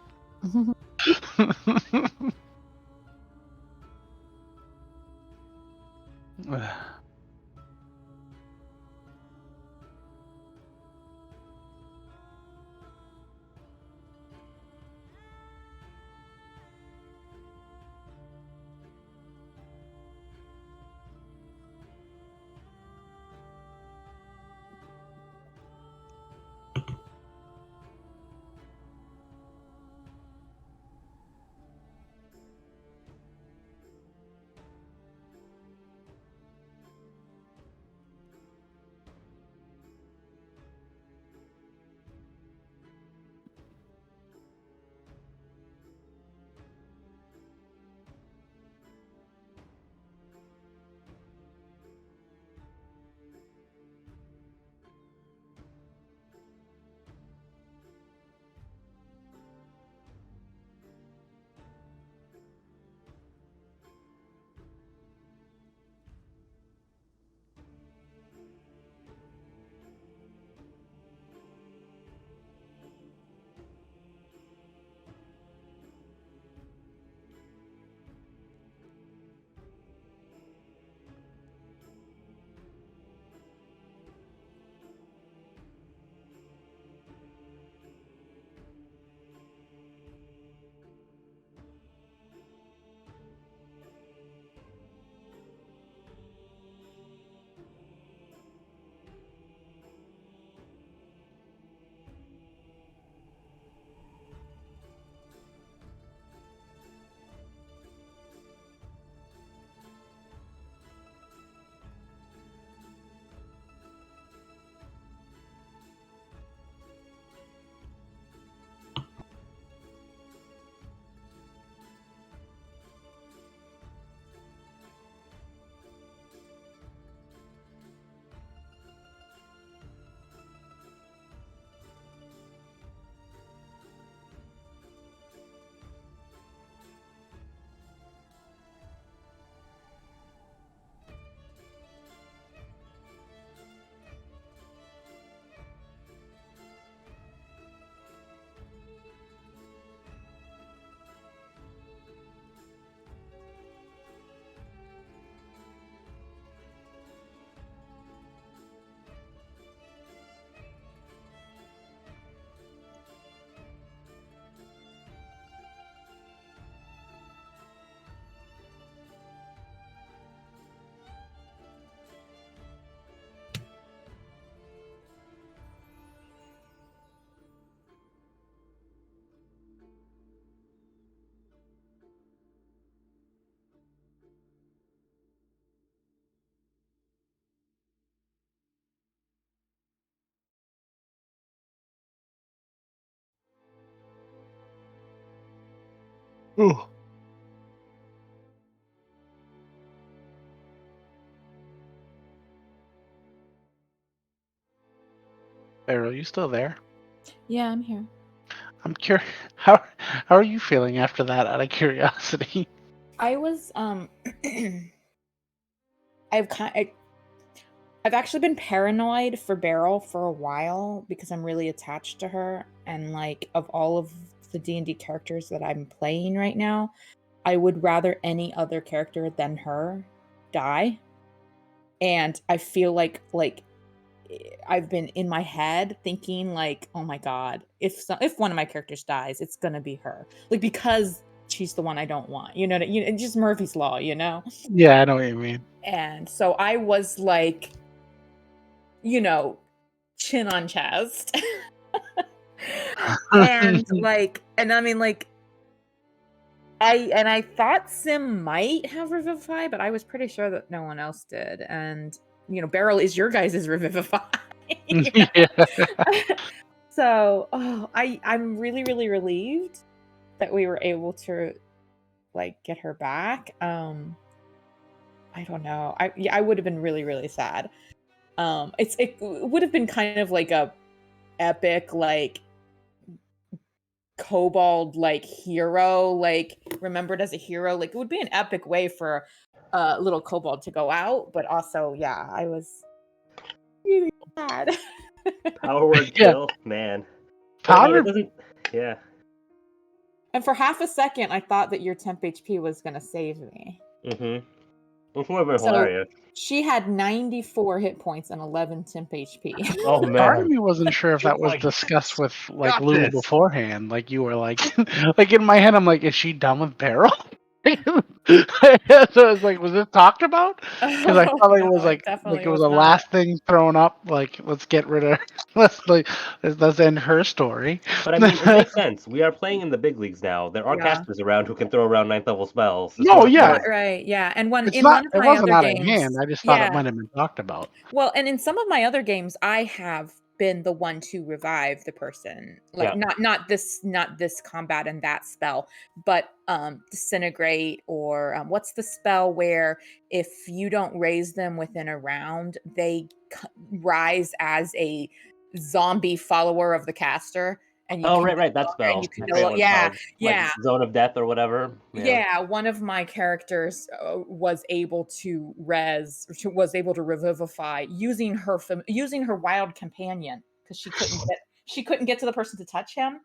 Ooh. Beryl, you still there? Yeah, I'm here. I'm curious. How are you feeling after that? Out of curiosity. I was I've I've actually been paranoid for Beryl for a while because I'm really attached to her, and like of all of the D&D characters that I'm playing right now, I would rather any other character than her die. And I feel like I've been in my head thinking like, oh my god, if one of my characters dies, it's gonna be her, like because she's the one I don't want. It's just Murphy's Law, you know. Yeah, I know what you mean. And so I was like, chin on chest. and I mean like I thought Sim might have Revivify, but I was pretty sure that no one else did. And Beryl is your guys' Revivify. Yeah. So I'm really, really relieved that we were able to like get her back. I don't know. I would have been really, really sad. it would have been kind of like a epic like kobold like hero, like remembered as a hero. Like it would be an epic way for a little kobold to go out, but also yeah, I was really sad. Power word Yeah. kill, man. But, I mean, Powder. it doesn't. Yeah. And for half a second, I thought that your temp HP was gonna save me. Mm-hmm. It's more of a So- hilarious. She had 94 hit points and 11 temp HP. Oh Part of man. me wasn't sure if that was Like, discussed with like got Lulu this. beforehand. Like you were like, like in my head, I'm like, is she done with Beryl? So I was like, was this talked about? Because I thought it was like it was a last thing thrown up. Like let's get rid of, let's end her story. But I mean, it makes sense. We are playing in the big leagues now. There are Yeah. casters around who can throw around 9th level spells. It's No, not yeah. like- Right, yeah. And one It's in not. one of It my wasn't other out of games, hand. I just thought yeah. it might have been talked about. Well, and in some of my other games, I have been the one to revive the person. Like Yeah. not this combat and that spell, but disintegrate or what's the spell where if you don't raise them within a round, they rise as a zombie follower of the caster. And you Oh, can right, that and spell. you can I no forget lo- what it's yeah, called. yeah. Like Zone of Death or whatever. Yeah, one of my characters was able to revivify using her wild companion because she couldn't get to the person to touch him,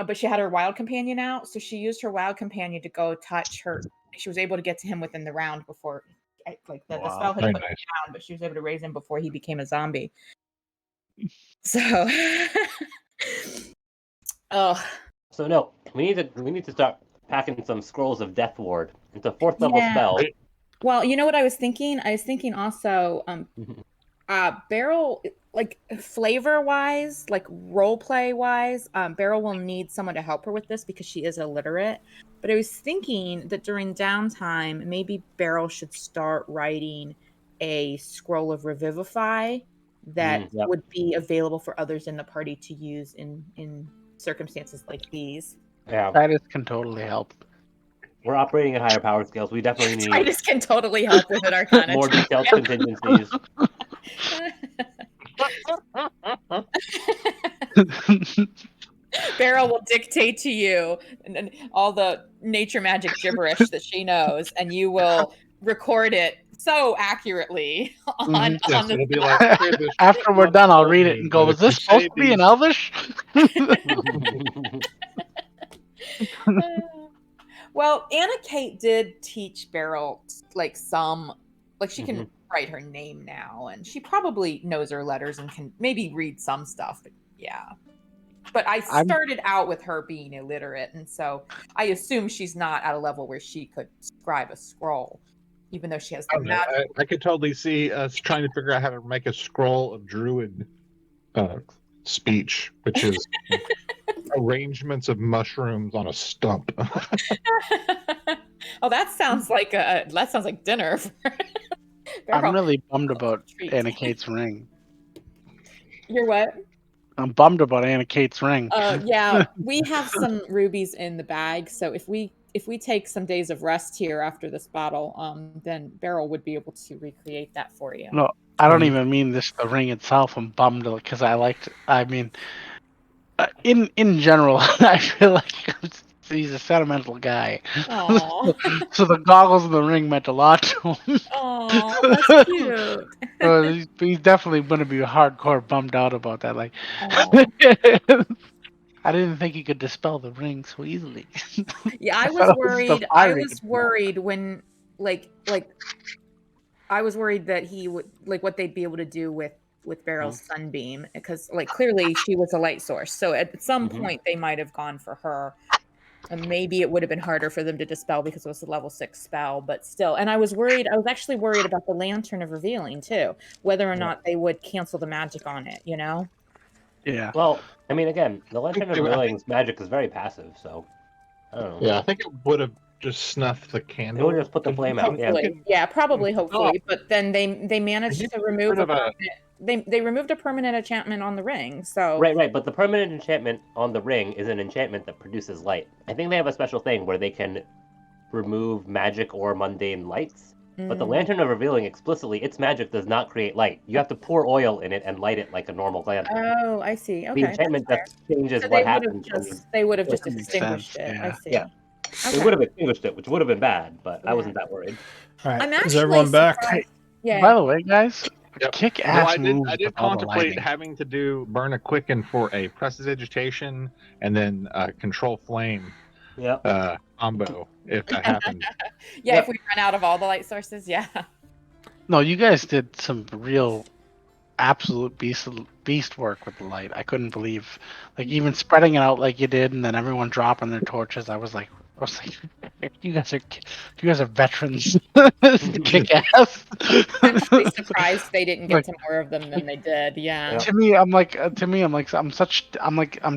but she had her wild companion out, so she used her wild companion to go touch her. She was able to get to him within the round before, the spell had Very put him nice. down, but she was able to raise him before he became a zombie. So, oh. So no, we need to start packing some scrolls of Death Ward into 4th level Yeah. spell. Well, you know what I was thinking? I was thinking also, Beryl, like flavor wise, like role play wise, Beryl will need someone to help her with this because she is illiterate. But I was thinking that during downtime, maybe Beryl should start writing a scroll of Revivify that Yep. would be available for others in the party to use in circumstances like these. Yeah, Titus can totally help. we're operating at higher power scales. We definitely need Titus can totally help with an Arcana more check. detailed contingencies. Beryl will dictate to you and all the nature magic gibberish that she knows, and you will record it so accurately on, Mhm. Yes, on the it'll be like, okay, this After we're done, I'll read it and go, But was if you this supposed say to be in these- Elvish? Well, Anna Kate did teach Beryl like she can write her name now, and she probably knows her letters and can maybe read some stuff. But yeah. But I started out with her being illiterate, and so I assume she's not at a level where she could scribe a scroll, even though she has I the don't know. magic. I could totally see us trying to figure out how to make a scroll of druid speech, which is arrangements of mushrooms on a stump. Oh, that sounds like dinner. For I'm Beryl. really bummed about Treat. Anna Kate's ring. You're what? I'm bummed about Anna Kate's ring. Yeah, we have some rubies in the bag, so if we take some days of rest here after this battle, then Beryl would be able to recreate that for you. No, I don't even mean the ring itself. I'm bummed because in general, I feel like he's a sentimental guy. Aw. So the goggles and the ring meant a lot to him. Aw, that's cute. He's definitely going to be hardcore bummed out about that. Like, Aw. I didn't think he could dispel the ring so easily. Yeah, I I was thought it was worried. the I pirate was as well. worried when I was worried that he would what they'd be able to do with Beryl's sunbeam, because clearly she was a light source. So at some point they might have gone for her. And maybe it would have been harder for them to dispel because it was a level 6 spell, but still. And I was actually worried about the Lantern of Revealing too, whether or not they would cancel the magic on it, you know? Yeah. Well, I mean, again, the Lantern of they would- Revealing's magic is very passive, so I don't know. Yeah, I think it would have just snuffed the It candle. would just put the flame out. Yeah. Hopefully. Yeah, probably, hopefully. But then they managed to remove rid of a- they removed a permanent enchantment on the ring. So Right. But the permanent enchantment on the ring is an enchantment that produces light. I think they have a special thing where they can remove magic or mundane lights. But the lantern of revealing explicitly, its magic does not create light. You have to pour oil in it and light it like a normal lantern. Oh, I see. Okay. The enchantment just changes So what they would have happens when you. just they would have just That makes extinguished sense, it. I yeah. see. Yeah. It would have extinguished it, which would have been bad, but I Yeah. wasn't that worried. All right, I'm is actually everyone back? surprised- Yeah. By the way, guys, Yep. kick No, ass I did. moves I did with all the contemplate lighting. having to do burn a quicken for a prestidigitation and then control flame Yeah. combo if that happened. Yeah, Yep. if we run out of all the light sources, yeah. No, you guys did some real, absolute beast work with the light. I couldn't believe, like, even spreading it out like you did, and then everyone dropping their torches. I was like, you guys are veterans. Kick ass. I'm actually surprised they didn't get to more of them than they did. Yeah. Yeah. To me, I'm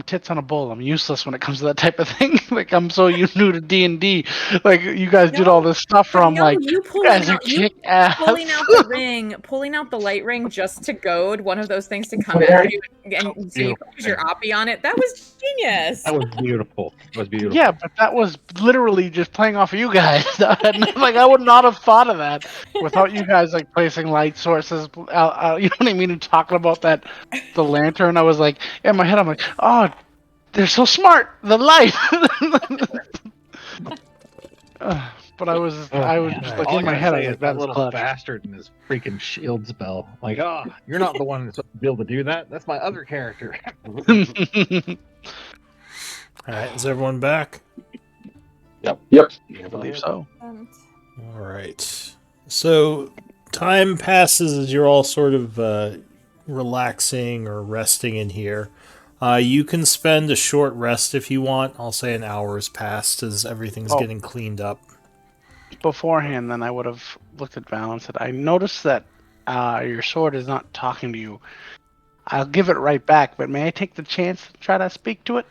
tits on a bowl. I'm useless when it comes to that type of thing. Like, I'm so new to D&D. Like, you guys did all this stuff where I'm No, like, you you pulling guys are out, you kick ass. pulling out the ring, pulling out the light ring just to goad one of those things to come at you, and so you could use your oppie on it. That was genius. That was beautiful. It was beautiful. Yeah, but that was literally just playing off of you guys. Like, I would not have thought of that without you guys like placing light sources. You know what I mean? And talking about the lantern. I was like, in my head, I'm like, oh, they're so smart. The light. But I was just like All in my gotta head, I say was is like, that that's little clutch. bastard and his freaking shield spell. Like, oh, you're not the one that's supposed to be able to do that. That's my other character. All right, is everyone back? I believe so. All right. So time passes as you're all sort of relaxing or resting in here. You can spend a short rest if you want. I'll say an hour has passed as everything's getting cleaned up. Beforehand, then I would have looked at Val and said, I noticed that your sword is not talking to you. I'll give it right back, but may I take the chance to try to speak to it?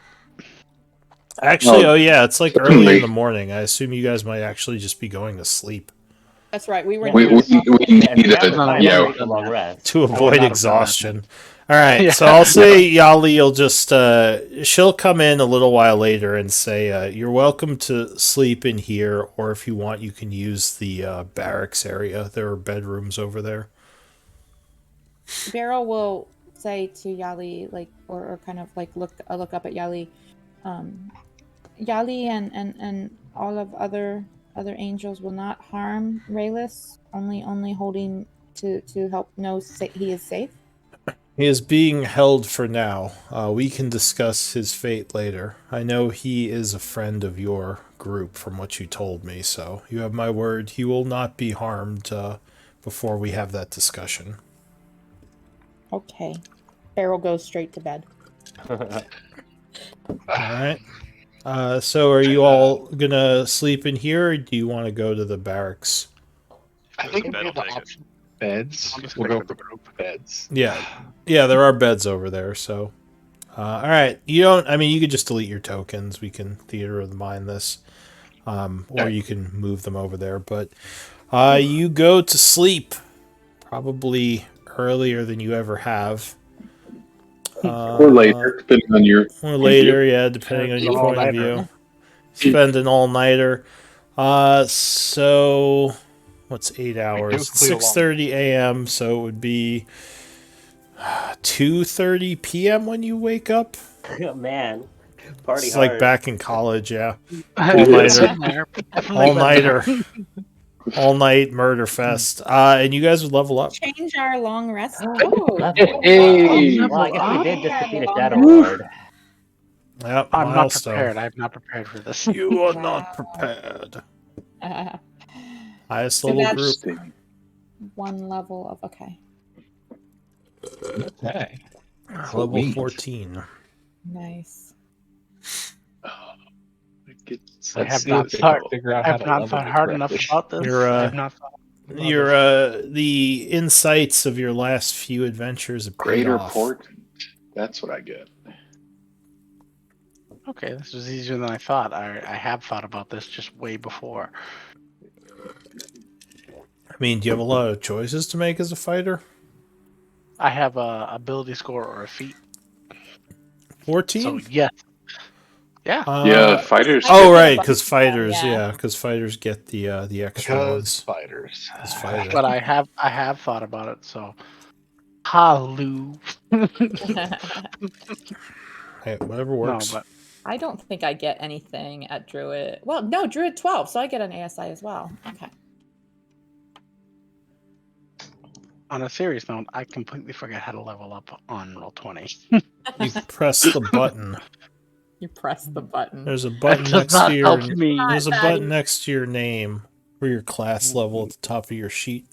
Actually, No. oh yeah, it's like early in the morning. I assume you guys might actually just be going to sleep That's right. We were. We need Yeah, a a long rest. to would avoid not have done that. exhaustion. All right, Yeah. so I'll say Yali, you'll just she'll come in a little while later and say you're welcome to sleep in here, or if you want, you can use the barracks area. There are bedrooms over there. Beryl will say to Yali, like, or kind of like look up at Yali. Yali and all of other angels will not harm Rayless. Only holding to help know he is safe. He is being held for now. We can discuss his fate later. I know he is a friend of your group from what you told me, so you have my word. He will not be harmed before we have that discussion. Okay. Beryl goes straight to bed. Alright. So are you all gonna sleep in here, or do you want to go to the barracks? I think if Bed we have will the take it. option beds, I'm just we'll gonna go go for with the beds. Yeah. Yeah, there are beds over there, so... Alright, you don't... I mean, you could just delete your tokens. We can theater of the mind this. Or you can move them over there, but... you go to sleep. Probably earlier than you ever have. Or later, depending on your. Or later, yeah, depending on your point of view. Spend an all-nighter. So... What's 8 hours? do clear 6:30 a.m., so it would be 2:30 p.m. when you wake up. Man, party It's hard. like back in college, yeah. All-nighter. All-nighter. All-night murder fest. And you guys would level up. Change our long rest. Level. Hey. Well, I guess we did just defeat a Shadow Woo. Lord. Yep, I'm not milestone. prepared. I'm not prepared for this. You are not prepared. Highest So level that's- group. One level of okay. Okay. Level Sweet. 14. Nice. I have Let's see not if we thought- can figure out I how have to not level thought this hard enough correctly. about this. You're, I have not thought about Your this. the insights of your last few adventures have paid Greater off. port. That's what I get. Okay, this was easier than I thought. I have thought about this just way before. I mean, do you have a lot of choices to make as a fighter? I have a ability score or a feat. 14? So yes, Yeah. Yeah, fighters. I Oh get right, a because bonus, fighters, yeah. yeah, because fighters get the extra Because ones. spiders. 'Cause fighters. But I have thought about it, so halloo. Hey, whatever No, works. but I don't think I get anything at Druid. Well, no, Druid 12, so I get an ASI as well. Okay. on a serious note, I completely forgot how to level up on Roll20. You press the button. You press the button. There's a button does next not to your. help me. There's a That button is- next to your name or your class level at the top of your sheet.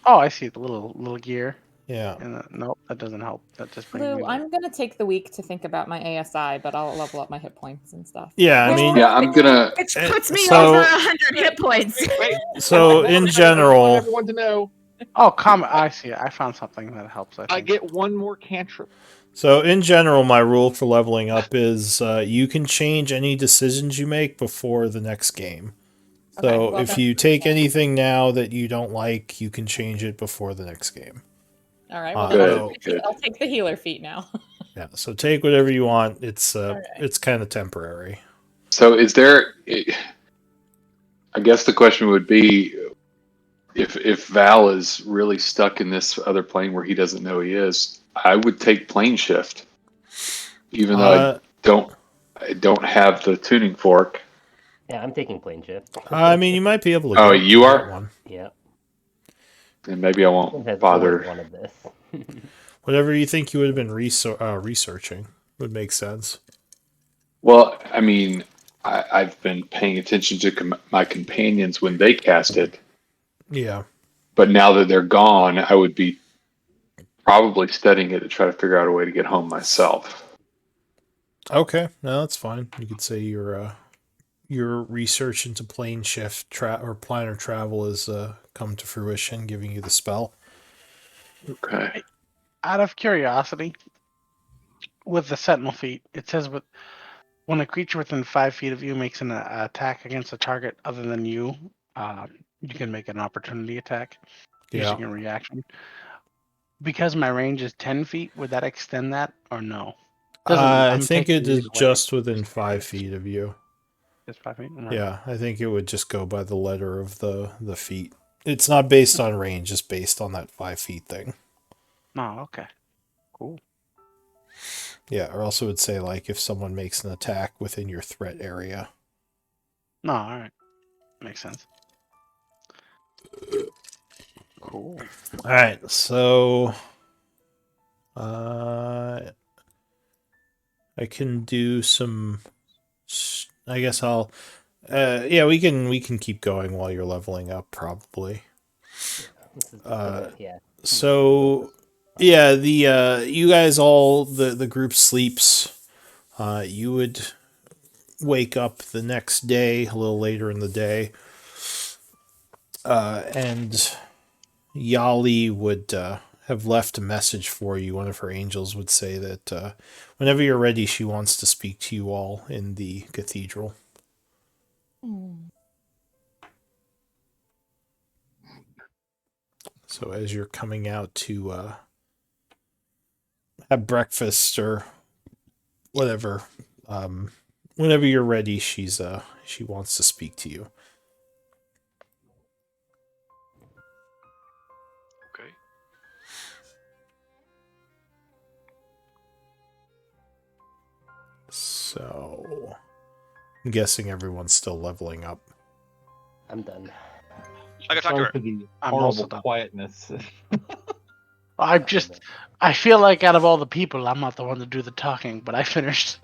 Oh, I see the little gear. Yeah. And nope, that doesn't help. That just brings me. Lou, I'm gonna take the week to think about my ASI, but I'll level up my hit points and stuff. Yeah, I mean, Yeah, I'm gonna. Which Eh, puts me so- over 100 hit points. so in I want general, everyone to know Oh, comment. I see it. I found something that helps. I I think. get one more cantrip. my rule for leveling up is you can change any decisions you make before the next game. So Okay, well, if that's- you take yeah. anything now that you don't like, you can change it before the next game. All right, well, Good, then good. I'll take the healer feat now. Yeah. So take whatever you want. It's Alright. it's kind of temporary. So, is there? I guess the question would be, if Val is really stuck in this other plane where he doesn't know he is, I would take plane shift, even though I don't have the tuning fork. Yeah, I'm taking plane shift. I mean, you might be able to. Oh, get you that are? one. Yeah. And maybe I One won't has always bother. wanted this. Whatever you think you would have been researching would make sense. Well, I mean, I've been paying attention to my companions when they cast it, Yeah. but now that they're gone, I would be probably studying it to try to figure out a way to get home myself. Okay. No, that's fine. You could say your research into plane shift or planar travel has come to fruition, giving you the spell. Okay. Out of curiosity, with the Sentinel feat, it says when a creature within 5 feet of you makes an attack against a target other than you, you can make an opportunity attack using a reaction. Because my range is 10 feet, would that extend that or no? I I'm think taking it is either way. just within 5 feet of you. Just 5 feet? Alright. Yeah, I think it would just go by the letter of the feet. It's not based on range, it's based on that 5 feet thing. No, okay. Cool. Yeah, or else it would say like if someone makes an attack within your threat area. No, alright. Makes sense. Cool. All right, so I can do some. I guess I'll. Yeah, we can keep going while you're leveling up, probably. This is yeah. So, yeah, the you guys all the group sleeps. You would wake up the next day, a little later in the day, and Yali would have left a message for you. One of her angels would say that whenever you're ready, she wants to speak to you all in the cathedral. So as you're coming out to have breakfast or whatever, whenever you're ready, she wants to speak to you. Okay. So I'm guessing everyone's still leveling up. I'm done. I can talk to Sorry her. for the I'm also horrible done. quietness. I feel like out of all the people, I'm not the one to do the talking, but I finished.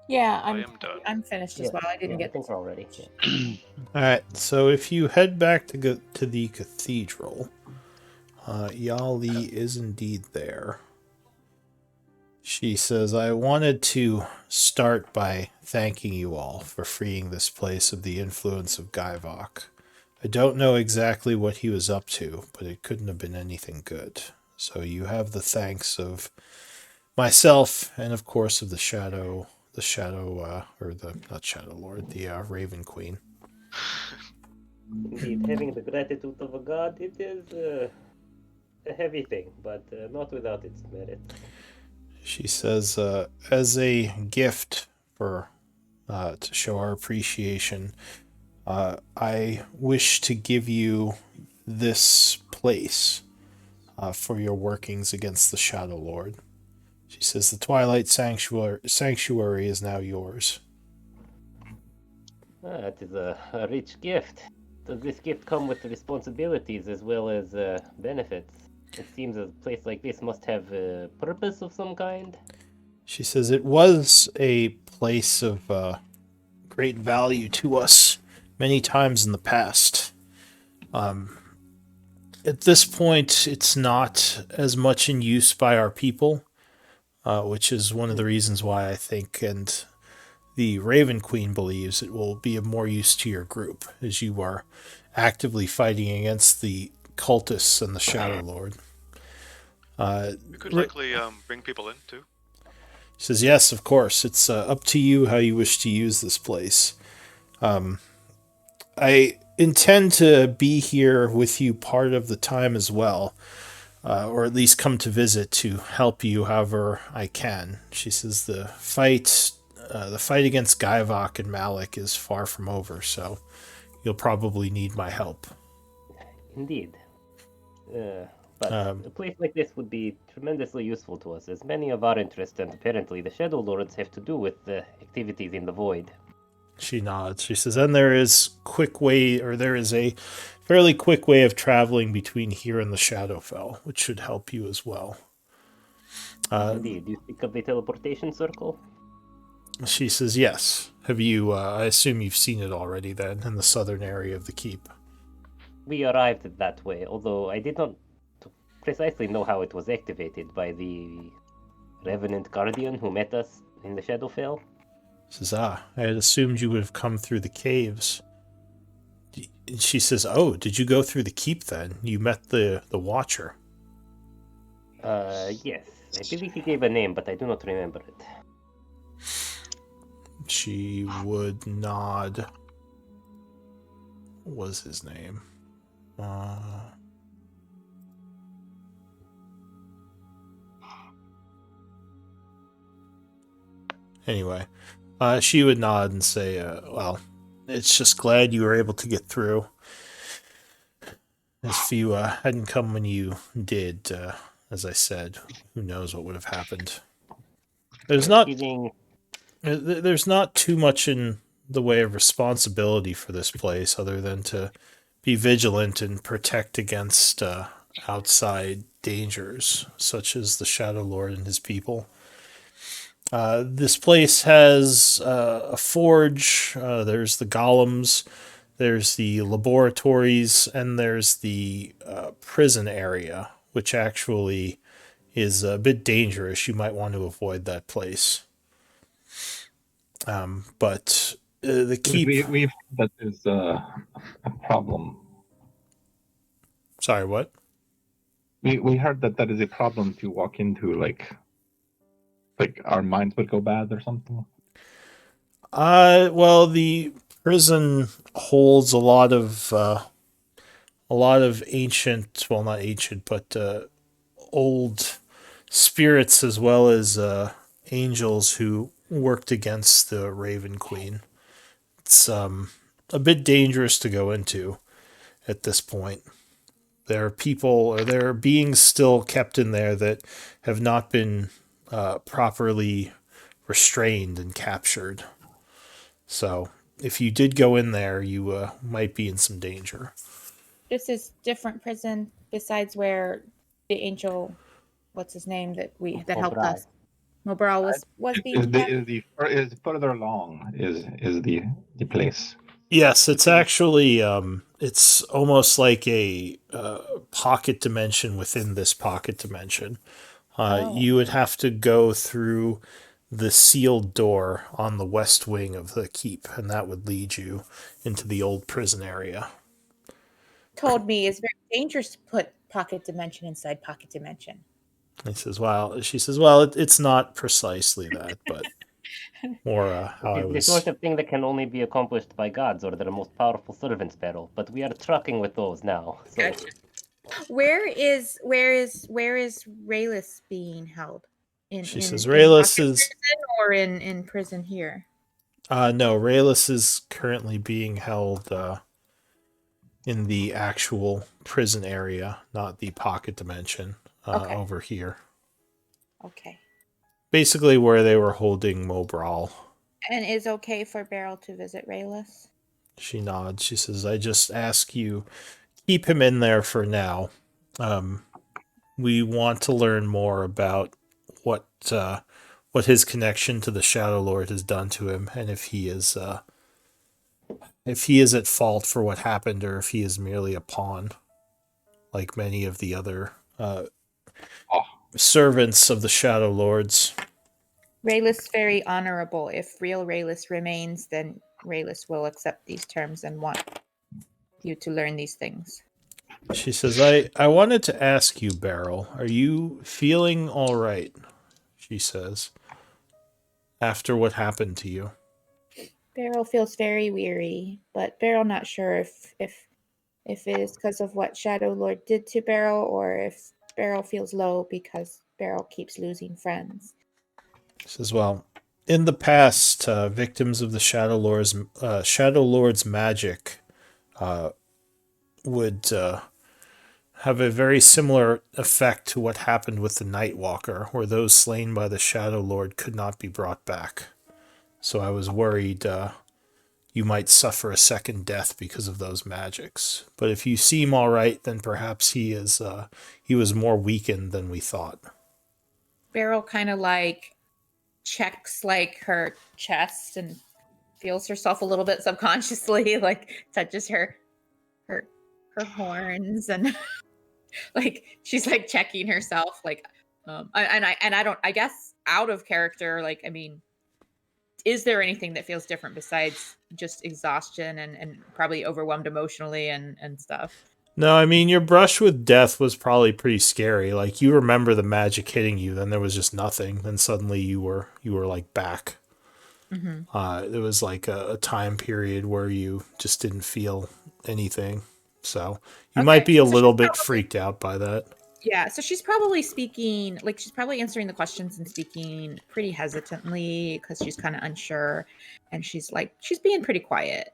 Yeah, I am done. I'm finished as well. I didn't I get think we're all ready. Yeah. All right, so if you head back to the cathedral, Yali is indeed there. She says, I wanted to start by thanking you all for freeing this place of the influence of Gaivok. I don't know exactly what he was up to, but it couldn't have been anything good. So you have the thanks of myself and, of course, of not Shadow Lord, the Raven Queen. Indeed, having the gratitude of a god, it is a heavy thing, but not without its merit. She says, as a gift for to show our appreciation. I wish to give you this place for your workings against the Shadow Lord. She says the Twilight Sanctuary is now yours. It is a rich gift. Does this gift come with responsibilities as well as benefits? It seems a place like this must have a purpose of some kind. She says it was a place of great value to us many times in the past. At this point, it's not as much in use by our people, which is one of the reasons why I think, and the Raven Queen believes, it will be of more use to your group, as you are actively fighting against the cultists and the Shadow Lord. We could likely bring people in too. He says, yes, of course. It's up to you how you wish to use this place. I intend to be here with you part of the time as well, or at least come to visit to help you however I can. She says the fight against Gaivok and Malik is far from over, so you'll probably need my help. Indeed. But a place like this would be tremendously useful to us, as many of our interests and apparently the Shadow Lords have to do with the activities in the Void. She nods. She says, and there is a fairly quick way of traveling between here and the Shadowfell, which should help you as well. Indeed. Do you speak of the teleportation circle? She says, yes. Have you, I assume you've seen it already then, in the southern area of the keep. We arrived that way, although I did not precisely know how it was activated by the Revenant Guardian who met us in the Shadowfell. Says, I had assumed you would have come through the caves. She says, oh, did you go through the keep then? You met the Watcher. Yes. I believe he gave a name, but I do not remember it. She would nod. What was his name? Anyway, she would nod and say, well, it's just glad you were able to get through. If you hadn't come when you did, as I said, who knows what would have happened. There's not too much in the way of responsibility for this place other than to be vigilant and protect against outside dangers, such as the Shadow Lord and his people. This place has a forge, there's the golems, there's the laboratories, and there's the prison area, which actually is a bit dangerous. You might want to avoid that place. But the keep... We've that is a problem. Sorry, what? We heard that is a problem to walk into, like our minds would go bad or something. Well, the prison holds a lot of ancient, well, not ancient, but old spirits as well as angels who worked against the Raven Queen. It's a bit dangerous to go into at this point. There are beings still kept in there that have not been properly restrained and captured. So if you did go in there, you might be in some danger. This is different prison besides where the angel, what's his name, that helped us. Mobral was being kept? Is further along is the place. Yes, it's actually it's almost like a pocket dimension within this pocket dimension. You would have to go through the sealed door on the west wing of the keep, and that would lead you into the old prison area. Told me it's very dangerous to put pocket dimension inside pocket dimension. She says, well, it's not precisely that, but more how I was... The sort of thing that can only be accomplished by gods or their most powerful servants, Beryl. But we are trucking with those now. So. Gotcha. Where is Raylus being held? She says Raylus is... or in prison here? No, Raylus is currently being held in the actual prison area, not the pocket dimension Okay. over here. Okay. Basically where they were holding Mobral. And is okay for Beryl to visit Rayless? She nods. She says, I just ask you, keep him in there for now. We want to learn more about what his connection to the Shadow Lord has done to him, and if he is at fault for what happened, or if he is merely a pawn, like many of the other servants of the Shadow Lords. Rayless very honorable. If real Rayless remains, then Rayless will accept these terms and want you to learn these things. She says, I wanted to ask you, Beryl, are you feeling all right? She says, after what happened to you. Beryl feels very weary, but Beryl not sure if it is because of what Shadow Lord did to Beryl, or if Beryl feels low because Beryl keeps losing friends. She says, well, in the past, victims of the Shadow Lord's magic would have a very similar effect to what happened with the Nightwalker, where those slain by the Shadow Lord could not be brought back. So I was worried you might suffer a second death because of those magics. But if you seem all right, then perhaps he was more weakened than we thought. Beryl kind of like checks like her chest and feels herself a little bit subconsciously, like touches her horns and like she's like checking herself, like I guess out of character, like, I mean, is there anything that feels different besides just exhaustion and probably overwhelmed emotionally and stuff? No, I mean, your brush with death was probably pretty scary. Like, you remember the magic hitting you, then there was just nothing. Then suddenly you were like back. Mm-hmm. There was like a time period where you just didn't feel anything. So you might be a little bit freaked out by that. Yeah, so she's probably speaking, like she's probably answering the questions and speaking pretty hesitantly because she's kind of unsure, and she's being pretty quiet.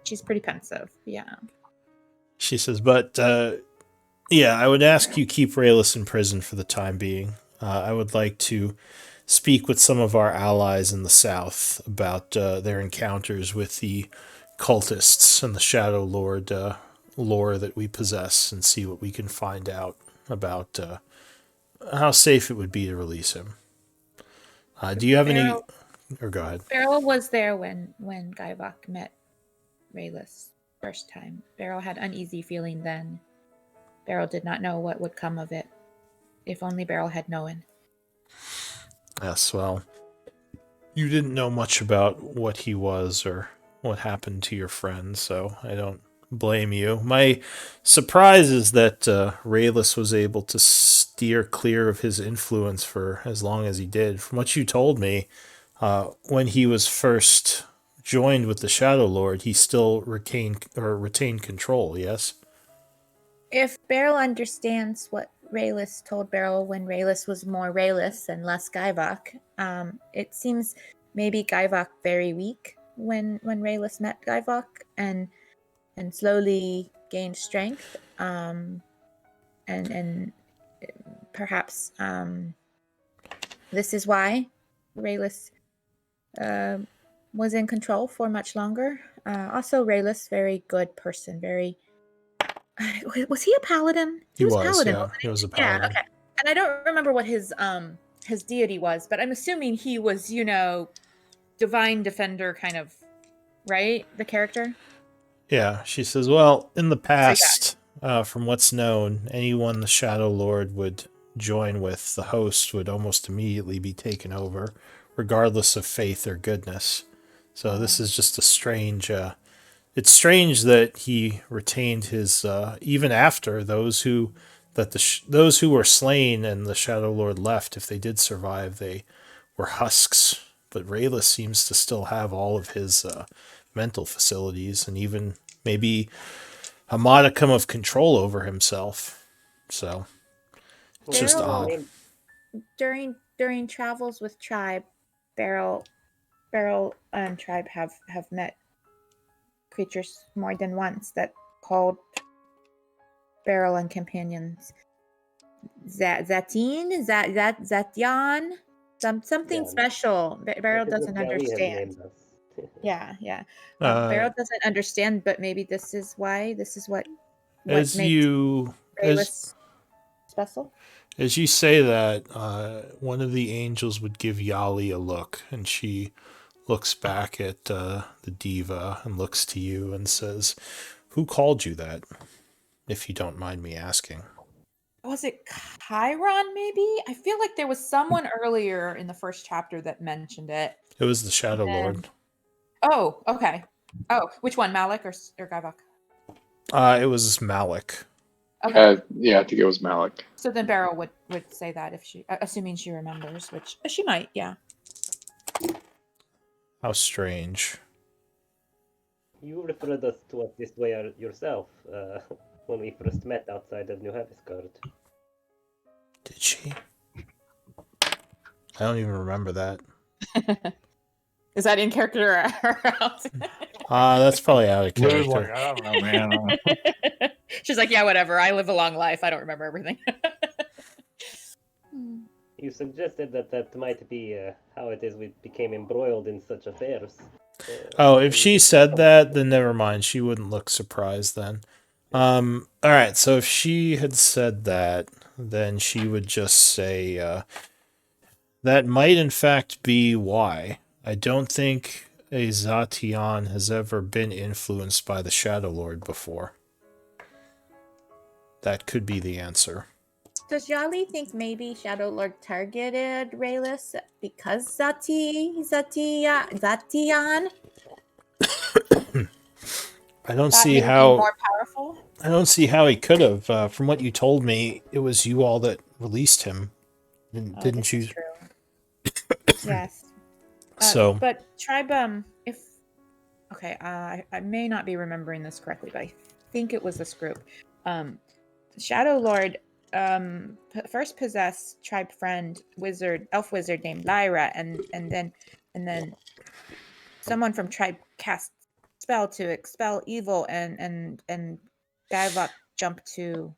She's pretty pensive. Yeah. She says, but yeah, I would ask you keep Rayless in prison for the time being. I would like to speak with some of our allies in the south about their encounters with the cultists and the Shadow Lord lore that we possess, and see what we can find out about how safe it would be to release him. Do you have any? Or go ahead. Beryl was there when Gaivok met Rayless first time. Beryl had uneasy feeling then. Beryl did not know what would come of it. If only Beryl had known. Yes, well, you didn't know much about what he was or what happened to your friend, so I don't blame you. My surprise is that Rayless was able to steer clear of his influence for as long as he did. From what you told me, when he was first joined with the Shadow Lord, he still retained control, yes? If Beryl understands what Rayless told Beryl when Rayless was more Rayless and less Gaivok, it seems maybe Gaivok very weak when Rayless met Gaivok and slowly gained strength, and perhaps this is why Rayless was in control for much longer. Also, Rayless, very good person, very. Was he a paladin? He was paladin. Yeah, he was a paladin. Yeah, okay. And I don't remember what his deity was, but I'm assuming he was, divine defender kind of, right? The character. Yeah, she says, well, in the past, from what's known, anyone the Shadow Lord would join with, the host would almost immediately be taken over, regardless of faith or goodness. So this is just a strange... it's strange that he retained his... even after those who were slain and the Shadow Lord left, if they did survive, they were husks. But Rayless seems to still have all of his mental facilities and even maybe a modicum of control over himself. So it's just odd. During travels with Tribe, Beryl and Tribe have met creatures more than once that called Beryl and companions Zatine, Zatyan, something Yeah. special. Beryl That is doesn't what Yali has understand. named us. Yeah. Uh, Beryl doesn't understand, but maybe this is why. This is what as makes you Rayless special. as you say that, one of the angels would give Yali a look, and she looks back at the diva and looks to you and says, "Who called you that? If you don't mind me asking." Was it Chiron? Maybe I feel like there was someone earlier in the first chapter that mentioned it. It was the Shadow And- Lord. Oh, okay. Oh, which one, Malik or Gavok? It was Malik. Okay. Yeah, I think it was Malik. So then Beryl would say that if she, assuming she remembers, which she might, yeah. How strange. You referred us to us this way yourself when we first met outside of New Haviscard. Did she? I don't even remember that. Is that in character or out? That's probably out of Lou's like, character. I don't know, man. She's like, yeah, whatever. I live a long life. I don't remember everything. You suggested that might be how it is we became embroiled in such affairs. Oh, if she said that, then never mind. She wouldn't look surprised then. All right. So if she had said that, then she would just say, that might in fact be why. I don't think a Zatian has ever been influenced by the Shadow Lord before. That could be the answer. Does Yali think maybe Shadow Lord targeted Rayless because Zatian? I don't That see made him how. more powerful. I don't see how he could have. From what you told me, it was you all that released him, didn't This you? is true. Yes. So but Tribe, if okay, I may not be remembering this correctly, but I think it was this group. Shadow Lord first possessed Tribe friend elf wizard named Lyra, and then someone from Tribe cast spell to expel evil, and Gavok jumped to.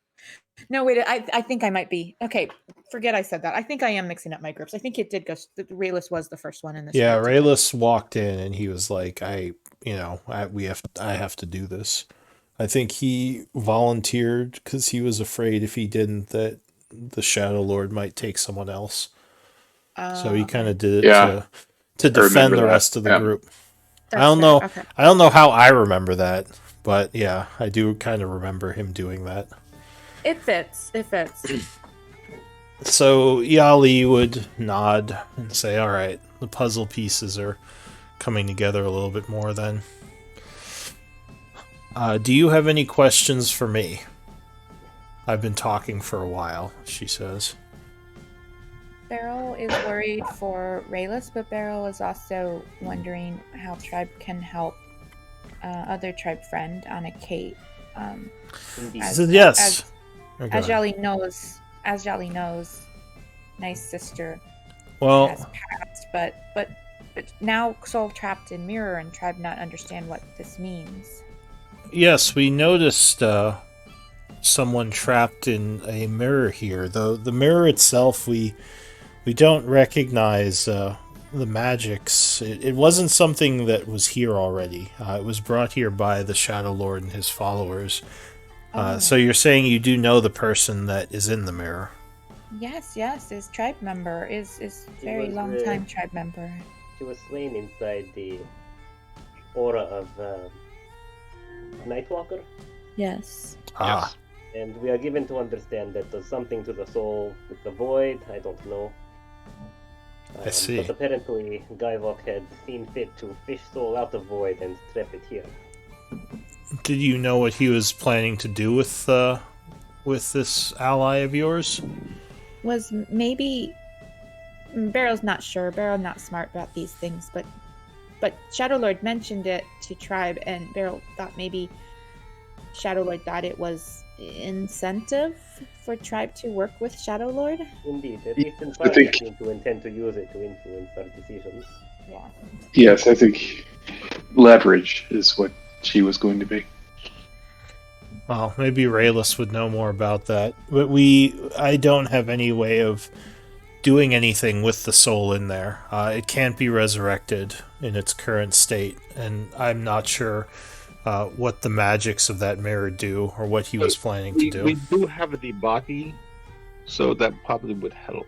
No, wait. I think I might be okay. Forget I said that. I think I am mixing up my groups. I think it did go. Rayless was the first one in this. yeah, group to go. Rayless walked in and he was like, I have to do this. I think he volunteered because he was afraid if he didn't that the Shadow Lord might take someone else. So he kind of did it Yeah. to defend remember the that. rest of the Yeah. group. That's I don't fair. know. Okay. I don't know how I remember that, but yeah, I do kind of remember him doing that. It fits. It fits. So Yali would nod and say, "All right, the puzzle pieces are coming together a little bit more then." Do you have any questions for me? I've been talking for a while, she says. Beryl is worried for Rayless, but Beryl is also wondering how Tribe can help other Tribe friend on a Kate. Indeed. She says, yes. As Yali knows, Nice Sister Well, has passed, but now soul trapped in mirror and Tribe not understand what this means. yes, we noticed someone trapped in a mirror here. Though the mirror itself, we don't recognize the magics. It wasn't something that was here already. It was brought here by the Shadow Lord and his followers. So you're saying you do know the person that is in the mirror? Yes, is Tribe member, is very was, long time Tribe member. She was slain inside the aura of Nightwalker, Yes. Ah, Yes. and we are given to understand that there's something to the soul with the void. I don't know. I see. But apparently, Guyvok had seen fit to fish soul out of void and trap it here. did you know what he was planning to do with this ally of yours? Was maybe Barrow's not sure. Barrow not smart about these things, but Shadow Lord mentioned it to Tribe, and Barrow thought maybe Shadow Lord thought it was incentive for Tribe to work with Shadow Lord. Indeed, at least in I part, I think- seem to intend to use it to influence our decisions. Yeah. Yes, I think leverage is what she was going to be. Well, maybe Rayless would know more about that. But I don't have any way of doing anything with the soul in there. It can't be resurrected in its current state, and I'm not sure what the magics of that mirror do or what he was planning to do. We do have the body, so that probably would help.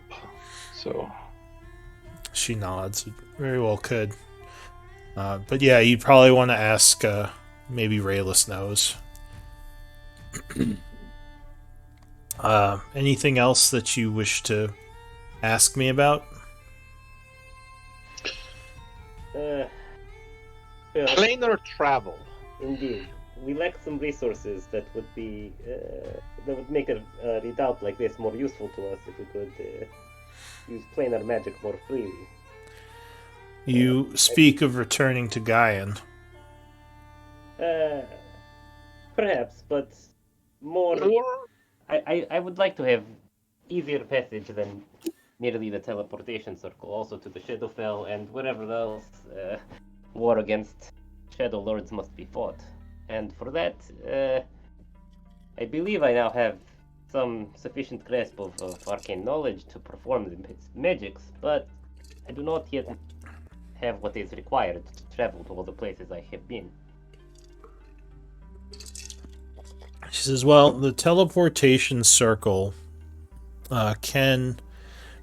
So She nods. It very well could. But yeah, you'd probably want to ask, maybe Rayless knows. Anything else that you wish to ask me about? Well, planar travel. indeed, we lack some resources that would be that would make a redoubt like this more useful to us if we could use planar magic more freely. You speak of returning to Gaian. Perhaps, but more. I would like to have easier passage than merely the teleportation circle, also to the Shadowfell and wherever else war against Shadow Lords must be fought. And for that, I believe I now have some sufficient grasp of arcane knowledge to perform the magics, but I do not yet have what is required to travel to all the places I have been. She says, well, the teleportation circle can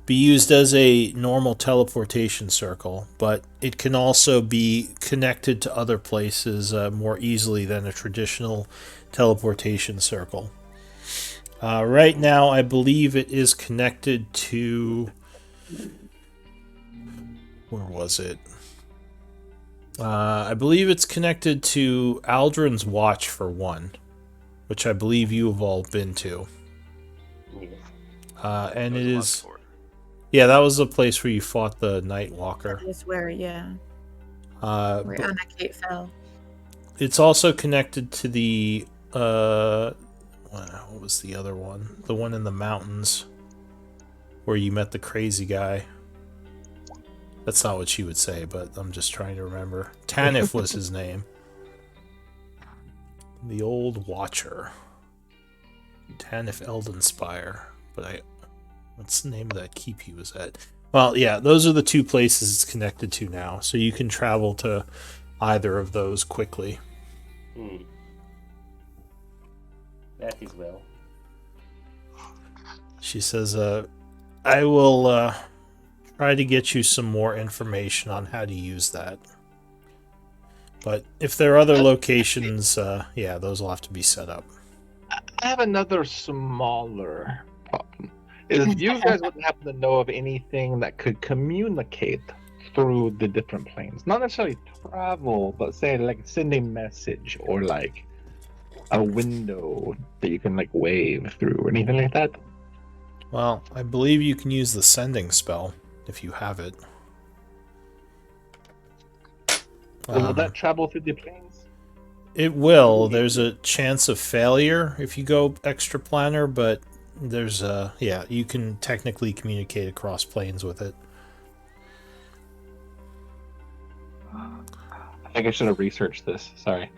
be used as a normal teleportation circle, but it can also be connected to other places more easily than a traditional teleportation circle. Right now, I believe it is connected to... Where was it? I believe it's connected to Aldrin's Watch for one, which I believe you have all been to. Yes. And That it was is... the last Yeah, that was the place where you fought the Nightwalker. That is where, yeah, Where where Anna Kate fell. it's also connected to the what was the other one? The one in the mountains where you met the crazy guy. That's not what she would say, but I'm just trying to remember. Tanif was his name. The Old Watcher. Tanif Eldenspire. But what's the name of that keep he was at? Well, yeah, those are the two places it's connected to now, so you can travel to either of those quickly. That is well. She says, I will try to get you some more information on how to use that. But if there are other locations, yeah, those will have to be set up. I have another smaller problem. Is you guys wouldn't happen to know of anything that could communicate through the different planes? Not necessarily travel, but say like send a message or like a window that you can like wave through or anything like that? Well, I believe you can use the sending spell if you have it. Will that travel through the planes? It will. There's a chance of failure if you go extra planar, but there's yeah, you can technically communicate across planes with it. I think I should have researched this. Sorry.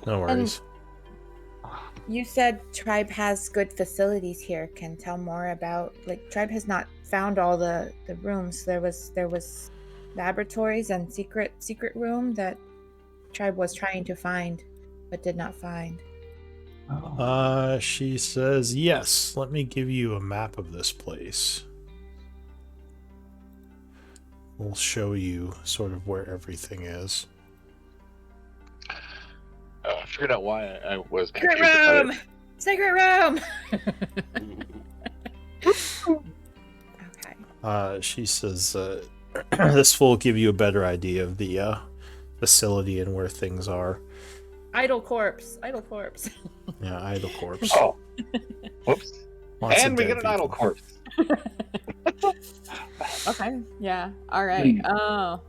No worries. You said Tribe has good facilities here. Can tell more about, like, Tribe has not found all the rooms. There was laboratories and secret room that Tribe was trying to find but did not find. She says, yes, let me give you a map of this place. We'll show you sort of where everything is. I figured out why I was Secret confused about room! it. Secret room! Okay. She says, this will give you a better idea of the facility and where things are. Idle corpse. Idle corpse. Yeah, idle corpse. Oh. Whoops. Lots of And we dead get an idle people. corpse. Okay. Yeah. All right. Oh.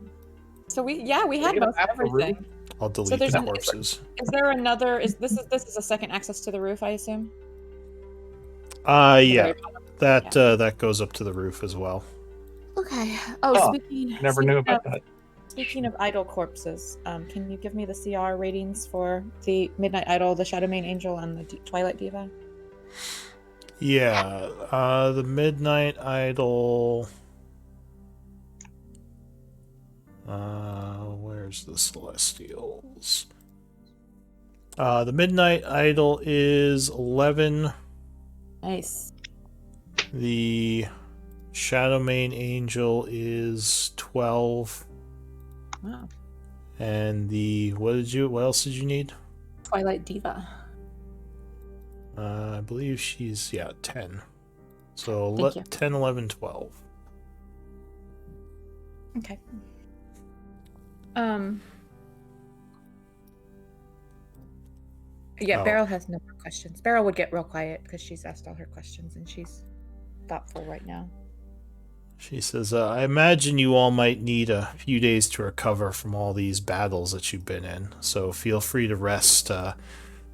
So we have get most half the room? everything. I'll delete there's the an- corpses. Is there another? This is a second access to the roof, I assume. Yeah, that goes up to the roof as well. Okay. Oh, speaking. Never knew about that. Speaking of idol corpses, can you give me the CR ratings for the Midnight Idol, the Shadowmane Angel, and the Twilight Diva? Yeah, the Midnight Idol. Where's the Celestials? The Midnight Idol is 11. Nice. The Shadowmane Angel is 12. Wow. And the what else did you need? Twilight Diva. I believe she's 10. So Thank you. 10, 11, 12. Okay. Yeah, Oh. Beryl has no more questions. Beryl would get real quiet because she's asked all her questions and she's thoughtful right now. She says, I imagine you all might need a few days to recover from all these battles that you've been in, so feel free to rest.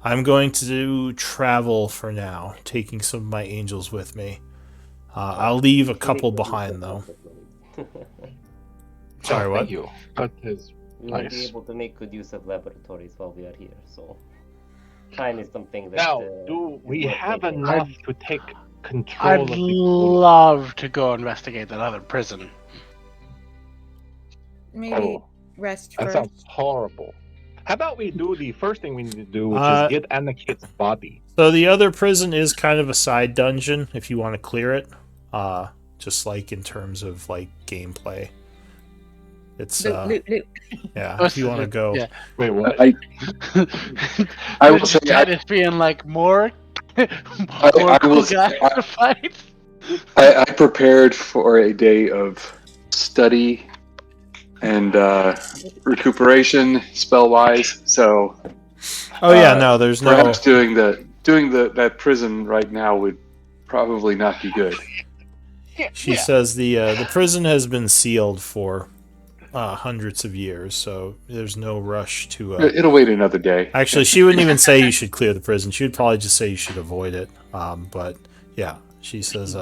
I'm going to travel for now, taking some of my angels with me. I'll leave a couple behind, though. Sorry, what? Thank you. That is We won't be Nice. able to make good use of laboratories while we are here, so time is something that. now. Do we will have take enough to take control I'd of the love to go investigate that other prison. Maybe Oh, rest that first. sounds horrible. How about we do the first thing we need to do, which Uh, is get Anakit's body? So the other prison is kind of a side dungeon if you want to clear it. Just like in terms of like gameplay. It's Loot. yeah, Oh, if you want to go. yeah. Wait, what? I will say that is being like more I will cool say guys I- to fight. I prepared for a day of study and recuperation spell wise. So Oh yeah, no, there's no. perhaps doing that prison right now would probably not be good. She says the prison has been sealed for hundreds of years, so there's no rush to. It'll wait another day. Actually, she wouldn't even say you should clear the prison. She would probably just say you should avoid it. But yeah, she says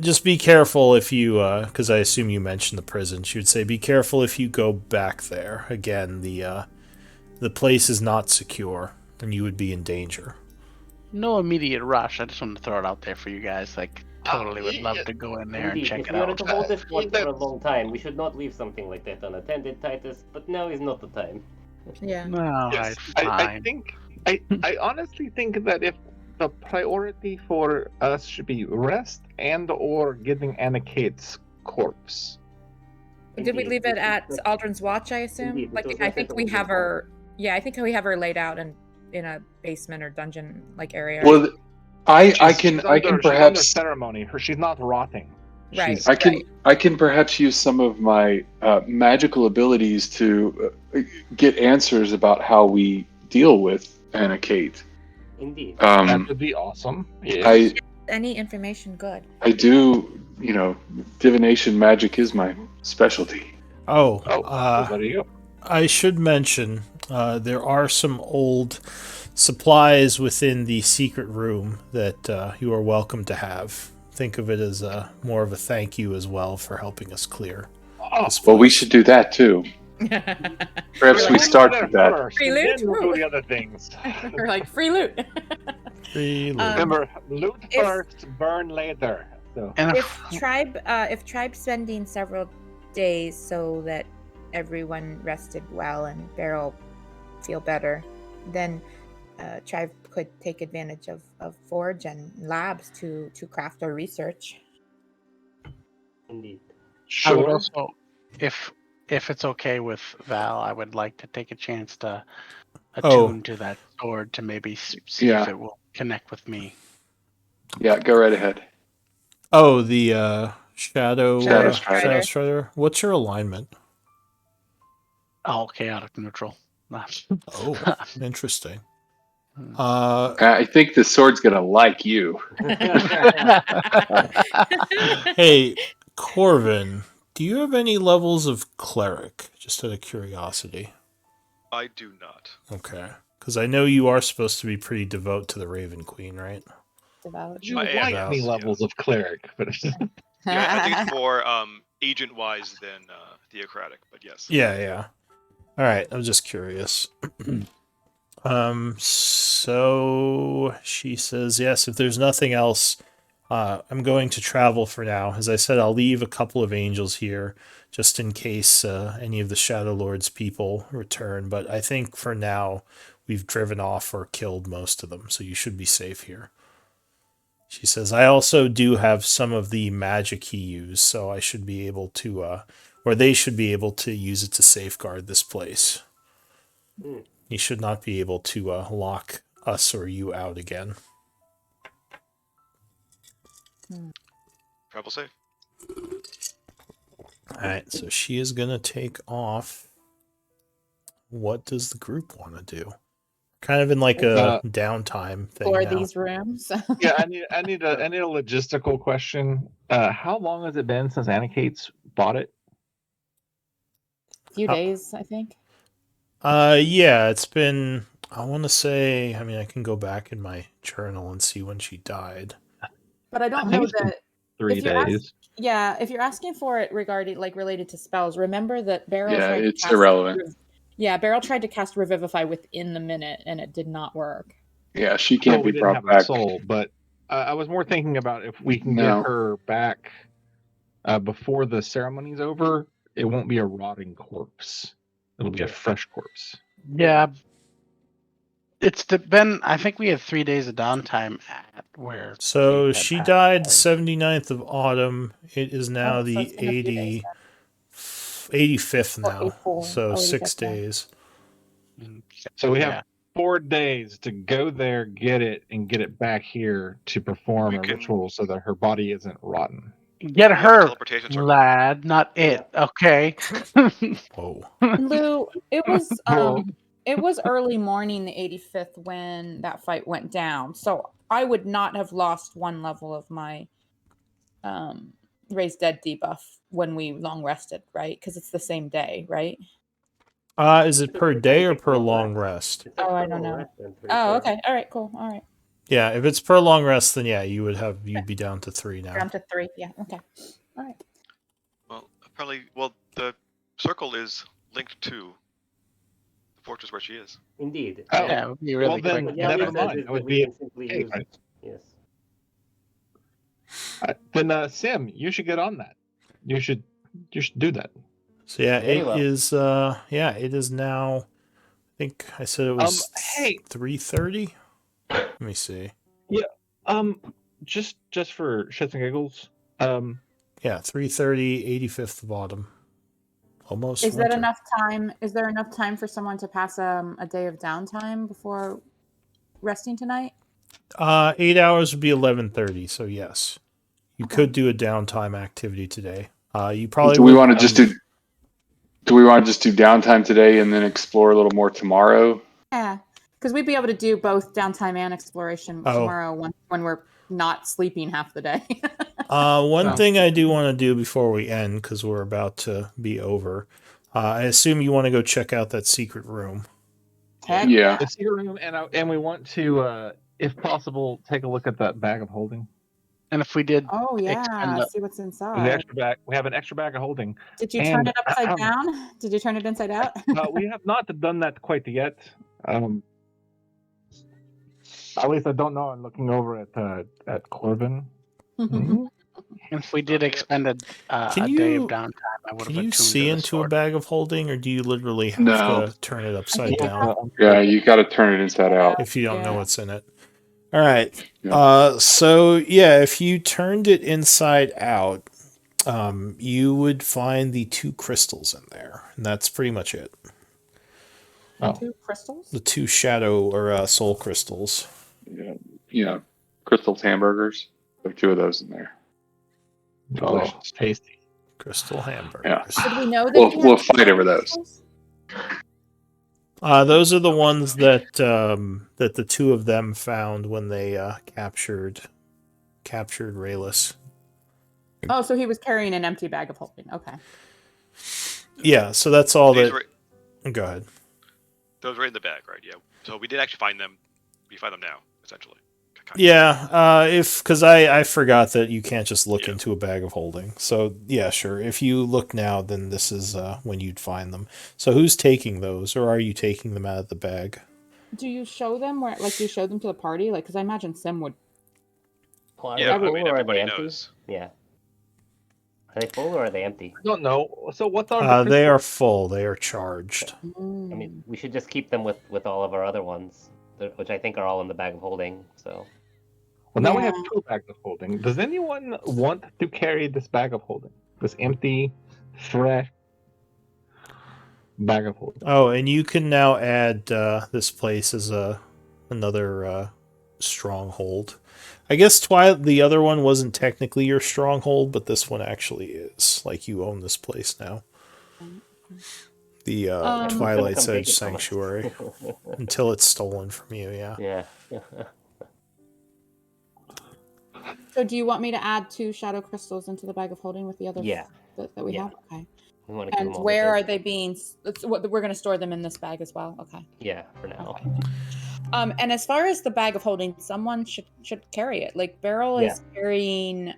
just be careful if you, because I assume you mentioned the prison. She would say be careful if you go back there again. The place is not secure, and you would be in danger. No immediate rush. I just want to throw it out there for you guys. Like, totally would love to go in there and Indeed, check if it we are out. to hold this fort for a long time, we should not leave something like that unattended, Titus. But now is not the time. Yeah. No, Yes, right, I fine. think I honestly think that if the priority for us should be rest and or getting Anakit's corpse. Did we Indeed, leave it this at was- Aldrin's Watch, I assume? Indeed, this was I not think at we Aldrin's have Watch. her. Yeah, I think we have her laid out in a basement or dungeon like area. Well, I She's can under perhaps ceremony. She's not rotting. Right. She's- I can perhaps use some of my magical abilities to get answers about how we deal with Anna Kate. Indeed. That would be awesome. Yes. Any information good? I do, divination magic is my specialty. Oh, there you go. I should mention there are some old supplies within the secret room that you are welcome to have. Think of it as more of a thank you as well for helping us clear. Oh, this Well, we place. should do that too. Perhaps we we'll start do with that. first, Free and loot? then we'll do the other things. We're like free loot. Free loot. Remember, loot if- first, burn later. So. And if tribe spending several days so that everyone rested well and Beryl feel better, then tribe could take advantage of forge and labs to craft or research. Indeed. I would Sure. also, if it's okay with Val, I would like to take a chance to attune to that sword to maybe see Yeah. if it will connect with me. Yeah, go right ahead. Oh, the Shadow Shadow Strider. Shadow Strider. What's your alignment? Oh, chaotic neutral. Oh, interesting. Hmm. I think the sword's gonna like you. Hey, Corvin, do you have any levels of cleric? Just out of curiosity. I do not. Okay. Because I know you are supposed to be pretty devout to the Raven Queen, right? Devout. You I am, like yes, me yeah. levels of cleric, but Yeah, I think it's more agent-wise than theocratic, but yes. Yeah. All right. I was just curious. So she says, yes, if there's nothing else, I'm going to travel for now. As I said, I'll leave a couple of angels here just in case any of the Shadow Lord's people return. But I think for now, we've driven off or killed most of them, so you should be safe here. She says, I also do have some of the magic he used, so I should be able to, or they should be able to use it to safeguard this place. He should not be able to lock us or you out again. Travel safe. Alright, so she is going to take off. What does the group want to do? Kind of in like a downtime thing For now. these rooms. yeah, I need a logistical question. How long has it been since Anicates bought it? A few days, I think. Yeah, it's been, I want to say, I mean, I can go back in my journal and see when she died. But I don't I think know it's been that 3 if you're days. Yeah, if you're asking for it related to spells, remember that Beryl Yeah, tried to it's cast irrelevant. Yeah, Beryl tried to cast Revivify within the minute, and it did not work. Yeah, she can't we be didn't brought have back. a soul, but I was more thinking about if we can No. get her back before the ceremony's over, it won't be a rotting corpse. It'll be a fresh corpse. Yeah. It's been. I think we had 3 days of downtime at where. So Kate had she passed died away. 79th of autumn. It is now Oh, so the it's been a few days 85th Or now. 84. So Oh, 6 85th now. days. So we Yeah. have 4 days to go there, get it, and get it back here to perform We a can- ritual so that her body isn't rotten. Get We have a her, teleportation circle. lad, not it. Okay. Whoa. Lou, it was Well- it was early morning the 85th when that fight went down. So I would not have lost 1 level of my raised dead debuff when we long rested, right? Because it's the same day, right? Is it per day or per long rest? Oh, I don't know. Oh, okay. All right, cool. All right. Yeah, if it's per long rest, then yeah, you'd be down to 3 now. Down to 3. Yeah, okay. All right. Well, the circle is linked to the fortress where she is. Indeed. Oh, Yeah, it would be really then quick. Yeah, never what it says mind. is It would that be we can simply okay, use. right. Yes. Then Sim, you should get on that. You should do that. So yeah, Very it well. is it is now, I think I said it was Hey. 3:30. Let me see. Just for shits and giggles. Yeah, 3:30, 85th of autumn. Almost. Is winter. that enough time? Is there enough time for someone to pass a day of downtime before resting tonight? 8 hours would be 11:30. So yes, you Okay. could do a downtime activity today. You probably. Do we would- want to just do? Do we want to just do downtime today and then explore a little more tomorrow? Yeah, because we'd be able to do both downtime and exploration Oh. tomorrow when we're not sleeping half the day. One Oh. thing I do want to do before we end, because we're about to be over. I assume you want to go check out that secret room. Heck Yeah. The secret room, and we want to, if possible, take a look at that bag of holding. And if we did, Oh yeah, Expand it. see what's The inside. extra bag. We have an extra bag of holding. Did you turn and- it upside down? Did you turn it inside out? We have not done that quite yet. At least I don't know. I'm looking over at Corbin. if we did expend a Can day you- of downtime, I would have Can you attuned see to the into a sword. bag of holding, or do you literally have No. to turn it upside think I down Yeah, you got to turn it inside out. if you don't know Yeah. what's in it? All right. Yeah. So yeah, if you turned it inside out, you would find the 2 crystals in there, and that's pretty much it. Oh, 2 crystals. The 2 shadow or soul crystals. Yeah, Crystal's hamburgers. There are 2 of those in there. delicious, tasty. Crystal hamburgers. Did we know that We'll fight over those. crystals? Those are the ones that that the 2 of them found when they captured Raylus. Oh, so he was carrying an empty bag of holding. Okay. Yeah, so that's all These that. were Go ahead. those were in the bag, right? Yeah. So we did actually find them. We find them now, essentially. Kind of. Yeah, because I forgot that you can't just look Yeah. into a bag of holding. So yeah, sure. If you look now, then this is when you'd find them. So who's taking those, or are you taking them out of the bag? Do you show them where, like, do you show them to the party? Like, because I imagine Sim would. Well, are Yeah, they I full mean, or are they everybody empty? knows. Yeah. Are they full or are they empty? I don't know. So what's on the They crystal? are full. They are charged. I mean, we should just keep them with all of our other ones, which I think are all in the bag of holding. So Well, now we have Yeah. 2 bags of holding. Does anyone want to carry this bag of holding? This empty, fresh bag of holding. Oh, and you can now add this place as another stronghold. I guess the other one wasn't technically your stronghold, but this one actually is. Like, you own this place now. The Twilight Come take Edge it from us. Sanctuary. Until it's stolen from you, yeah. Yeah. So, do you want me to add 2 shadow crystals into the bag of holding with the other? Yeah. That we Yeah. have. Okay. We want to keep And them all where together. are they being? We're going to store them in this bag as well. Okay. Yeah, for now. Okay. And as far as the bag of holding, someone should carry it. Like Beryl is carrying.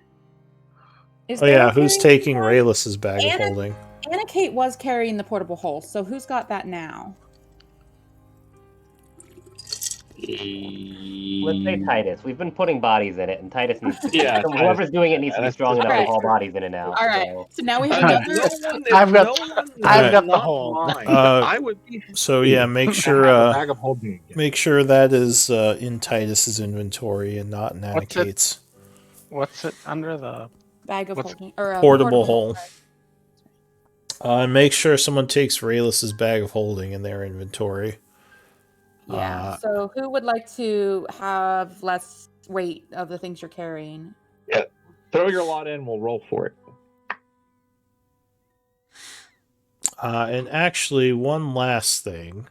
Is Oh yeah, Beryl who's carrying taking the bag? Raylus's bag of Anna- holding? Anna Kate was carrying the portable hole, so who's got that now? Let's say Titus. We've been putting bodies in it, and Titus needs to. Yeah, so whoever's doing it needs to be that's strong just enough to right. haul bodies in it now. All right. So. So now we have another. I've got the hole. I would be. So yeah, make to sure have a bag of holding again. make sure that is in Titus's inventory and not in Anna What's it? Kate's. What's it under the? Bag of What's- holding or a Portable hole. right. And make sure someone takes Raylus's bag of holding in their inventory. Yeah. So who would like to have less weight of the things you're carrying? Throw your lot in. We'll roll for it. And actually, one last thing.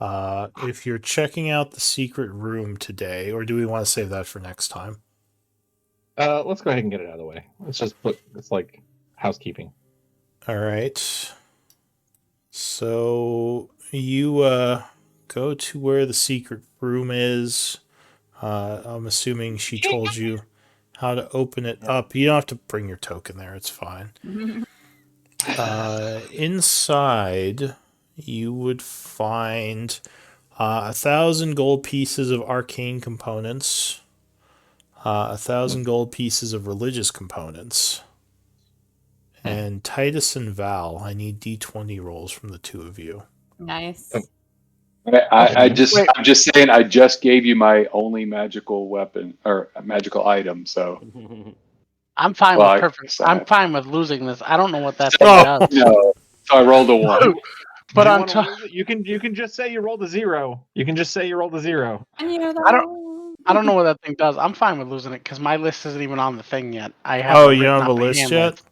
If you're checking out the secret room today, or do we want to save that for next time? Let's go ahead and get it out of the way. Let's just put. It's like housekeeping. All right. So you go to where the secret room is. I'm assuming she told you how to open it up. You don't have to bring your token there. It's fine. Inside, you would find 1,000 gold pieces of arcane components, 1,000 gold pieces of religious components, and Titus and Val. I need D20 rolls from the 2 of you. Nice. I'm just saying. I just gave you my only magical weapon or magical item. So I'm fine Well, with perfect. I'm fine with losing this. I don't know what that thing Oh. does. no. So I rolled a 1. But Do you on wanna top, lose it? you can just say you rolled a 0. You can just say you rolled a 0. And you know, I don't know what that thing does. I'm fine with losing it because my list isn't even on the thing yet. I have. Oh, it you written don't have a up list hand yet? list.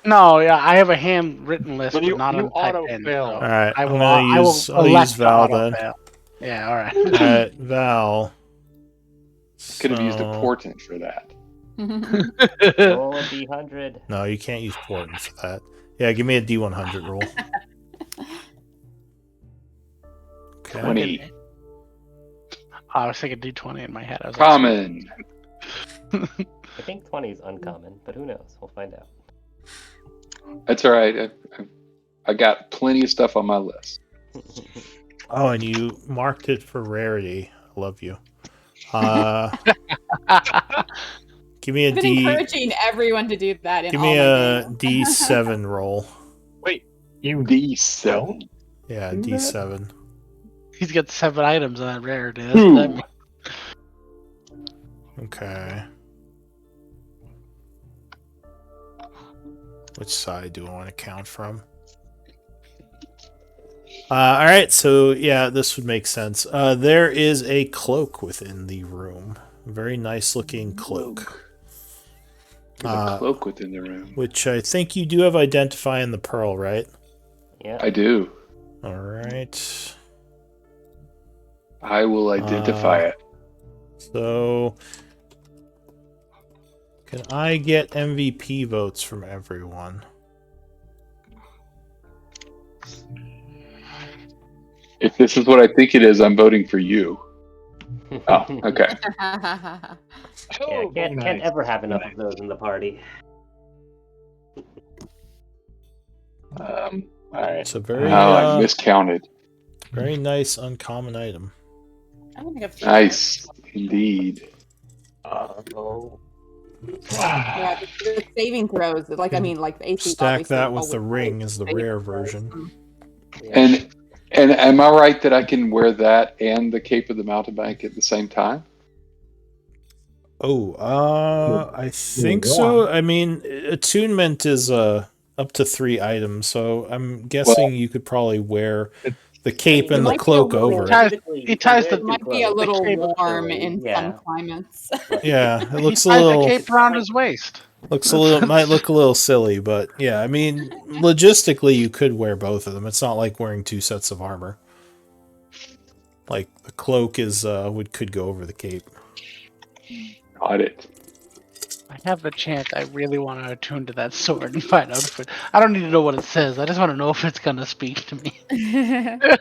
No, yeah, I have a handwritten list, But but you- not you a typed auto in. fail. So All right, I I'm will. gonna I will use. I'll elect use to Val auto then. fail. Yeah, all right. All right, Val. Could have used a So- portent for that. Roll a D100. No, you can't use portent for that. Yeah, give me a D100 roll. Okay. 20. I was thinking D20 in my head. I was Common. I think 20 is uncommon, but who knows? We'll find out. That's all right. I got plenty of stuff on my list. Oh, and you marked it for rarity. I love you. Give me a I've been D. encouraging everyone to do that. In Give all me my a games. D7 roll. You D7. Yeah, Do that? D7. He's got 7 items on that rarity. That's Ooh. what that means. Okay. Which side do I want to count from? All right, so yeah, this would make sense. There is a cloak within the room. A very nice looking cloak. There's a cloak within the room. Which I think you do have identify in the pearl, right? Yeah. I do. All right. I will identify it. So, can I get MVP votes from everyone? If this is what I think it is, I'm voting for you. Oh, okay. Yeah, Oh, can't nice. ever have enough Nice. of those in the party. All right. It's a very, Oh, I miscounted. very nice uncommon item. I don't think I've Nice, indeed. Oh. Yeah, the saving throws, like I mean, like the AC. Stack obviously that with always the ring plays as the saving rare throws. version. Yeah. And am I right that I can wear that and the Cape of the Mountebank at the same time? Oh, I think go so. I mean, attunement is up to 3 items, so I'm guessing you could probably wear the cape and the might be a cloak little- over it. Ties- Typically, he ties wear the- It might be a clothes. little cape- warm in Yeah. some climates. Yeah, it He looks a ties the little cape around his waist. might look a little silly, but yeah, I mean, logistically you could wear both of them. It's not like wearing 2 sets of armor. Like the cloak is could go over the cape. Got it. I have the chance. I really want to attune to that sword and find out if it. I don't need to know what it says. I just want to know if it's gonna speak to me.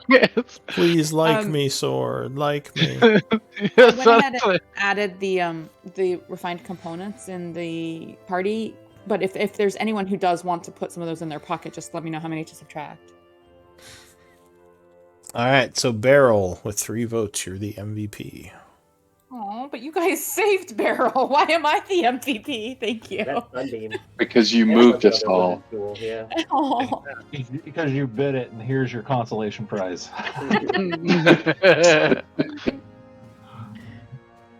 Yes. Please like Um, me, sword, like me. Yes, I went ahead that's and it. added the refined components in the party. But if there's anyone who does want to put some of those in their pocket, just let me know how many to subtract. All right, so Beryl with 3 votes, you're the MVP. Oh, but you guys saved Beryl. Why am I the MVP? Thank you. That's Sunbeam. Because you Yeah, moved that's us another all. wizard tool, yeah. Oh. Because you bid it, and here's your consolation prize.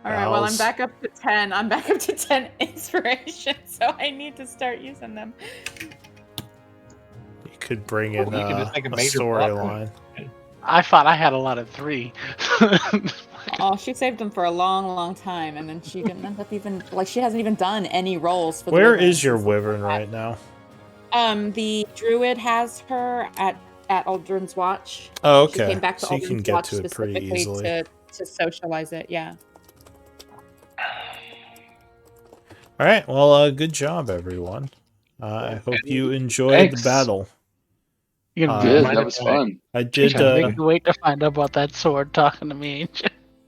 All right, well, I'm Else. back up to 10. I'm back up to 10 inspiration, so I need to start using them. You could bring Or in you could just make a a major storyline. I thought I had a lot of 3. Oh, she saved them for a long, long time, and then she didn't end up even like she hasn't even done any rolls for. Where the is your wyvern. wyvern right now? The druid has her at Aldrin's Watch. Oh, She okay. came back to So you can Aldrin's get Watch to it pretty specifically easily. to socialize it. Yeah. All right. Well, good job, everyone. I hope you enjoyed Thanks. the battle. You can Did, That was fun. I did. make me wait to find out about that sword talking to me.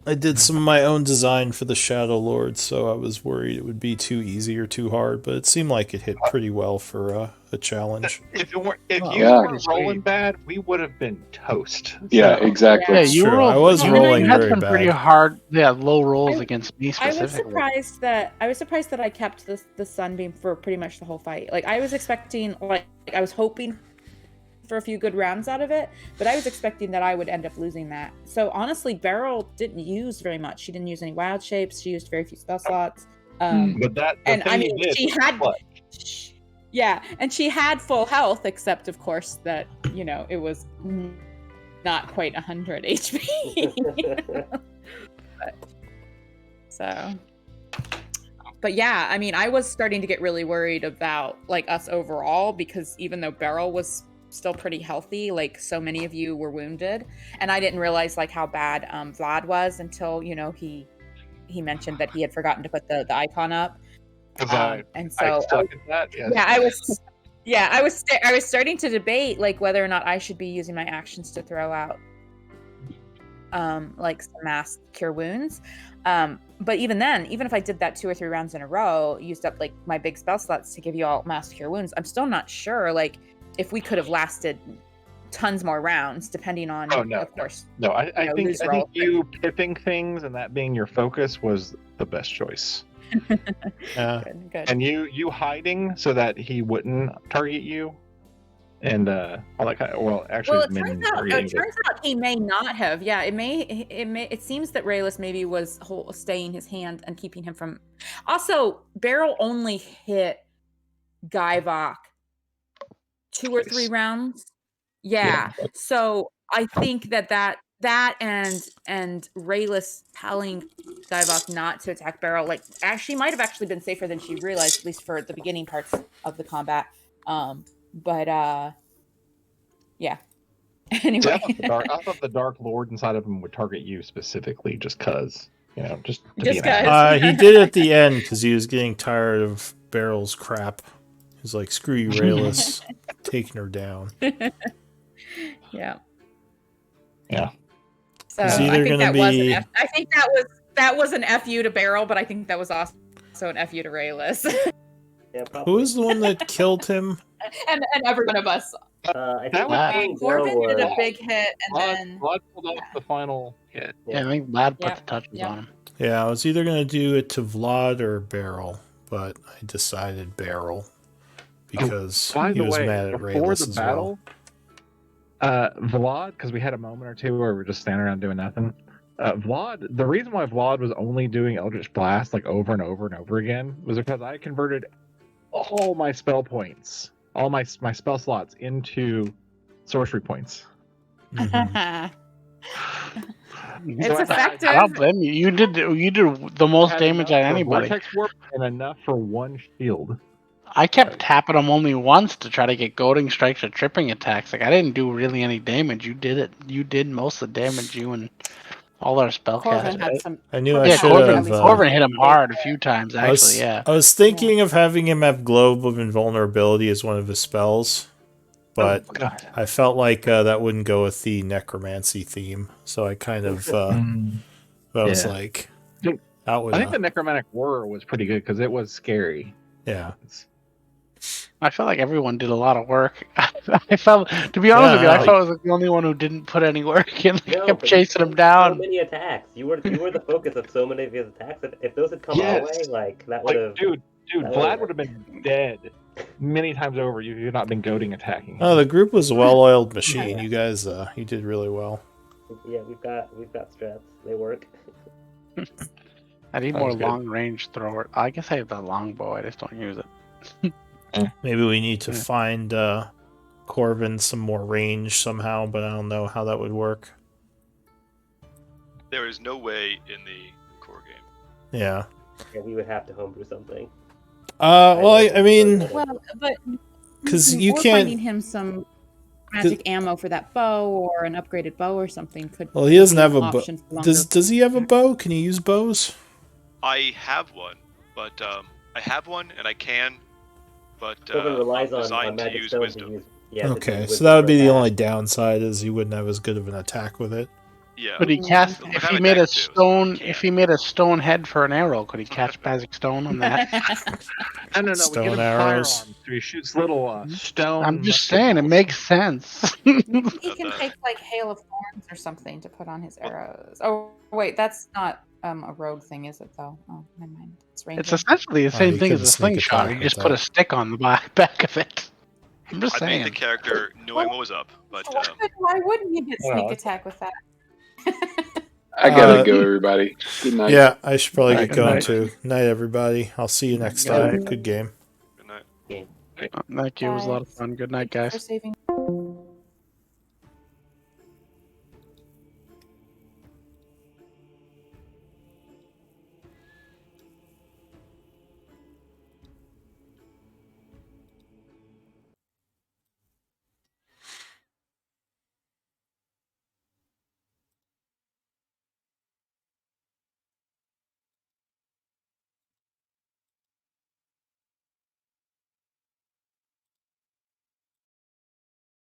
I did some of my own design for the Shadow Lord, so I was worried it would be too easy or too hard, but it seemed like it hit pretty well for a challenge. If you Yeah. weren't rolling bad, we would have been toast. Yeah, So- exactly. Yeah, It's you true. rolled. I was you rolling had very some pretty bad. hard, low rolls I- against me I was specifically. surprised that I kept the sunbeam for pretty much the whole fight. Like I was expecting, like I was hoping for a few good rounds out of it, but I was expecting that I would end up losing that. So honestly, Beryl didn't use very much. She didn't use any wild shapes. She used very few spell slots. But the And I thing you mean, did she was had, clutch. yeah, and she had full health, except of course that it was not quite 100 HP. So, but yeah, I mean, I was starting to get really worried about like us overall because even though Beryl was still pretty healthy, like so many of you were wounded, and I didn't realize like how bad Vlad was until he mentioned that he had forgotten to put the icon up. 'Cause I And so suck at that. Yes. yeah, I was starting to debate like whether or not I should be using my actions to throw out like some mass cure wounds. But even then, even if I did that 2 or 3 rounds in a row, used up like my big spell slots to give you all mass cure wounds, I'm still not sure like if we could have lasted tons more rounds, depending on, Oh, no, of course. No, I think lose roll. you pipping things and that being your focus was the best choice. Yeah. Good. And you hiding so that he wouldn't target you, and all that kind of, well, actually, Well, it Min turns targeting out he may not have. Yeah, it seems that Rayless maybe was staying his hand and keeping him from. Also, Beryl only hit Guyvok 2 or 3 rounds. Yeah. So I think that and Rayless telling Guyvok not to attack Beryl, like actually might have actually been safer than she realized, at least for the beginning parts of the combat. Yeah. Anyway. See, I thought the Dark Lord inside of him would target you specifically, just cause, just to Just be an 'cause. ass. He did at the end because he was getting tired of Beryl's crap. He's like, "Screw you, Rayless, taking her down." Yeah. So It's I either think gonna that was be- an I think that was an FU to Barrel, but I think that was also an FU to Rayless. Yeah, probably. Who was the one that killed him? and every one of us. I think That was- killing Corbin Daryl did a was- big hit, and then Vlad pulled off the final hit. Yeah, I think Vlad put Yep, the touches yep. on him. Yeah, I was either gonna do it to Vlad or Barrel, but I decided Barrel because By he the was way, mad at before Rayless the as battle, well. Vlad, because we had a moment or two where we were just standing around doing nothing. Vlad, the reason why Vlad was only doing Eldritch Blast like over and over and over again was because I converted all my spell points, all my spell slots into sorcery points. Mhm. it's So I- effective. I don't blame you. You did the most had damage enough on for anybody. Vortex Warp and enough for one shield. I kept tapping him only once to try to get goading strikes or tripping attacks. Like I didn't do really any damage. You did it. You did most of the damage. You and all our Corbin spellcasters. had some. I knew Corbin I Yeah, should Corbin, have. Corbin hit him hard a few times I was, actually. Yeah. I was thinking of having him have Globe of Invulnerability as one of his spells, but Oh, God. I felt like that wouldn't go with the necromancy theme, so I kind of I was Yeah. like, Dude, out with I think the Necromantic Whir was pretty good because it was scary. yeah. I felt like everyone did a lot of work. I felt, to be honest with you, I Yeah. felt I was the only one who didn't put any work in. I No, kept but chasing him So down. many attacks. You were the focus of so many of his attacks. If those had come our way, Yes. like that would Like, have. dude, that Vlad would've- would have been dead many times over. You had not been goading attacking. Oh, the group was a well-oiled machine. You guys, you did really well. Yeah, we've got strats. They work. I need That more was good. long range thrower. I guess I have the longbow. I just don't use it. Maybe we need to Yeah. find Corvin some more range somehow, but I don't know how that would work. There is no way in the core game. Yeah. Yeah, we would have to homebrew something. Well, I mean, Well, but 'Cause you or can't- finding him some magic ammo for that bow or an upgraded bow or something could. well, he doesn't be have an a bow. option for longer. Does he have a bow? Can he use bows? I have one, but I have one and I can, but Corbin relies I'm on designed to magic use stones wisdom. to use. Yeah, to Okay, use so that would be wisdom the for only attack. downside is he wouldn't have as good of an attack with it. Yeah. Could he Mhm. cast I if have he a made a deck too, so stone? I If can. he made a stone head for an arrow, could he catch magic stone on that? No, we get Stone him arrows. firearms, so he shoots little stone. I'm just musket saying, it balls. makes sense. He Got can that. take like Hail of Thorns or something to put on his arrows. Oh wait, that's not a rogue thing, is it though? Oh, never mind. It's ranged. It's essentially the Oh, same you thing as couldn't a sneak slingshot. attack You just with put a that. stick on the back of it. I'm just I made saying. the character knowing what was up, but Why wouldn't he get sneak Well, attack with that? I gotta Uh, go, everybody. Good night. Yeah, I should probably Alright, get good going night. too. Night, everybody. I'll see you next Good time. night. Good game. good night. Thank you. It was a lot of fun. Good night, Thank you guys. for saving